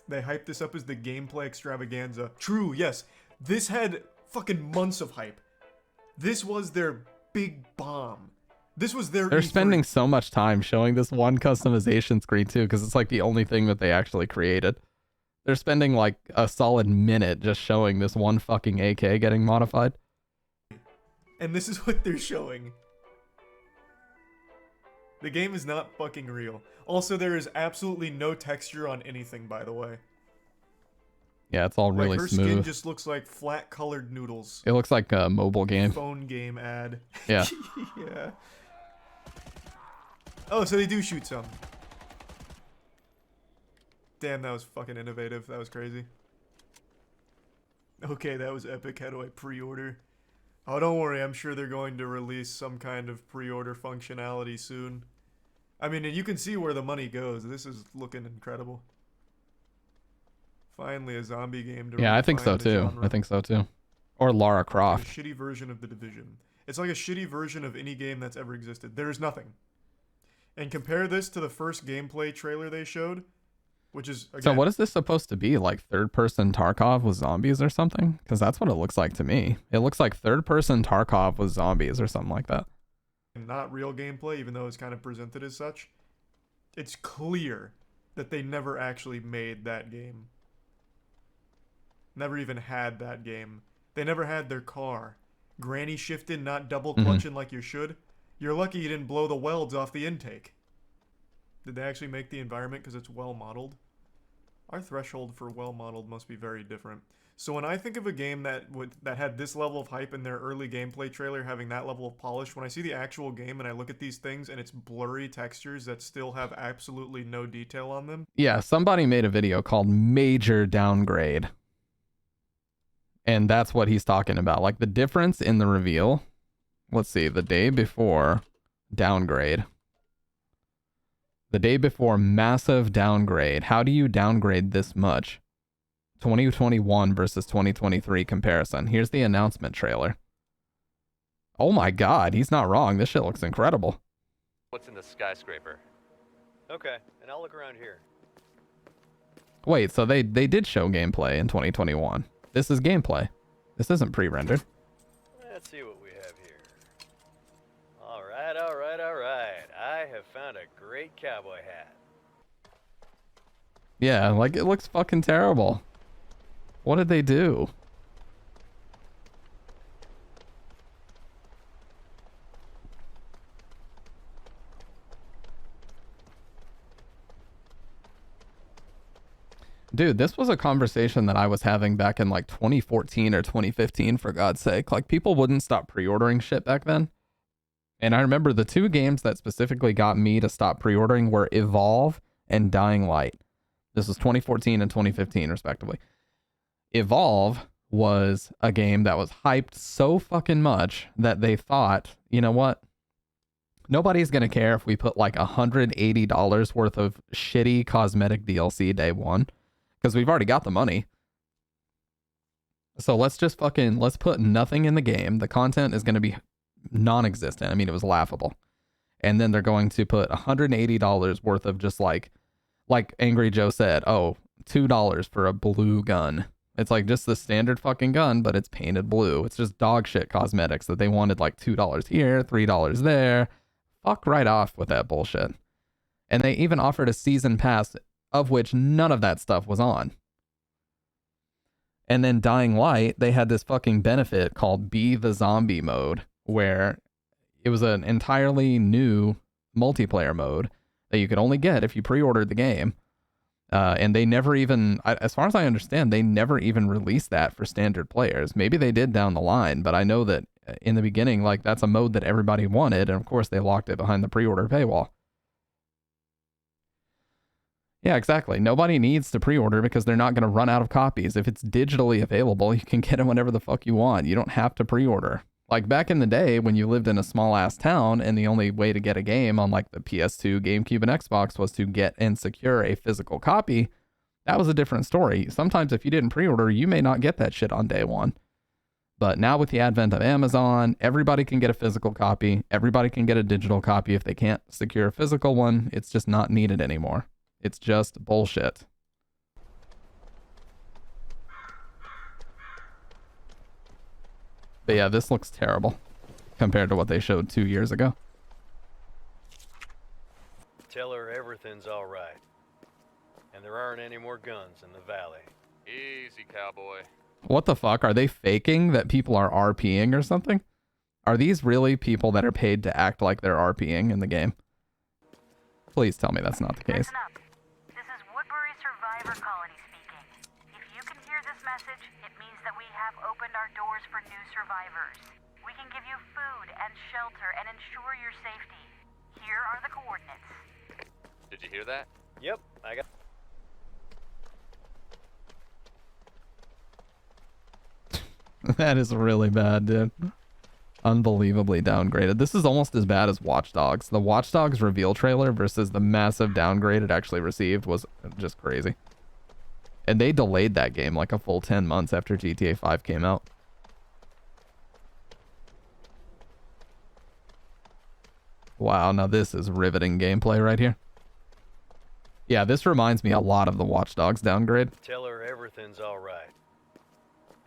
They hyped this up as the gameplay extravaganza. True, yes, this had fucking months of hype. This was their big bomb. This was their They're E3. spending so much time showing this one customization screen too, because it's like the only thing that they actually created. They're spending like a solid minute just showing this one fucking AK getting modified. And this is what they're showing. The game is not fucking real. Also, there is absolutely no texture on anything, by the way. Yeah, it's all really like her smooth. skin just looks like flat colored noodles. It looks like a mobile game. Phone game ad. Yeah. Yeah. Oh, so they do shoot some. Damn, that was fucking innovative. That was crazy. Okay, that was epic. How do I pre-order? Oh, don't worry. I'm sure they're going to release some kind of pre-order functionality soon. I mean, you can see where the money goes. This is looking incredible. Finally, a zombie game to Yeah, I think so redefine the too. genre. I think so too. Or Lara Like Croft. a shitty version of The Division. It's like a shitty version of any game that's ever existed. There is nothing. And compare this to the first gameplay trailer they showed, which is, again, So what is this supposed to be? Like third-person Tarkov with zombies or something? Because that's what it looks like to me. It looks like third-person Tarkov with zombies or something like that. not real gameplay, even though it's kind of presented as such. It's clear that they never actually made that game. Never even had that game. They never had their car. Granny shifting, not double clutching like you should. You're lucky you didn't blow the welds off the intake. Did they actually make the environment because it's well modeled? Our threshold for well modeled must be very different. So when I think of a game that had this level of hype in their early gameplay trailer, having that level of polish, when I see the actual game and I look at these things and it's blurry textures that still have absolutely no detail on them. Yeah, somebody made a video called Major Downgrade. And that's what he's talking about. Like the difference in the reveal. Let's see, the day before downgrade. The day before massive downgrade. How do you downgrade this much? 2021 versus 2023 comparison. Here's the announcement trailer. Oh my god, he's not wrong. This shit looks incredible. What's in the skyscraper? Okay, and I'll look around here. Wait, so they did show gameplay in 2021. This is gameplay. This isn't pre-rendered. Let's see what we have here. Alright, alright, alright. I have found a great cowboy hat. Yeah, like it looks fucking terrible. What did they do? Dude, this was a conversation that I was having back in like 2014 or 2015, for God's sake. Like, people wouldn't stop pre-ordering shit back then. And I remember the two games that specifically got me to stop pre-ordering were Evolve and Dying Light. This was 2014 and 2015, respectively. Evolve was a game that was hyped so fucking much that they thought, you know what? Nobody's going to care if we put like $180 worth of shitty cosmetic DLC day one, because we've already got the money. So let's put nothing in the game. The content is going to be non-existent. I mean, it was laughable. And then they're going to put $180 worth of just like Angry Joe said, oh, $2 for a blue gun. It's like just the standard fucking gun, but it's painted blue. It's just dog shit cosmetics that they wanted like $2 here, $3 there. Fuck right off with that bullshit. And they even offered a season pass of which none of that stuff was on. And then Dying Light, they had this fucking benefit called Be the Zombie mode, where it was an entirely new multiplayer mode that you could only get if you pre-ordered the game. And they never even, as far as I understand, they never even released that for standard players. Maybe they did down the line, but I know that in the beginning, like, that's a mode that everybody wanted, and of course they locked it behind the pre-order paywall. Yeah, exactly. Nobody needs to pre-order because they're not going to run out of copies. If it's digitally available, you can get it whenever the fuck you want. You don't have to pre-order. Like back in the day when you lived in a small ass town and the only way to get a game on like the PS2, GameCube, and Xbox was to get and secure a physical copy, that was a different story. Sometimes if you didn't pre-order, you may not get that shit on day one. But now with the advent of Amazon, everybody can get a physical copy. Everybody can get a digital copy. If they can't secure a physical one, it's just not needed anymore. It's just bullshit. But yeah, this looks terrible compared to what they showed 2 years ago. Tell her everything's all right. And there aren't any more guns in the valley. Easy, cowboy. What the fuck? Are they faking that people are RPing or something? Are these really people that are paid to act like they're RPing in the game? Please tell me that's not the case. This is Woodbury Survivor Colony speaking. If you can hear this message, it means that we have opened our doors for new survivors. We can give you food and shelter and ensure your safety. Here are the coordinates. Did you hear that? Yep, I got... That is really bad, dude. Unbelievably downgraded. This is almost as bad as Watch Dogs. The Watch Dogs reveal trailer versus the massive downgrade it actually received was just crazy. And they delayed that game like a full 10 months after GTA 5 came out. Wow, now this is riveting gameplay right here. Yeah, this reminds me a lot of the Watch Dogs downgrade. Tell her everything's all right.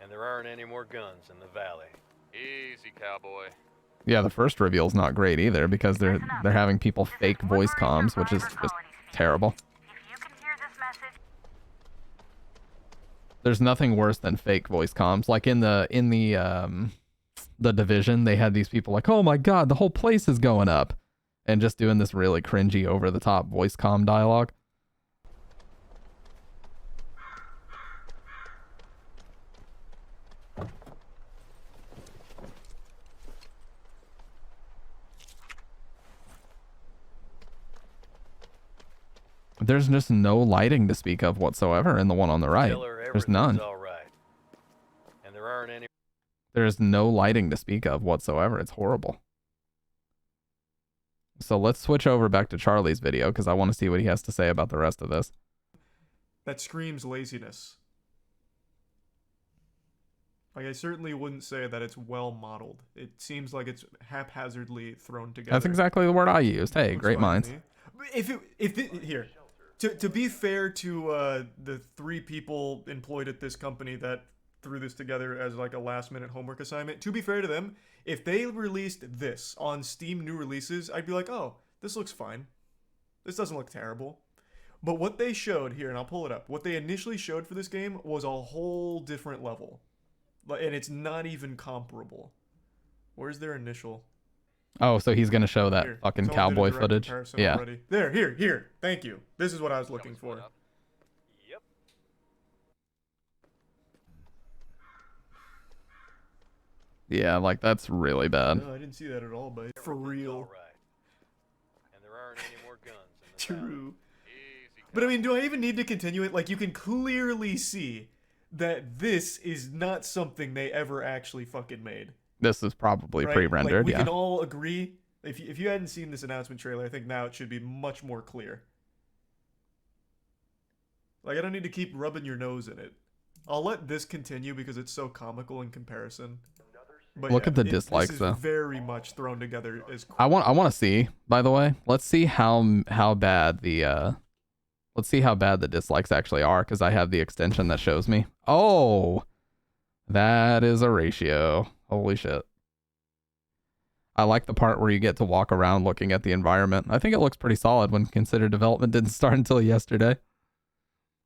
And there aren't any more guns in the valley. Easy, cowboy. Yeah, the first reveal's not great either because they're having people fake voice comms, which is just terrible. There's nothing worse than fake voice comms. Like in the Division, they had these people like, "Oh my god, the whole place is going up," and just doing this really cringy, over the top voice comm dialogue. There's just no lighting to speak of whatsoever in the one on the right. There's none. All right. And there aren't any... There's no lighting to speak of whatsoever. It's horrible. So let's switch over back to Charlie's video because I want to see what he has to say about the rest of this. That screams laziness. Like, I certainly wouldn't say that it's well modeled. It seems like it's haphazardly thrown together. That's exactly the word I used. Hey, great minds. Here, to be fair to the 3 people employed at this company that threw this together as like a last-minute homework assignment, to be fair to them, if they released this on Steam new releases, I'd be like, oh, this looks fine. This doesn't look terrible. But what they showed here, and I'll pull it up, what they initially showed for this game was a whole different level. And it's not even comparable. Where's their initial... Oh, so he's gonna show that here, fucking cowboy footage? Yeah. Already. There, here. Thank you. This is what I was looking for. Yep. Yeah, like that's really bad. No, I didn't see that at all, but for real. And there aren't any more guns in the True. But I mean, do I even need to continue it? Like, you can clearly see that this is not something they ever actually fucking made. This is probably Right? pre-rendered, Like, we yeah. can all agree. If you hadn't seen this announcement trailer, I think now it should be much more clear. Like, I don't need to keep rubbing your nose in it. I'll let this continue because it's so comical in comparison. But Look yeah, at the dislikes, this is though. very much thrown together as I want to see, by the way. Let's see how bad the let's see how bad the dislikes actually are, because I have the extension that shows me. Oh, that is a ratio. Holy shit. I like the part where you get to walk around looking at the environment. I think it looks pretty solid when considered development didn't start until yesterday.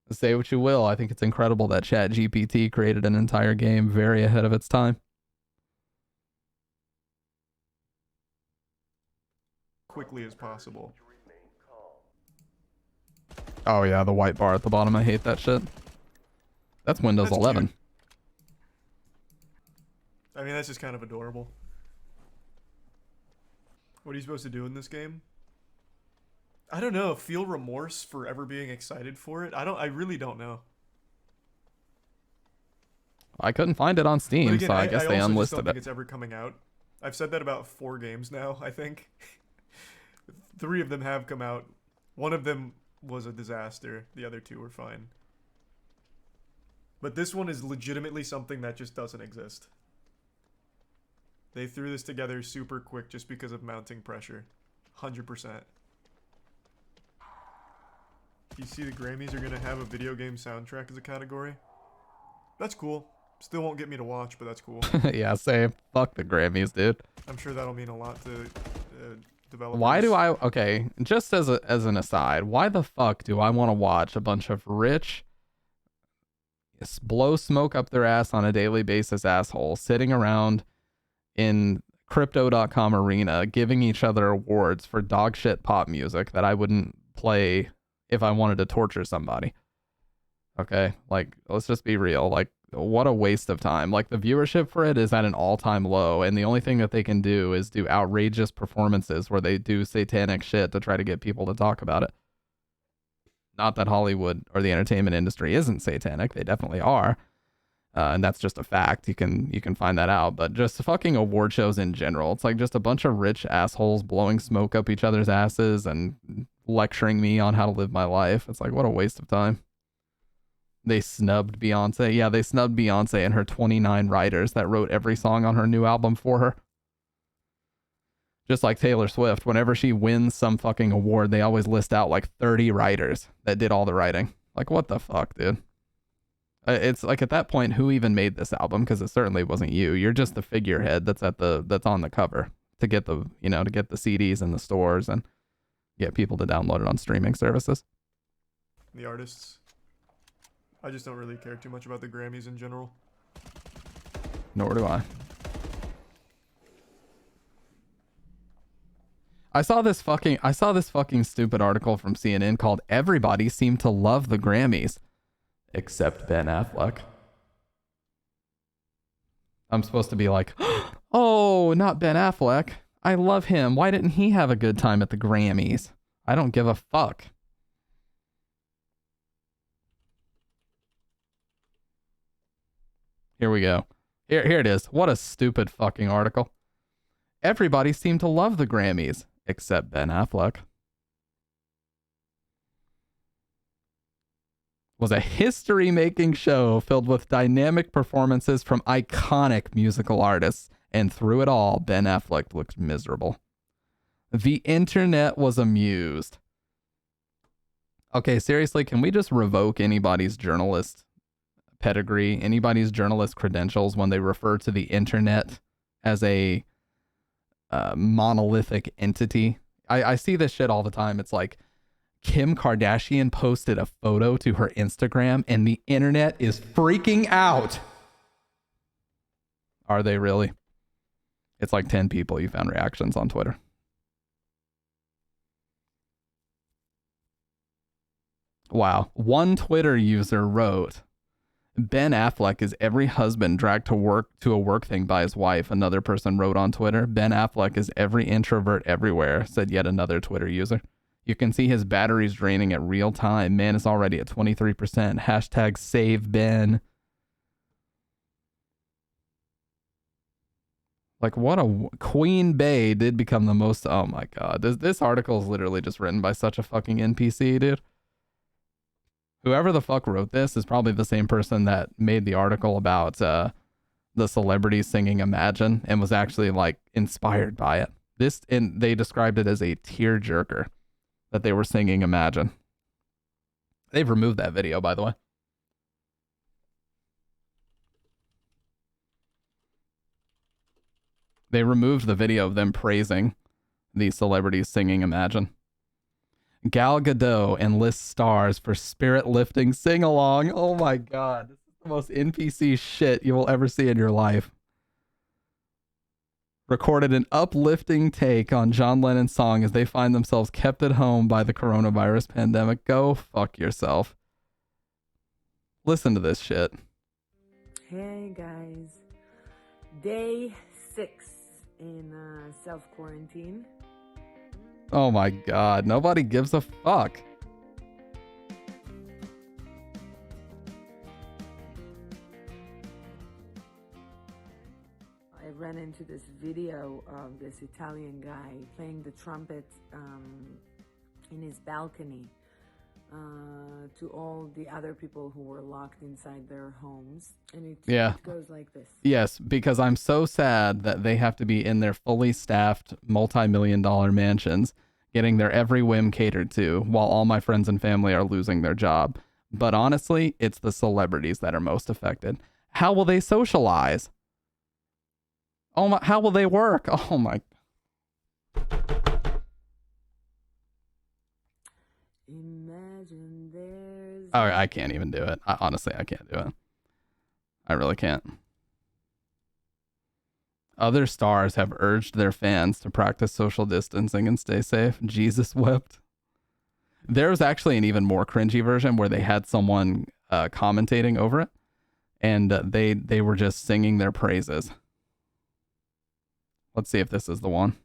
Say what you will, I think it's incredible that ChatGPT created an entire game very ahead of its time. quickly as possible. Oh yeah, the white bar at the bottom. I hate that shit. That's Windows 11. Cute. I mean, that's just kind of adorable. What are you supposed to do in this game? I don't know. Feel remorse for ever being excited for it? I really don't know. I couldn't find it on Steam, But again, so I guess they also just don't unlisted think it. it's ever coming out. I've said that about 4 games now, I think. 3 of them have come out. One of them was a disaster. The other 2 were fine. But this one is legitimately something that just doesn't exist. They threw this together super quick just because of mounting pressure. 100%. You see the Grammys are going to have a video game soundtrack as a category? That's cool. Still won't get me to watch, but that's cool. Yeah, same. Fuck the Grammys, dude. I'm sure that'll mean a lot to developers. Why do I... Okay, just as an aside, why the fuck do I want to watch a bunch of rich, blow smoke up their ass on a daily basis assholes sitting around in Crypto.com arena giving each other awards for dog shit pop music that I wouldn't play if I wanted to torture somebody? Okay, like, let's just be real. Like, what a waste of time. Like, the viewership for it is at an all-time low, and the only thing that they can do is do outrageous performances where they do satanic shit to try to get people to talk about it. Not that Hollywood or the entertainment industry isn't satanic. They definitely are. And that's just a fact. You can find that out. But just fucking award shows in general, it's like just a bunch of rich assholes blowing smoke up each other's asses and lecturing me on how to live my life. It's like, what a waste of time. They snubbed Beyonce. Yeah, they snubbed Beyonce and her 29 writers that wrote every song on her new album for her. Just like Taylor Swift, whenever she wins some fucking award, they always list out like 30 writers that did all the writing. Like, what the fuck, dude? It's like, at that point, who even made this album? Because it certainly wasn't you. You're just the figurehead that's on the cover to get the, to get the CDs in the stores and get people to download it on streaming services. The artists. I just don't really care too much about the Grammys in general. Nor do I. I saw this fucking stupid article from CNN called "Everybody Seemed to Love the Grammys Except Ben Affleck." I'm supposed to be like, oh, not Ben Affleck. I love him. Why didn't he have a good time at the Grammys? I don't give a fuck. Here we go. Here it is. What a stupid fucking article. Everybody seemed to love the Grammys, except Ben Affleck. Was a history-making show filled with dynamic performances from iconic musical artists, and through it all, Ben Affleck looked miserable. The internet was amused. Okay, seriously, can we just revoke anybody's journalist pedigree, anybody's journalist credentials when they refer to the internet as a monolithic entity? I see this shit all the time. It's like Kim Kardashian posted a photo to her Instagram and the internet is freaking out. Are they really? It's like 10 people you found reactions on Twitter. Wow. One Twitter user wrote, Ben Affleck is every husband dragged to a work thing by his wife, another person wrote on Twitter. Ben Affleck is every introvert everywhere, said yet another Twitter user. You can see his batteries draining at real time. Man is already at 23%. Hashtag save Ben. Like, what a... Queen Bey did become the most... Oh my god. This article is literally just written by such a fucking NPC, dude. Whoever the fuck wrote this is probably the same person that made the article about the celebrities singing Imagine and was actually, like, inspired by it. They described it as a tearjerker that they were singing Imagine. They've removed that video, by the way. They removed the video of them praising the celebrities singing Imagine. Gal Gadot enlists stars for spirit-lifting sing-along. Oh my god. This is the most NPC shit you will ever see in your life. Recorded an uplifting take on John Lennon's song as they find themselves kept at home by the coronavirus pandemic. Go fuck yourself. Listen to this shit. Hey guys. Day 6 in self-quarantine. Oh my god, nobody gives a fuck. I ran into this video of this Italian guy playing the trumpet in his balcony to all the other people who were locked inside their homes. And it goes like this. Yes, because I'm so sad that they have to be in their fully staffed multi-million-dollar mansions getting their every whim catered to while all my friends and family are losing their job. But honestly, it's the celebrities that are most affected. How will they socialize? Oh my, how will they work? Oh my. Imagine there's... Oh, I can't even do it. Honestly, I can't do it. I really can't. Other stars have urged their fans to practice social distancing and stay safe. Jesus wept. There's actually an even more cringy version where they had someone commentating over it, and they were just singing their praises. Let's see if this is the one.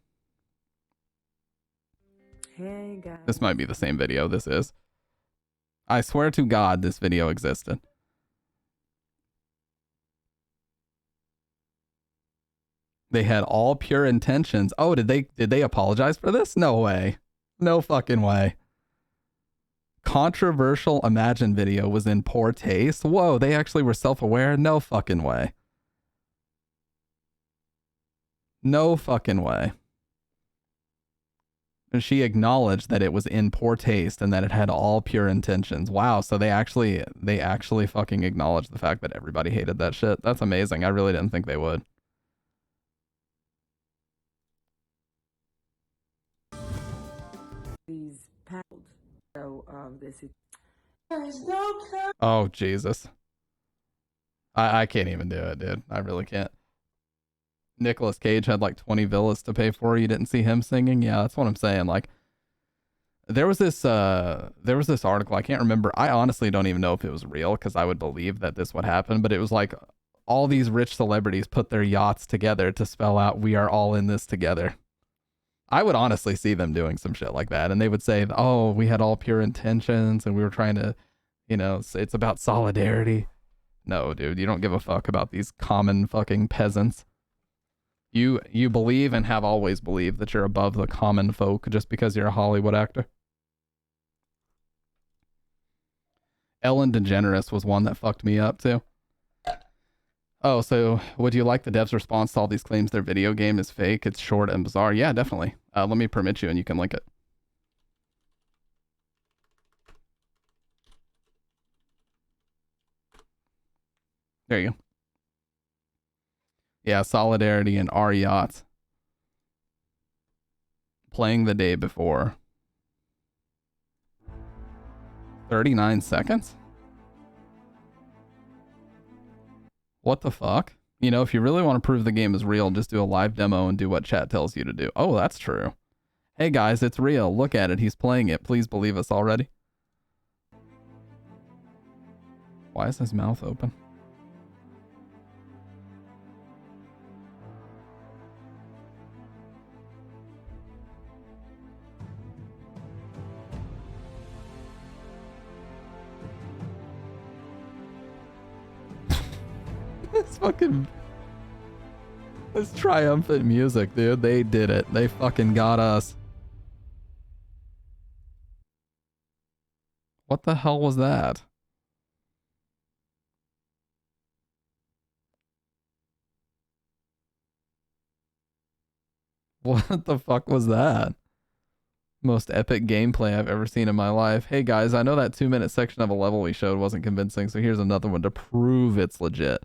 Hey guys. This might be the same video. This is. I swear to God, this video existed. They had all pure intentions. Oh, did they apologize for this? No way. No fucking way. Controversial Imagine video was in poor taste. Whoa, they actually were self-aware? No fucking way. No fucking way. And she acknowledged that it was in poor taste and that it had all pure intentions. Wow, so they actually fucking acknowledged the fact that everybody hated that shit. That's amazing. I really didn't think they would. These paddles of this. There's no. Oh Jesus. I can't even do it, dude. I really can't. Nicolas Cage had like 20 villas to pay for. You didn't see him singing? Yeah, that's what I'm saying. Like, there was this article. I can't remember. I honestly don't even know if it was real because I would believe that this would happen. But it was like all these rich celebrities put their yachts together to spell out, "We are all in this together." I would honestly see them doing some shit like that. And they would say, "Oh, we had all pure intentions and we were trying to, you know, it's about solidarity." No, dude, you don't give a fuck about these common fucking peasants. You believe and have always believed that you're above the common folk just because you're a Hollywood actor. Ellen DeGeneres was one that fucked me up too. Oh, so would you like the devs' response to all these claims their video game is fake, it's short and bizarre? Yeah, definitely. Let me permit you and you can link it. There you go. Yeah, Solidarity and our yachts. Playing the day before. 39 seconds? What the fuck? You know, if you really want to prove the game is real, just do a live demo and do what chat tells you to do. Oh, that's true. Hey guys, it's real. Look at it. He's playing it. Please believe us already. Why is his mouth open? This fucking... This triumphant music, dude. They did it. They fucking got us. What the hell was that? What the fuck was that? Most epic gameplay I've ever seen in my life. Hey guys, I know that 2-minute section of a level we showed wasn't convincing, so here's another one to prove it's legit.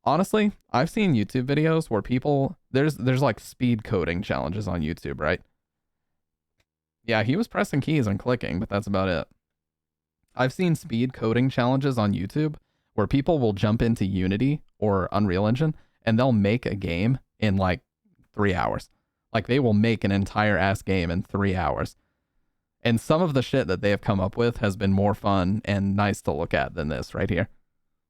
Honestly, I've seen YouTube videos where people, there's like speed coding challenges on YouTube, right? Yeah, he was pressing keys and clicking, but that's about it. I've seen speed coding challenges on YouTube where people will jump into Unity or Unreal Engine and they'll make a game in like 3 hours. Like they will make an entire ass game in 3 hours. And some of the shit that they have come up with has been more fun and nice to look at than this right here.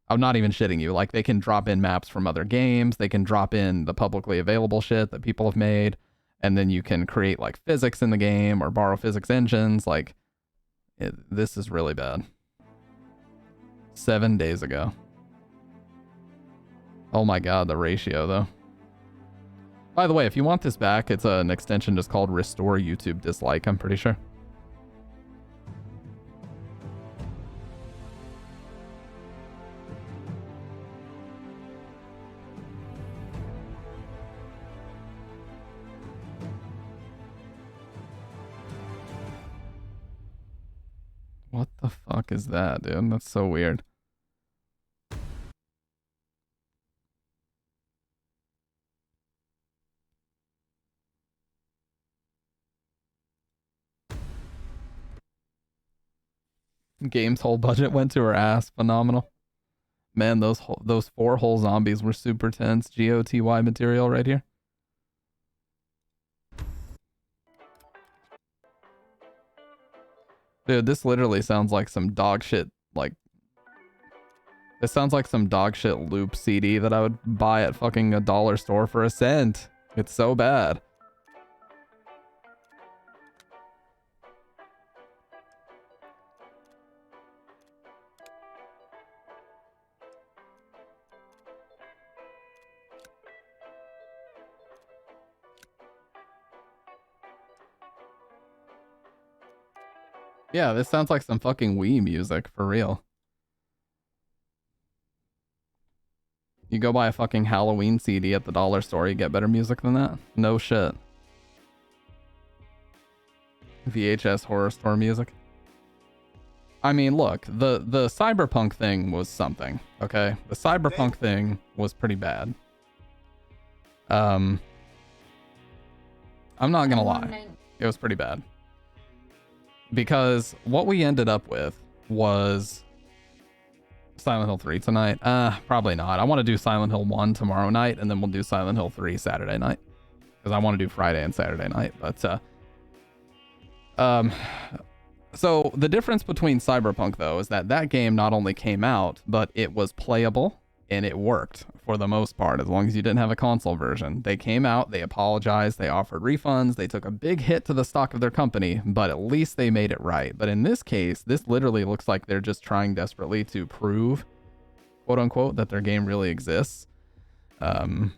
I'm not even shitting you. Like they can drop in maps from other games. They can drop in the publicly available shit that people have made. And then you can create like physics in the game or borrow physics engines. Like this is really bad. 7 days ago. Oh my god, the ratio though. By the way, if you want this back, it's an extension just called Restore YouTube Dislike, I'm pretty sure. What the fuck is that, dude? That's so weird. Game's whole budget went to her ass. Phenomenal. Man, those 4 whole zombies were super tense. GOTY material right here. Dude, this literally sounds like some dog shit, like... This sounds like some dog shit loop CD that I would buy at fucking a dollar store for $0.01. It's so bad. Yeah, this sounds like some fucking Wii music, for real. You go buy a fucking Halloween CD at the dollar store, you get better music than that? No shit. VHS horror store music. I mean, look, the cyberpunk thing was something, okay? The cyberpunk thing was pretty bad. I'm not gonna lie. It was pretty bad. Because what we ended up with was Silent Hill 3 tonight. Probably not. I want to do Silent Hill 1 tomorrow night, and then we'll do Silent Hill 3 Saturday night. Because I want to do Friday and Saturday night. But, so the difference between Cyberpunk, though, is that that game not only came out, but it was playable, and it worked for the most part, as long as you didn't have a console version. They came out, they apologized, they offered refunds, they took a big hit to the stock of their company, but at least they made it right. But in this case, this literally looks like they're just trying desperately to prove, quote unquote, that their game really exists. And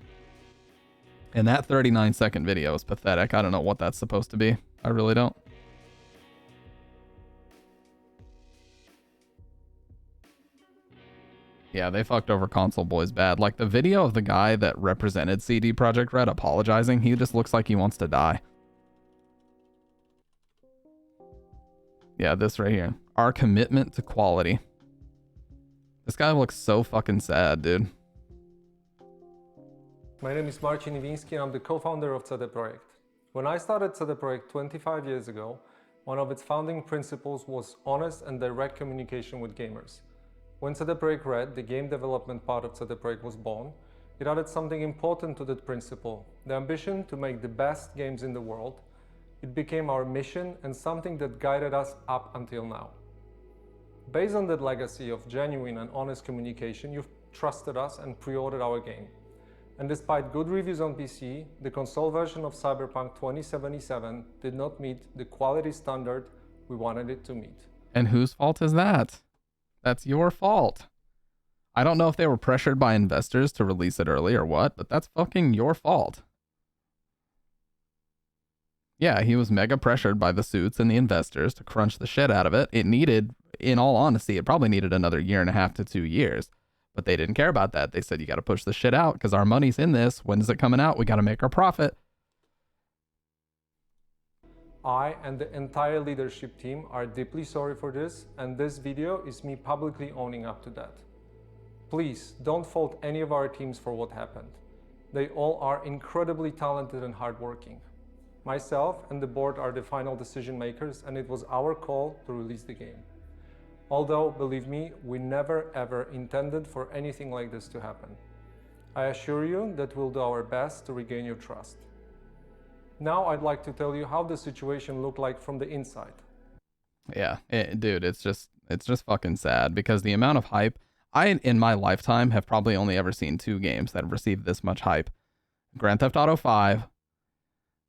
that 39-second video is pathetic. I don't know what that's supposed to be. I really don't. Yeah, they fucked over Console Boys bad. Like, the video of the guy that represented CD Projekt Red apologizing, he just looks like he wants to die. Yeah, this right here. Our commitment to quality. This guy looks so fucking sad, dude. My name is Marcin Iwiński and I'm the co-founder of CD Projekt. When I started CD Projekt 25 years ago, one of its founding principles was honest and direct communication with gamers. When CD Projekt Red, the game development part of CD Projekt, was born, it added something important to that principle, the ambition to make the best games in the world. It became our mission and something that guided us up until now. Based on that legacy of genuine and honest communication, you've trusted us and pre-ordered our game. And despite good reviews on PC, the console version of Cyberpunk 2077 did not meet the quality standard we wanted it to meet. And whose fault is that? That's your fault. I don't know if they were pressured by investors to release it early or what, but that's fucking your fault. Yeah, he was mega pressured by the suits and the investors to crunch the shit out of it. It needed, in all honesty, it probably needed another 1.5 to 2 years. But they didn't care about that. They said, you got to push the shit out because our money's in this. When is it coming out? We got to make our profit. I and the entire leadership team are deeply sorry for this, and this video is me publicly owning up to that. Please don't fault any of our teams for what happened. They all are incredibly talented and hardworking. Myself and the board are the final decision makers, and it was our call to release the game. Although, believe me, we never ever intended for anything like this to happen. I assure you that we'll do our best to regain your trust. Now I'd like to tell you how the situation looked like from the inside. Yeah, dude, it's just fucking sad because the amount of hype, I, in my lifetime, have probably only ever seen 2 games that have received this much hype. Grand Theft Auto 5,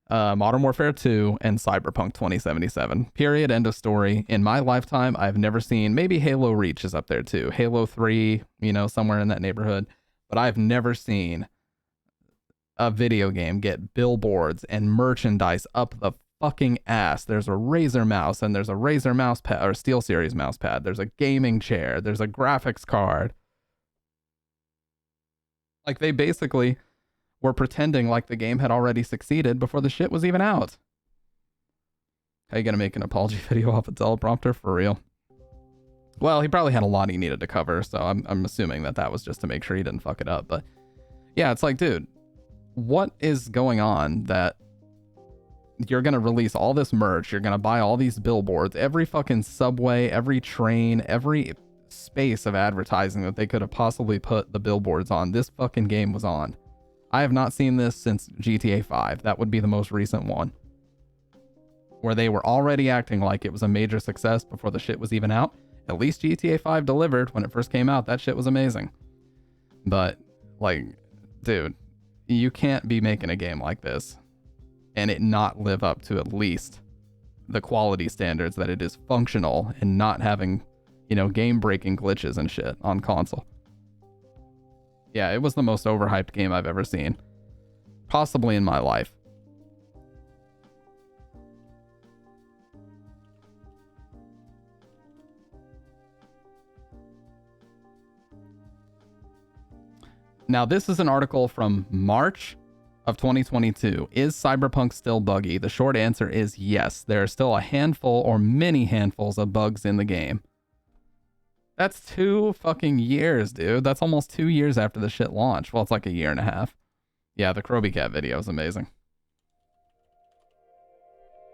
Modern Warfare 2, and Cyberpunk 2077. Period. End of story. In my lifetime, I've never seen, maybe Halo Reach is up there too. Halo 3, you know, somewhere in that neighborhood. But I've never seen a video game get billboards and merchandise up the fucking ass. There's a Razer mouse and there's a Razer mouse pad or SteelSeries mouse pad. There's a gaming chair. There's a graphics card. Like they basically were pretending like the game had already succeeded before the shit was even out. How you gonna make an apology video off a teleprompter for real? Well, he probably had a lot he needed to cover, so I'm assuming that was just to make sure he didn't fuck it up. But yeah, it's like, dude, what is going on that you're gonna release all this merch, you're gonna buy all these billboards, every fucking subway, every train, every space of advertising that they could have possibly put the billboards on, this fucking game was on. I have not seen this since GTA 5. That would be the most recent one, where they were already acting like it was a major success before the shit was even out. At least GTA 5 delivered when it first came out. That shit was amazing. But, like, dude, you can't be making a game like this and it not live up to at least the quality standards that it is functional and not having, you know, game-breaking glitches and shit on console. Yeah, it was the most overhyped game I've ever seen. Possibly in my life. Now, this is an article from March of 2022. Is Cyberpunk still buggy? The short answer is yes. There are still a handful or many handfuls of bugs in the game. That's 2 fucking years, dude. That's almost 2 years after the shit launched. Well, it's like 1.5 years. Yeah, the Kroby Cat video is amazing.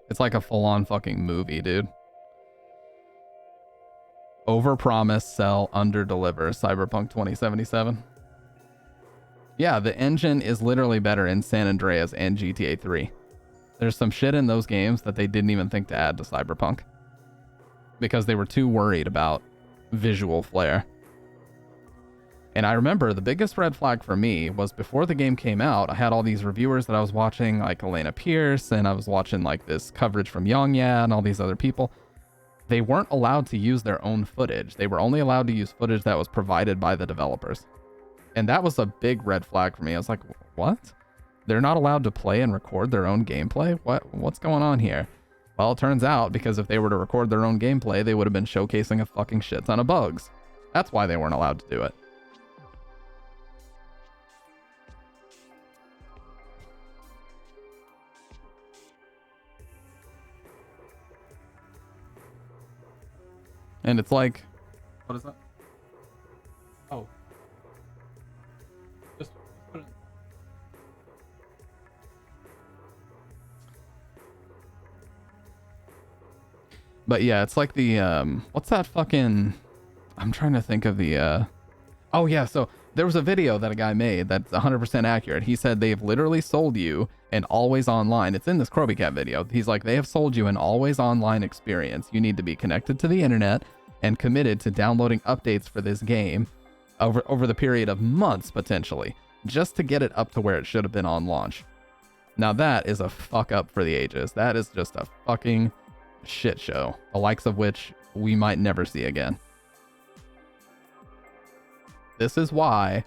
It's like a full-on fucking movie, dude. Overpromise, sell, underdeliver. Cyberpunk 2077. Yeah, the engine is literally better in San Andreas and GTA 3. There's some shit in those games that they didn't even think to add to Cyberpunk because they were too worried about visual flair. And I remember the biggest red flag for me was before the game came out, I had all these reviewers that I was watching, like Elena Pierce, and I was watching like this coverage from Yongya and all these other people. They weren't allowed to use their own footage. They were only allowed to use footage that was provided by the developers. And that was a big red flag for me. I was like, what? They're not allowed to play and record their own gameplay? What's going on here? Well, it turns out because if they were to record their own gameplay, they would have been showcasing a fucking shit ton of bugs. That's why they weren't allowed to do it. And it's like, what is that? Oh. Just put it. But yeah, it's like the, what's that fucking, I'm trying to think of the, oh yeah, so there was a video that a guy made that's 100% accurate. He said they've literally sold you an always online, it's in this Kroby Cat video. He's like, they have sold you an always online experience. You need to be connected to the internet and committed to downloading updates for this game over the period of months potentially, just to get it up to where it should have been on launch. Now that is a fuck up for the ages. That is just a fucking shit show, the likes of which we might never see again. This is why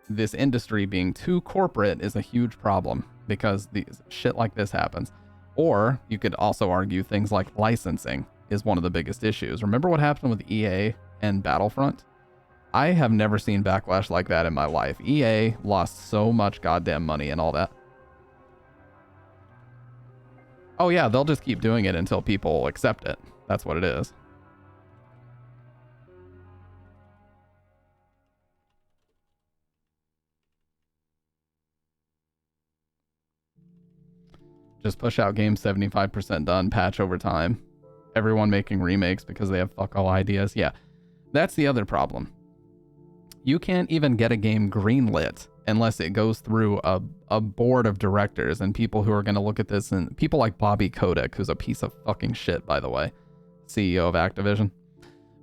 this industry being too corporate is a huge problem, because shit like this happens. Or you could also argue things like licensing is one of the biggest issues. Remember what happened with EA and Battlefront? I have never seen backlash like that in my life. EA lost so much goddamn money and all that. Oh yeah, they'll just keep doing it until people accept it. That's what it is. Just push out games 75% done, patch over time. Everyone making remakes because they have fuck all ideas. Yeah, that's the other problem. You can't even get a game greenlit unless it goes through a board of directors and people who are going to look at this, and people like Bobby Kotick, who's a piece of fucking shit, by the way, CEO of Activision.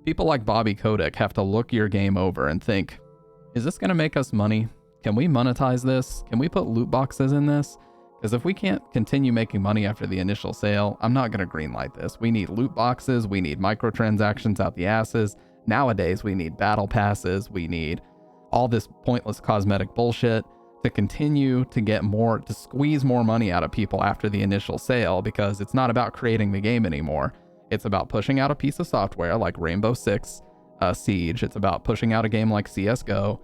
People like Bobby Kotick have to look your game over and think, is this going to make us money? Can we monetize this? Can we put loot boxes in this? Because if we can't continue making money after the initial sale, I'm not going to greenlight this. We need loot boxes. We need microtransactions out the asses. Nowadays, we need battle passes. We need all this pointless cosmetic bullshit to continue to get more, to squeeze more money out of people after the initial sale, because it's not about creating the game anymore. It's about pushing out a piece of software like Rainbow Six Siege. It's about pushing out a game like CSGO,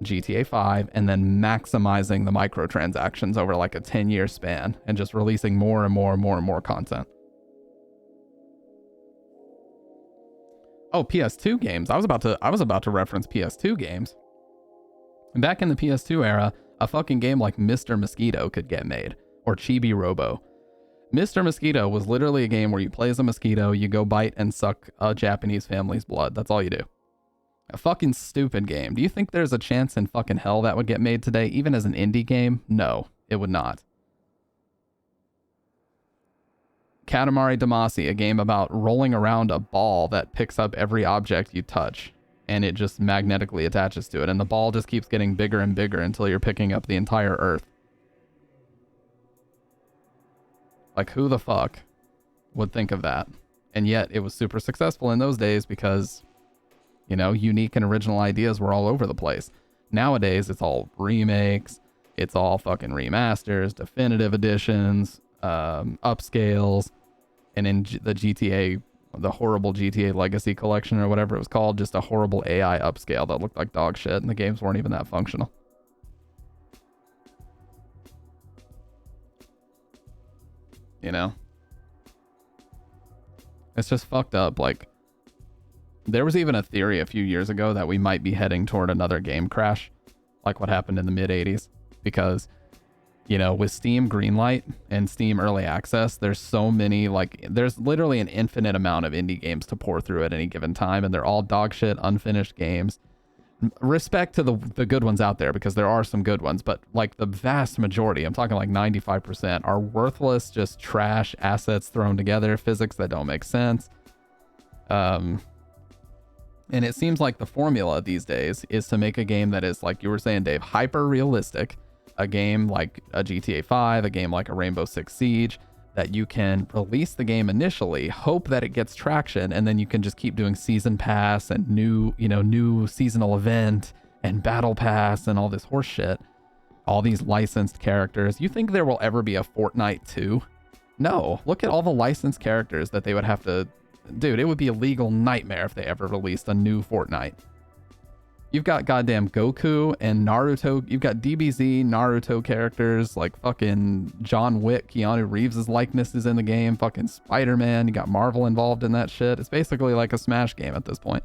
GTA 5, and then maximizing the microtransactions over like a 10-year span and just releasing more and more and more and more content. Oh, PS2 games. I was about to reference PS2 games. Back in the PS2 era, a fucking game like Mr. Mosquito could get made, or Chibi Robo. Mr. Mosquito was literally a game where you play as a mosquito, you go bite and suck a Japanese family's blood. That's all you do. A fucking stupid game. Do you think there's a chance in fucking hell that would get made today, even as an indie game? No, it would not. Katamari Damacy, a game about rolling around a ball that picks up every object you touch, and it just magnetically attaches to it, and the ball just keeps getting bigger and bigger until you're picking up the entire Earth. Like, who the fuck would think of that? And yet, it was super successful in those days because, you know, unique and original ideas were all over the place. Nowadays, it's all remakes, it's all fucking remasters, definitive editions, upscales, and in the GTA, the horrible GTA Legacy Collection or whatever it was called, just a horrible AI upscale that looked like dog shit, and the games weren't even that functional. You know? It's just fucked up. Like, there was even a theory a few years ago that we might be heading toward another game crash, like what happened in the mid-'80s, because, you know, with Steam Greenlight and Steam Early Access, there's so many, like, there's literally an infinite amount of indie games to pour through at any given time, and they're all dog shit, unfinished games. Respect to the good ones out there, because there are some good ones, but like the vast majority, I'm talking like 95%, are worthless, just trash assets thrown together, physics that don't make sense. And it seems like the formula these days is to make a game that is, like you were saying, Dave, hyper realistic. A game like a GTA 5, a game like a Rainbow Six Siege, that you can release the game initially, hope that it gets traction, and then you can just keep doing season pass and new seasonal event and battle pass and all this horse shit. All these licensed characters. You think there will ever be a Fortnite 2? No. Look at all the licensed characters that they would have to... Dude, it would be a legal nightmare if they ever released a new Fortnite. You've got goddamn Goku and Naruto. You've got DBZ, Naruto characters, like fucking John Wick, Keanu Reeves' likeness is in the game, fucking Spider-Man. You got Marvel involved in that shit. It's basically like a Smash game at this point.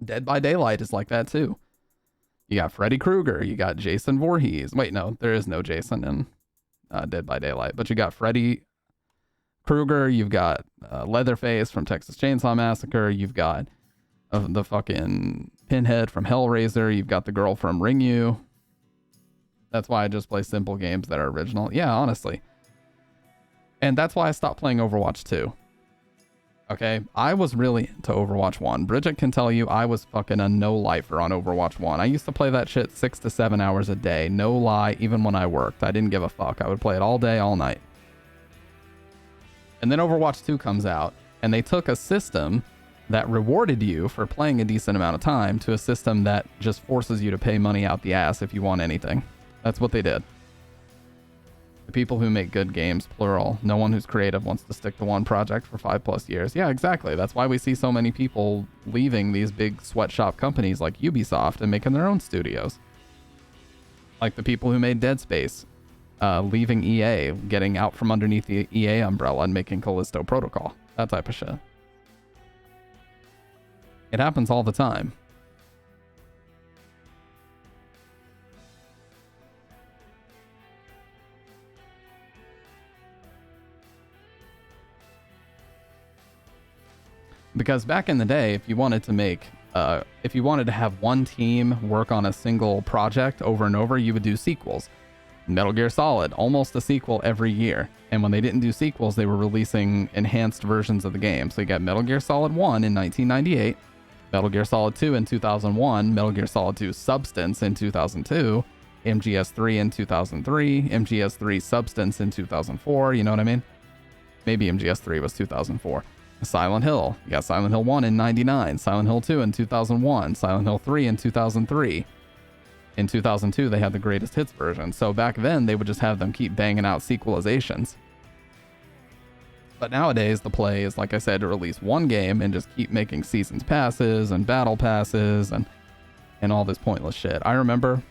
Dead by Daylight is like that too. You got Freddy Krueger. You got Jason Voorhees. Wait, no, there is no Jason in Dead by Daylight. But you got Freddy Krueger. You've got Leatherface from Texas Chainsaw Massacre. You've got the fucking Pinhead from Hellraiser. You've got the girl from Ringu. That's why I just play simple games that are original. Yeah, honestly. And that's why I stopped playing Overwatch 2. Okay, I was really into Overwatch 1. Bridget can tell you I was fucking a no-lifer on Overwatch 1. I used to play that shit 6 to 7 hours a day. No lie, even when I worked. I didn't give a fuck. I would play it all day, all night. And then Overwatch 2 comes out, and they took a system that rewarded you for playing a decent amount of time to a system that just forces you to pay money out the ass if you want anything. That's what they did. The people who make good games, plural. No one who's creative wants to stick to one project for 5+ years. Yeah, exactly. That's why we see so many people leaving these big sweatshop companies like Ubisoft and making their own studios. Like the people who made Dead Space, leaving EA, getting out from underneath the EA umbrella and making Callisto Protocol. That type of shit. It happens all the time. Because back in the day, if you wanted to have one team work on a single project over and over, you would do sequels. Metal Gear Solid, almost a sequel every year. And when they didn't do sequels, they were releasing enhanced versions of the game. So you got Metal Gear Solid 1 in 1998, Metal Gear Solid 2 in 2001, Metal Gear Solid 2 Substance in 2002, MGS3 in 2003, MGS3 Substance in 2004, you know what I mean? Maybe MGS3 was 2004. Silent Hill. You got Silent Hill 1 in 99, Silent Hill 2 in 2001, Silent Hill 3 in 2003. In 2002, they had the greatest hits version. So back then, they would just have them keep banging out sequelizations. But nowadays, the play is, like I said, to release one game and just keep making seasons passes and battle passes and all this pointless shit. I remember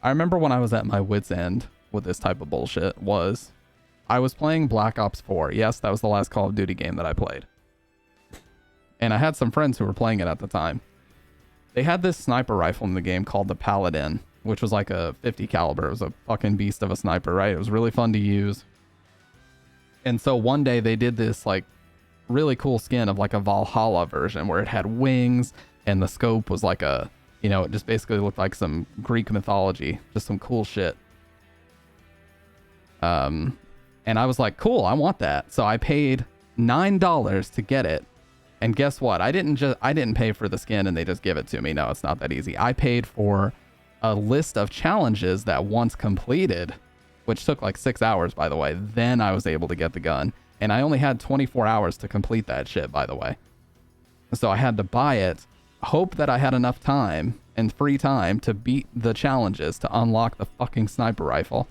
when I was at my wit's end with this type of bullshit was I was playing Black Ops 4. Yes, that was the last Call of Duty game that I played. And I had some friends who were playing it at the time. They had this sniper rifle in the game called the Paladin, which was like a 50 caliber. It was a fucking beast of a sniper, right? It was really fun to use. And so one day they did this like really cool skin of like a Valhalla version where it had wings and the scope was like a, you know, it just basically looked like some Greek mythology, just some cool shit. And I was like, cool, I want that. So I paid $9 to get it. And guess what? I didn't pay for the skin and they just give it to me. No, it's not that easy. I paid for a list of challenges that once completed, which took like 6 hours, by the way, then I was able to get the gun. And I only had 24 hours to complete that shit, by the way. So I had to buy it, hope that I had enough time and free time to beat the challenges to unlock the fucking sniper rifle.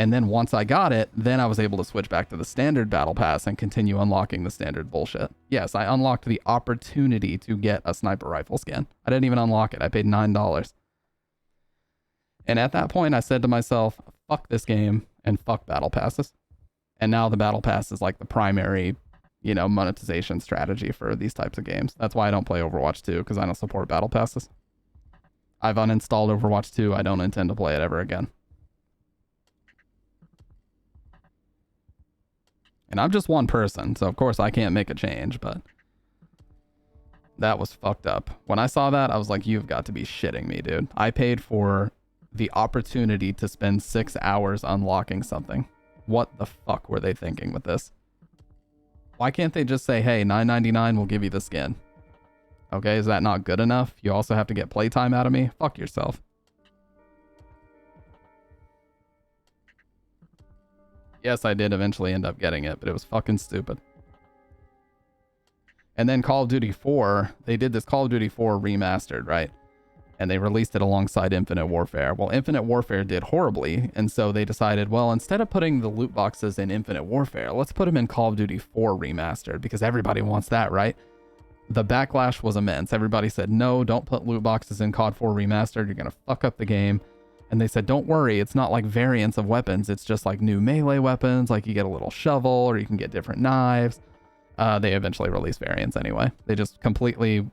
And then once I got it, then I was able to switch back to the standard battle pass and continue unlocking the standard bullshit. Yes, I unlocked the opportunity to get a sniper rifle skin. I didn't even unlock it. I paid $9. And at that point, I said to myself, fuck this game and fuck battle passes. And now the battle pass is like the primary, you know, monetization strategy for these types of games. That's why I don't play Overwatch 2, because I don't support battle passes. I've uninstalled Overwatch 2. I don't intend to play it ever again. And I'm just one person, so of course I can't make a change, but that was fucked up. When I saw that, I was like, you've got to be shitting me, dude. I paid for the opportunity to spend 6 hours unlocking something. What the fuck were they thinking with this? Why can't they just say, hey, $9.99 will give you the skin? Okay, is that not good enough? You also have to get playtime out of me? Fuck yourself. Yes, I did eventually end up getting it, but it was fucking stupid. And then Call of Duty 4, they did this Call of Duty 4 remastered, right? And they released it alongside Infinite Warfare. Well, Infinite Warfare did horribly, and so they decided, well, instead of putting the loot boxes in Infinite Warfare, let's put them in Call of Duty 4 remastered, because everybody wants that, right? The backlash was immense. Everybody said, no, don't put loot boxes in COD 4 remastered. You're going to fuck up the game. And they said, don't worry, it's not like variants of weapons. It's just like new melee weapons, like you get a little shovel or you can get different knives. They eventually released variants anyway. They just completely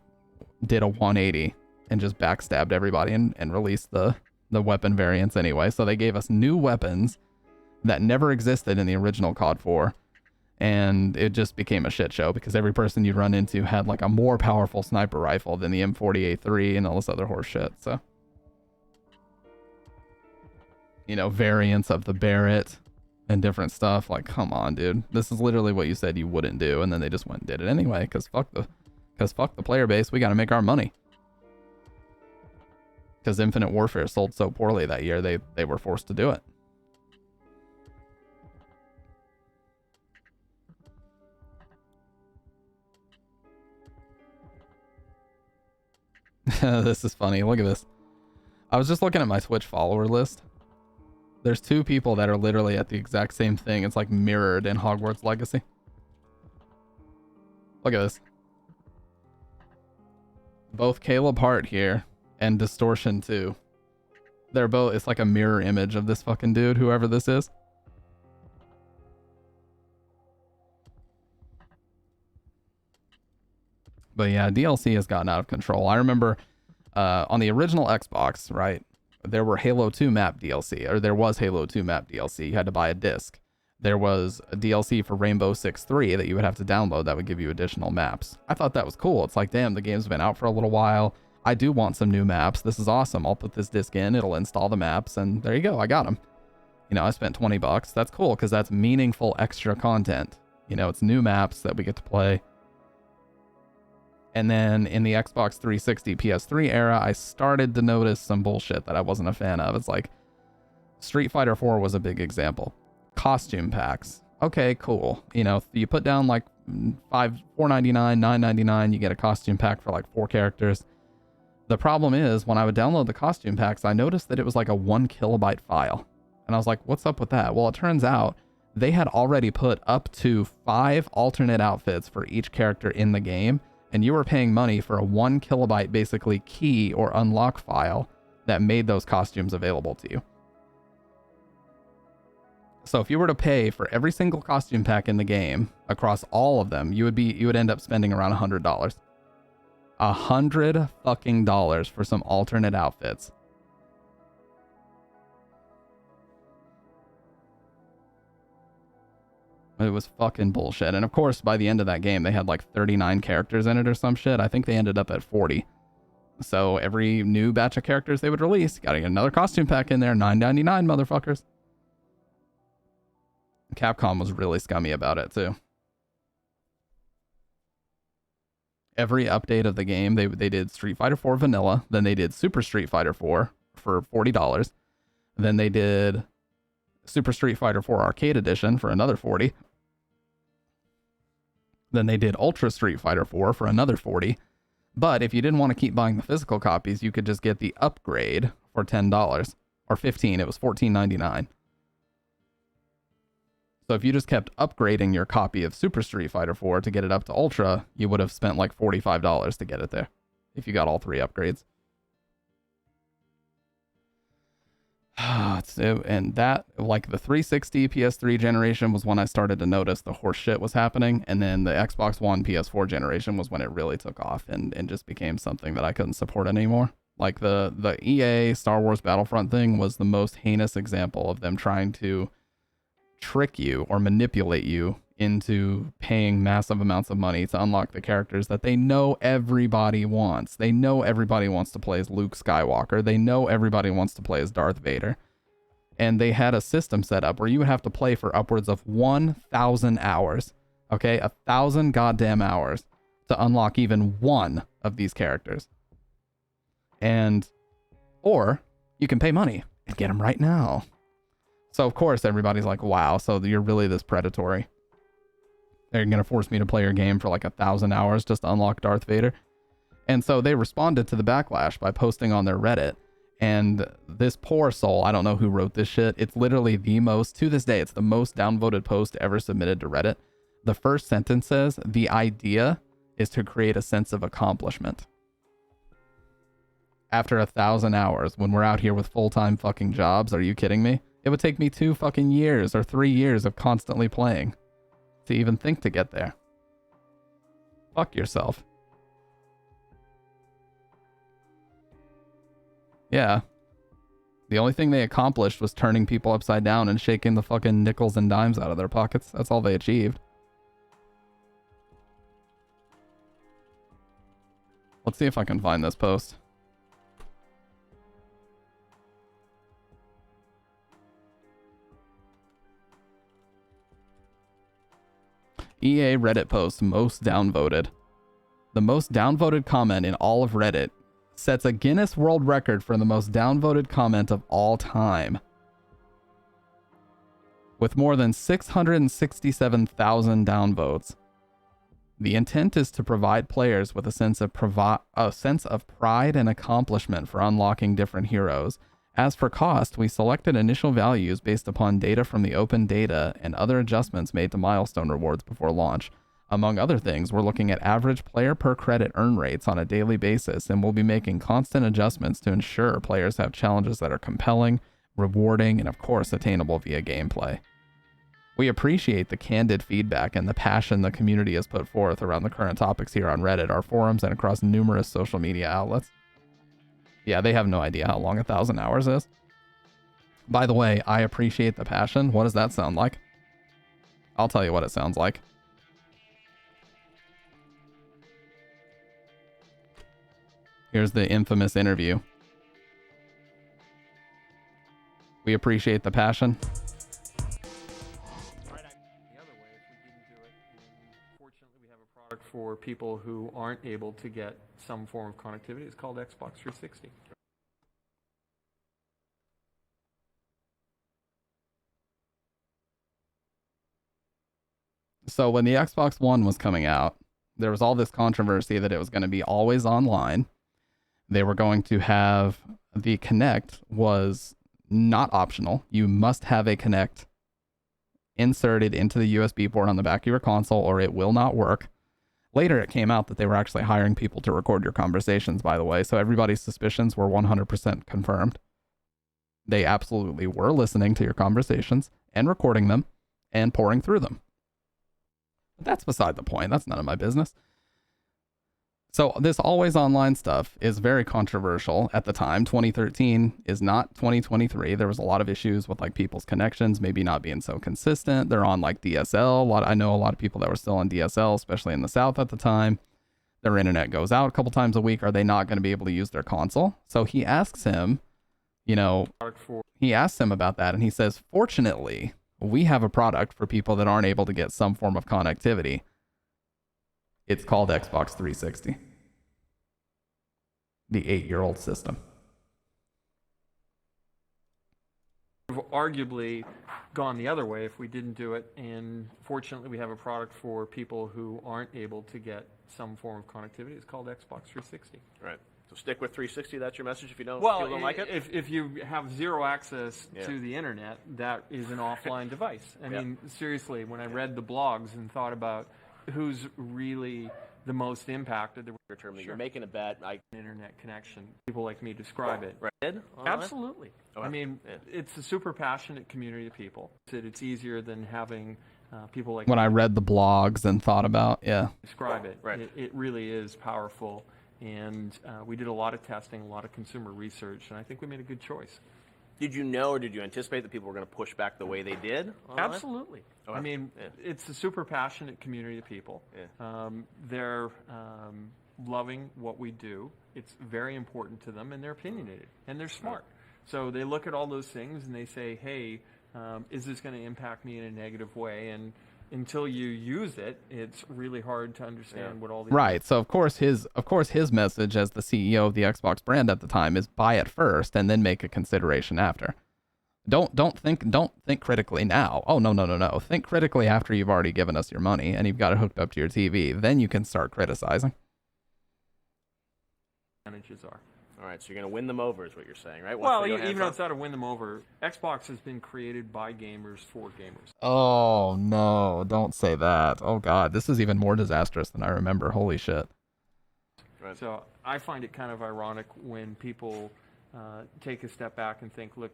did a 180 and just backstabbed everybody and released the weapon variants anyway. So they gave us new weapons that never existed in the original COD 4. And it just became a shit show because every person you run into had like a more powerful sniper rifle than the M40A3 and all this other horse shit. So, you know, variants of the Barrett, and different stuff. Like, come on, dude. This is literally what you said you wouldn't do, and then they just went and did it anyway, because fuck the player base. We got to make our money. Because Infinite Warfare sold so poorly that year, they were forced to do it. This is funny. Look at this. I was just looking at my Twitch follower list. There's 2 people that are literally at the exact same thing. It's like mirrored in Hogwarts Legacy. Look at this. Both Caleb Hart here and Distortion 2. They're both, it's like a mirror image of this fucking dude, whoever this is. But yeah, DLC has gotten out of control. I remember on the original Xbox, right, there were Halo 2 map DLC, or there was Halo 2 map DLC. You had to buy a disc. There was a DLC for Rainbow Six 3 that you would have to download that would give you additional maps. I thought that was cool. It's like, damn, the game's been out for a little while. I do want some new maps. This is awesome. I'll put this disc in, it'll install the maps, and there you go, I got them. You know, I spent $20. That's cool, because that's meaningful extra content. You know, it's new maps that we get to play. And then in the Xbox 360 PS3 era, I started to notice some bullshit that I wasn't a fan of. It's like Street Fighter 4 was a big example. Costume packs. Okay, cool. You know, you put down like $4.99, $9.99, you get a costume pack for like 4 characters. The problem is when I would download the costume packs, I noticed that it was like a 1 kilobyte file. And I was like, what's up with that? Well, it turns out they had already put up to 5 alternate outfits for each character in the game. And you were paying money for a 1 kilobyte basically key or unlock file that made those costumes available to you. So if you were to pay for every single costume pack in the game across all of them, you would end up spending around $100. $100 fucking dollars for some alternate outfits. It was fucking bullshit. And of course, by the end of that game, they had like 39 characters in it or some shit. I think they ended up at 40. So every new batch of characters they would release, gotta get another costume pack in there. $9.99, motherfuckers. Capcom was really scummy about it too. Every update of the game, they did Street Fighter 4 Vanilla. Then they did Super Street Fighter 4 for $40. Then they did Super Street Fighter 4 Arcade Edition for another $40. Then they did Ultra Street Fighter 4 for another $40. But if you didn't want to keep buying the physical copies, you could just get the upgrade for $10 or $15. It was $14.99. So if you just kept upgrading your copy of Super Street Fighter 4 to get it up to Ultra, you would have spent like $45 to get it there if you got all 3 upgrades. And that, like the 360 PS3 generation was when I started to notice the horse shit was happening. And then the Xbox One PS4 generation was when it really took off and just became something that I couldn't support anymore. Like the EA Star Wars Battlefront thing was the most heinous example of them trying to trick you or manipulate you into paying massive amounts of money to unlock the characters that they know everybody wants. They know everybody wants to play as Luke Skywalker. They know everybody wants to play as Darth Vader. And they had a system set up where you would have to play for upwards of 1,000 hours. Okay, 1,000 goddamn hours to unlock even one of these characters. Or you can pay money and get them right now. So of course everybody's like, wow, so you're really this predatory. They're going to force me to play your game for like 1,000 hours just to unlock Darth Vader. And so they responded to the backlash by posting on their Reddit. And this poor soul, I don't know who wrote this shit. It's literally to this day, it's the most downvoted post ever submitted to Reddit. The first sentence says, the idea is to create a sense of accomplishment. After 1,000 hours, when we're out here with full-time fucking jobs, are you kidding me? It would take me 2 fucking years or 3 years of constantly playing to even think to get there. Fuck yourself. Yeah. The only thing they accomplished was turning people upside down and shaking the fucking nickels and dimes out of their pockets. That's all they achieved. Let's see if I can find this post. EA Reddit post most downvoted. The most downvoted comment in all of Reddit sets a Guinness World Record for the most downvoted comment of all time, with more than 667,000 downvotes. The intent is to provide players with a sense of pride and accomplishment for unlocking different heroes. As for cost, we selected initial values based upon data from the open data and other adjustments made to milestone rewards before launch. Among other things, we're looking at average player per credit earn rates on a daily basis, and we'll be making constant adjustments to ensure players have challenges that are compelling, rewarding, and of course attainable via gameplay. We appreciate the candid feedback and the passion the community has put forth around the current topics here on Reddit, our forums, and across numerous social media outlets. Yeah, they have no idea how long 1,000 hours is. By the way, I appreciate the passion. What does that sound like? I'll tell you what it sounds like. Here's the infamous interview. We appreciate the passion. For people who aren't able to get some form of connectivity. It's called Xbox 360. So when the Xbox One was coming out, there was all this controversy that it was going to be always online. They were going to have the Kinect was not optional. You must have a Kinect inserted into the USB port on the back of your console or it will not work. Later, it came out that they were actually hiring people to record your conversations, by the way, so everybody's suspicions were 100% confirmed. They absolutely were listening to your conversations and recording them and pouring through them. But that's beside the point. That's none of my business. So this always online stuff is very controversial at the time. 2013 is not 2023. There was a lot of issues with like people's connections maybe not being so consistent. They're on like DSL. I know a lot of people that were still on DSL, especially in the South at the time. Their internet goes out a couple times a week. Are they not going to be able to use their console? So he asks him, he asks him about that and he says, fortunately, we have a product for people that aren't able to get some form of connectivity. It's called Xbox 360. The 8-year-old system. We've arguably gone the other way if we didn't do it, and fortunately we have a product for people who aren't able to get some form of connectivity. It's called Xbox 360. Right. So stick with 360. That's your message if you don't, like it? If you have zero access to the internet, that is an offline device. I mean, seriously, when I read the blogs and thought about who's really the most impacted, You're making a bet. Internet connection. People like me describe it. Right. Absolutely. I mean, it's a super passionate community of people. It's easier than having people like when I read the blogs and thought about, describe it. Right. It really is powerful. And we did a lot of testing, a lot of consumer research, and I think we made a good choice. Did you know or did you anticipate that people were going to push back the way they did? Absolutely. I mean, it's a super passionate community of people. They're loving what we do. It's very important to them, and they're opinionated, and they're smart. So they look at all those things, and they say, hey, is this going to impact me in a negative way? And until you use it, it's really hard to understand what all these right. So of course his message as the CEO of the Xbox brand at the time is buy it first and then make a consideration after. Don't think critically now. Oh no. Think critically after you've already given us your money and you've got it hooked up to your TV. Then you can start criticizing. Advantages are. All right, so you're going to win them over is what you're saying, right? Well, even outside of win them over, Xbox has been created by gamers for gamers. Oh, no, don't say that. Oh, God, this is even more disastrous than I remember. Holy shit. Right. So I find it kind of ironic when people take a step back and think, look,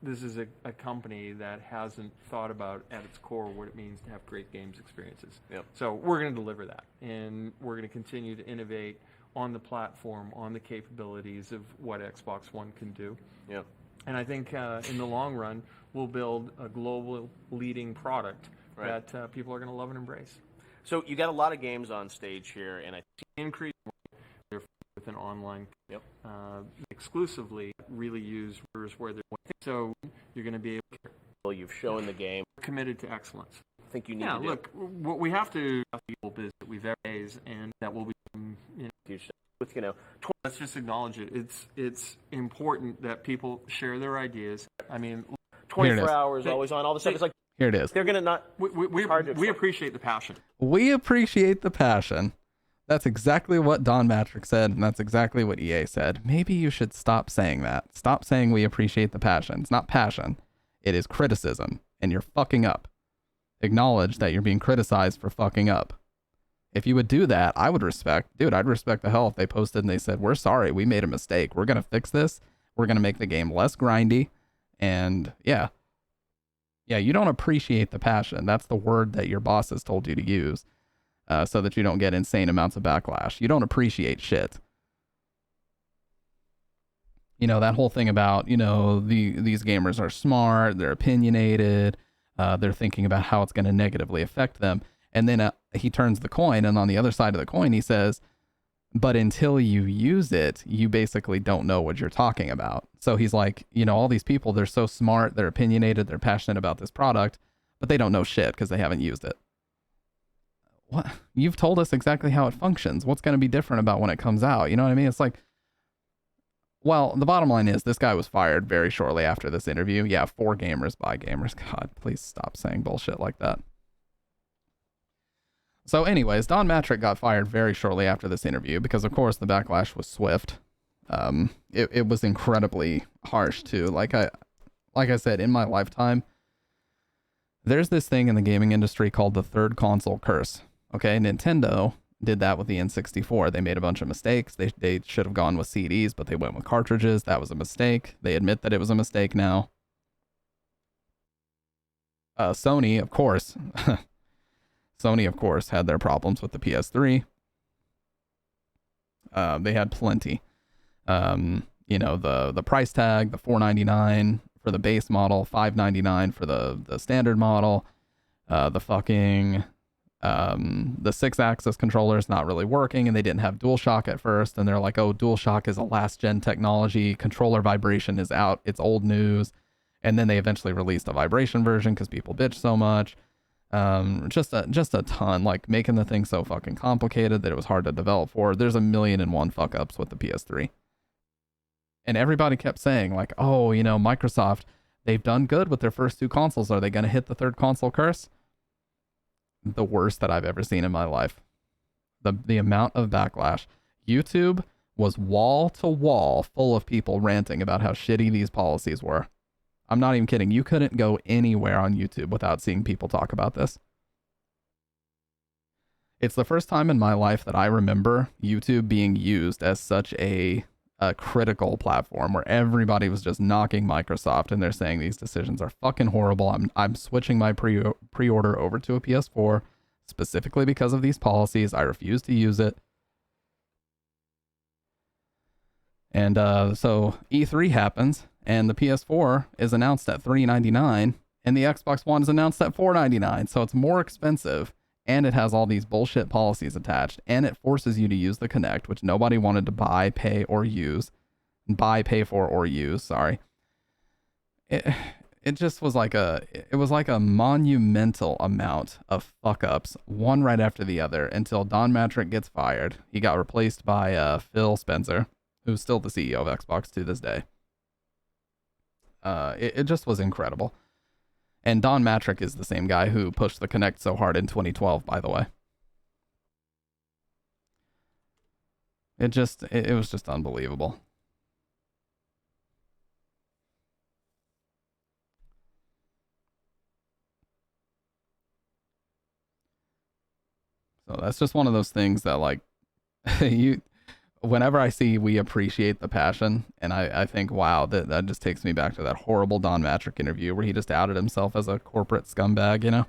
this is a company that hasn't thought about at its core what it means to have great games experiences. Yep. So we're going to deliver that, and we're going to continue to innovate on the platform, on the capabilities of what Xbox One can do. Yeah. And I think in the long run, we'll build a global leading product that people are going to love and embrace. So you got a lot of games on stage here, and I increase with an online exclusively really use where they're so you're going to be able to. Well, you've shown the game committed to excellence. think you need Yeah, to do. look, what we have to hope is that we varies and that will become, with let's just acknowledge it. It's important that people share their ideas. I mean, 24 hours, always on, all this stuff. It's like Here it is. they're gonna not. We appreciate the passion. We appreciate the passion. That's exactly what Don Matrick said, and that's exactly what EA said. Maybe you should stop saying that. Stop saying we appreciate the passion. It's not passion. It is criticism, and you're fucking up. Acknowledge that you're being criticized for fucking up. If you would do that, I would respect, I'd respect the hell if they posted and they said, we're sorry, we made a mistake. We're going to fix this. We're going to make the game less grindy. And yeah, you don't appreciate the passion. That's the word that your boss has told you to use. So that you don't get insane amounts of backlash. You don't appreciate shit. That whole thing about, these gamers are smart, they're opinionated, they're thinking about how it's going to negatively affect them. And then he turns the coin, and on the other side of the coin, he says, but until you use it, you basically don't know what you're talking about. So he's like, all these people, they're so smart, they're opinionated, they're passionate about this product, but they don't know shit because they haven't used it. What? You've told us exactly how it functions. What's going to be different about when it comes out? You know what I mean? It's like, well, the bottom line is this guy was fired very shortly after this interview. Yeah, for gamers, by gamers. God, please stop saying bullshit like that. So anyways, Don Matrick got fired very shortly after this interview because, of course, the backlash was swift. It was incredibly harsh, too. Like I said, in my lifetime, there's this thing in the gaming industry called the third console curse. Okay, Nintendo did that with the N64. They made a bunch of mistakes. They should have gone with CDs, but they went with cartridges. That was a mistake. They admit that it was a mistake now. Sony, of course. Sony, of course, had their problems with the PS3. They had plenty. The price tag, the $499 for the base model, $599 for the standard model. The 6-axis controller is not really working, and they didn't have DualShock at first, and they're like, oh, DualShock is a last-gen technology, controller vibration is out, it's old news, and then they eventually released a vibration version because people bitch so much. Just a ton, like making the thing so fucking complicated that it was hard to develop for. There's 1,000,001 fuck-ups with the PS3. And everybody kept saying, like, oh, Microsoft, they've done good with their first 2 consoles. Are they going to hit the third console curse? The worst that I've ever seen in my life. The amount of backlash. YouTube was wall to wall full of people ranting about how shitty these policies were. I'm not even kidding. You couldn't go anywhere on YouTube without seeing people talk about this. It's the first time in my life that I remember YouTube being used as such a critical platform where everybody was just knocking Microsoft and they're saying these decisions are fucking horrible. I'm switching my pre-order over to a PS4 specifically because of these policies. I refuse to use it. And so E3 happens and the PS4 is announced at $399 and the Xbox One is announced at $499. So it's more expensive and it has all these bullshit policies attached, and it forces you to use the Kinect, which nobody wanted to buy, pay, or use. Pay for, or use, sorry. It just was like a monumental amount of fuck-ups, one right after the other, until Don Matrick gets fired. He got replaced by Phil Spencer, who's still the CEO of Xbox to this day. It just was incredible. And Don Matrick is the same guy who pushed the Kinect so hard in 2012, by the way. It was just unbelievable. So that's just one of those things that, like, whenever I see we appreciate the passion, and I think, wow, that just takes me back to that horrible Don Matrick interview where he just outed himself as a corporate scumbag,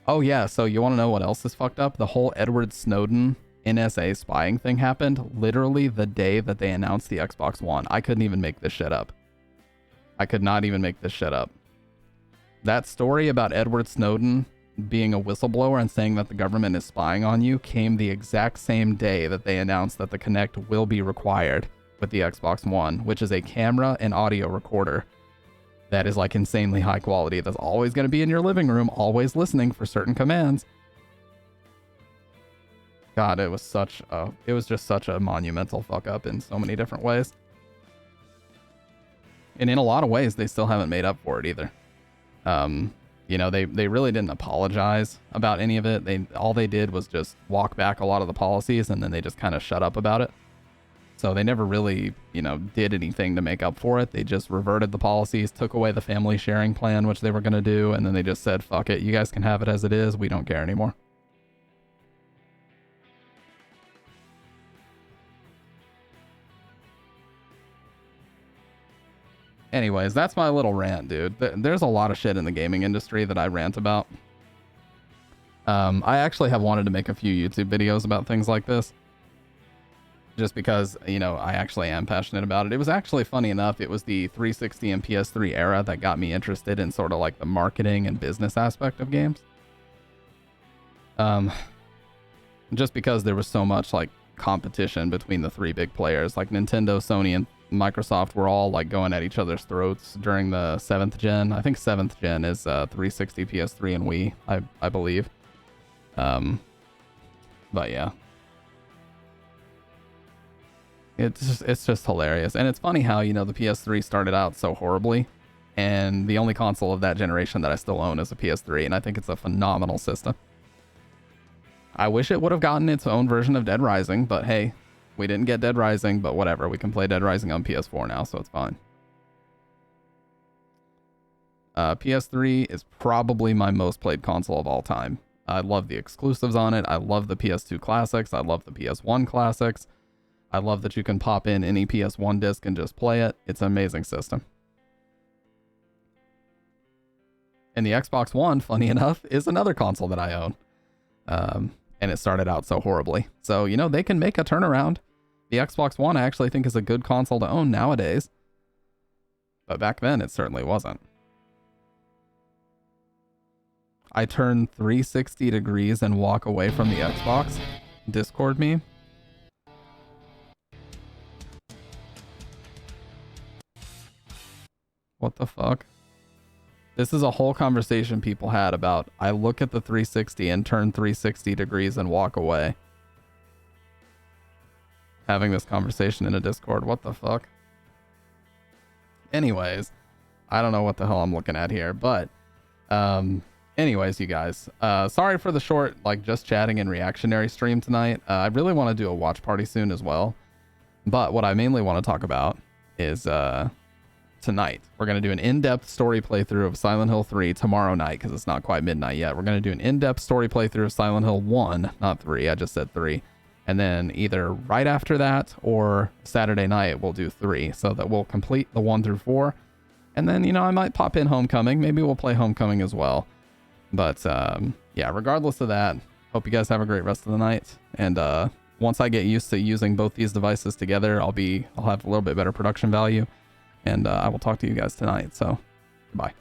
Oh yeah, so you want to know what else is fucked up? The whole Edward Snowden NSA spying thing happened literally the day that they announced the Xbox One. I couldn't even make this shit up. I could not even make this shit up. that story about Edward Snowden being a whistleblower and saying that the government is spying on you came the exact same day that they announced that the Kinect will be required with the Xbox One, which is a camera and audio recorder that is like insanely high quality. That's always going to be in your living room, always listening for certain commands. God, it was just such a monumental fuck up in so many different ways. And in a lot of ways, they still haven't made up for it either. You know, they really didn't apologize about any of it. All they did was just walk back a lot of the policies, and then they just kind of shut up about it. So they never really, you know, did anything to make up for it. They just reverted the policies, took away the family sharing plan, which they were going to do, and then they just said, fuck it, you guys can have it as it is. We don't care anymore. Anyways, that's my little rant, dude. There's a lot of shit in the gaming industry that I rant about. I actually have wanted to make a few YouTube videos about things like this. Just because, you know, I actually am passionate about it. It was actually, funny enough, it was the 360 and PS3 era that got me interested in sort of like the marketing and business aspect of games. Just because there was so much like competition between the three big players, like Nintendo, Sony, and Microsoft were all like going at each other's throats during the 7th gen. I think 7th gen is 360, PS3, and Wii, I believe. But yeah. It's just hilarious. And it's funny how, you know, the PS3 started out so horribly, and the only console of that generation that I still own is a PS3, and I think it's a phenomenal system. I wish it would have gotten its own version of Dead Rising, but hey, we didn't get Dead Rising, but whatever. We can play Dead Rising on PS4 now, so it's fine. PS3 is probably my most played console of all time. I love the exclusives on it. I love the PS2 classics. I love the PS1 classics. I love that you can pop in any PS1 disc and just play it. It's an amazing system. And the Xbox One, funny enough, is another console that I own. And it started out so horribly. So, you know, they can make a turnaround. The Xbox One, I actually think, is a good console to own nowadays. But back then, it certainly wasn't. I turn 360 degrees and walk away from the Xbox. Discord meme. What the fuck? This is a whole conversation people had about, I look at the 360 and turn 360 degrees and walk away. Having this conversation in a Discord. What the fuck? Anyways, I don't know what the hell I'm looking at here, but anyways, you guys, sorry for the short, like, just chatting and reactionary stream tonight. I really want to do a watch party soon as well, but what I mainly want to talk about is tonight we're going to do an in-depth story playthrough of Silent Hill 3 tomorrow night, because it's not quite midnight yet. We're going to do an in-depth story playthrough of Silent Hill 1, not 3. I just said 3. And then either right after that or Saturday night we'll do 3, so that we'll complete the 1 through 4. And then, you know, I might pop in Homecoming. Maybe we'll play Homecoming as well. But yeah, regardless of that, hope you guys have a great rest of the night. And once I get used to using both these devices together, I'll have a little bit better production value. And I will talk to you guys tonight. So, bye.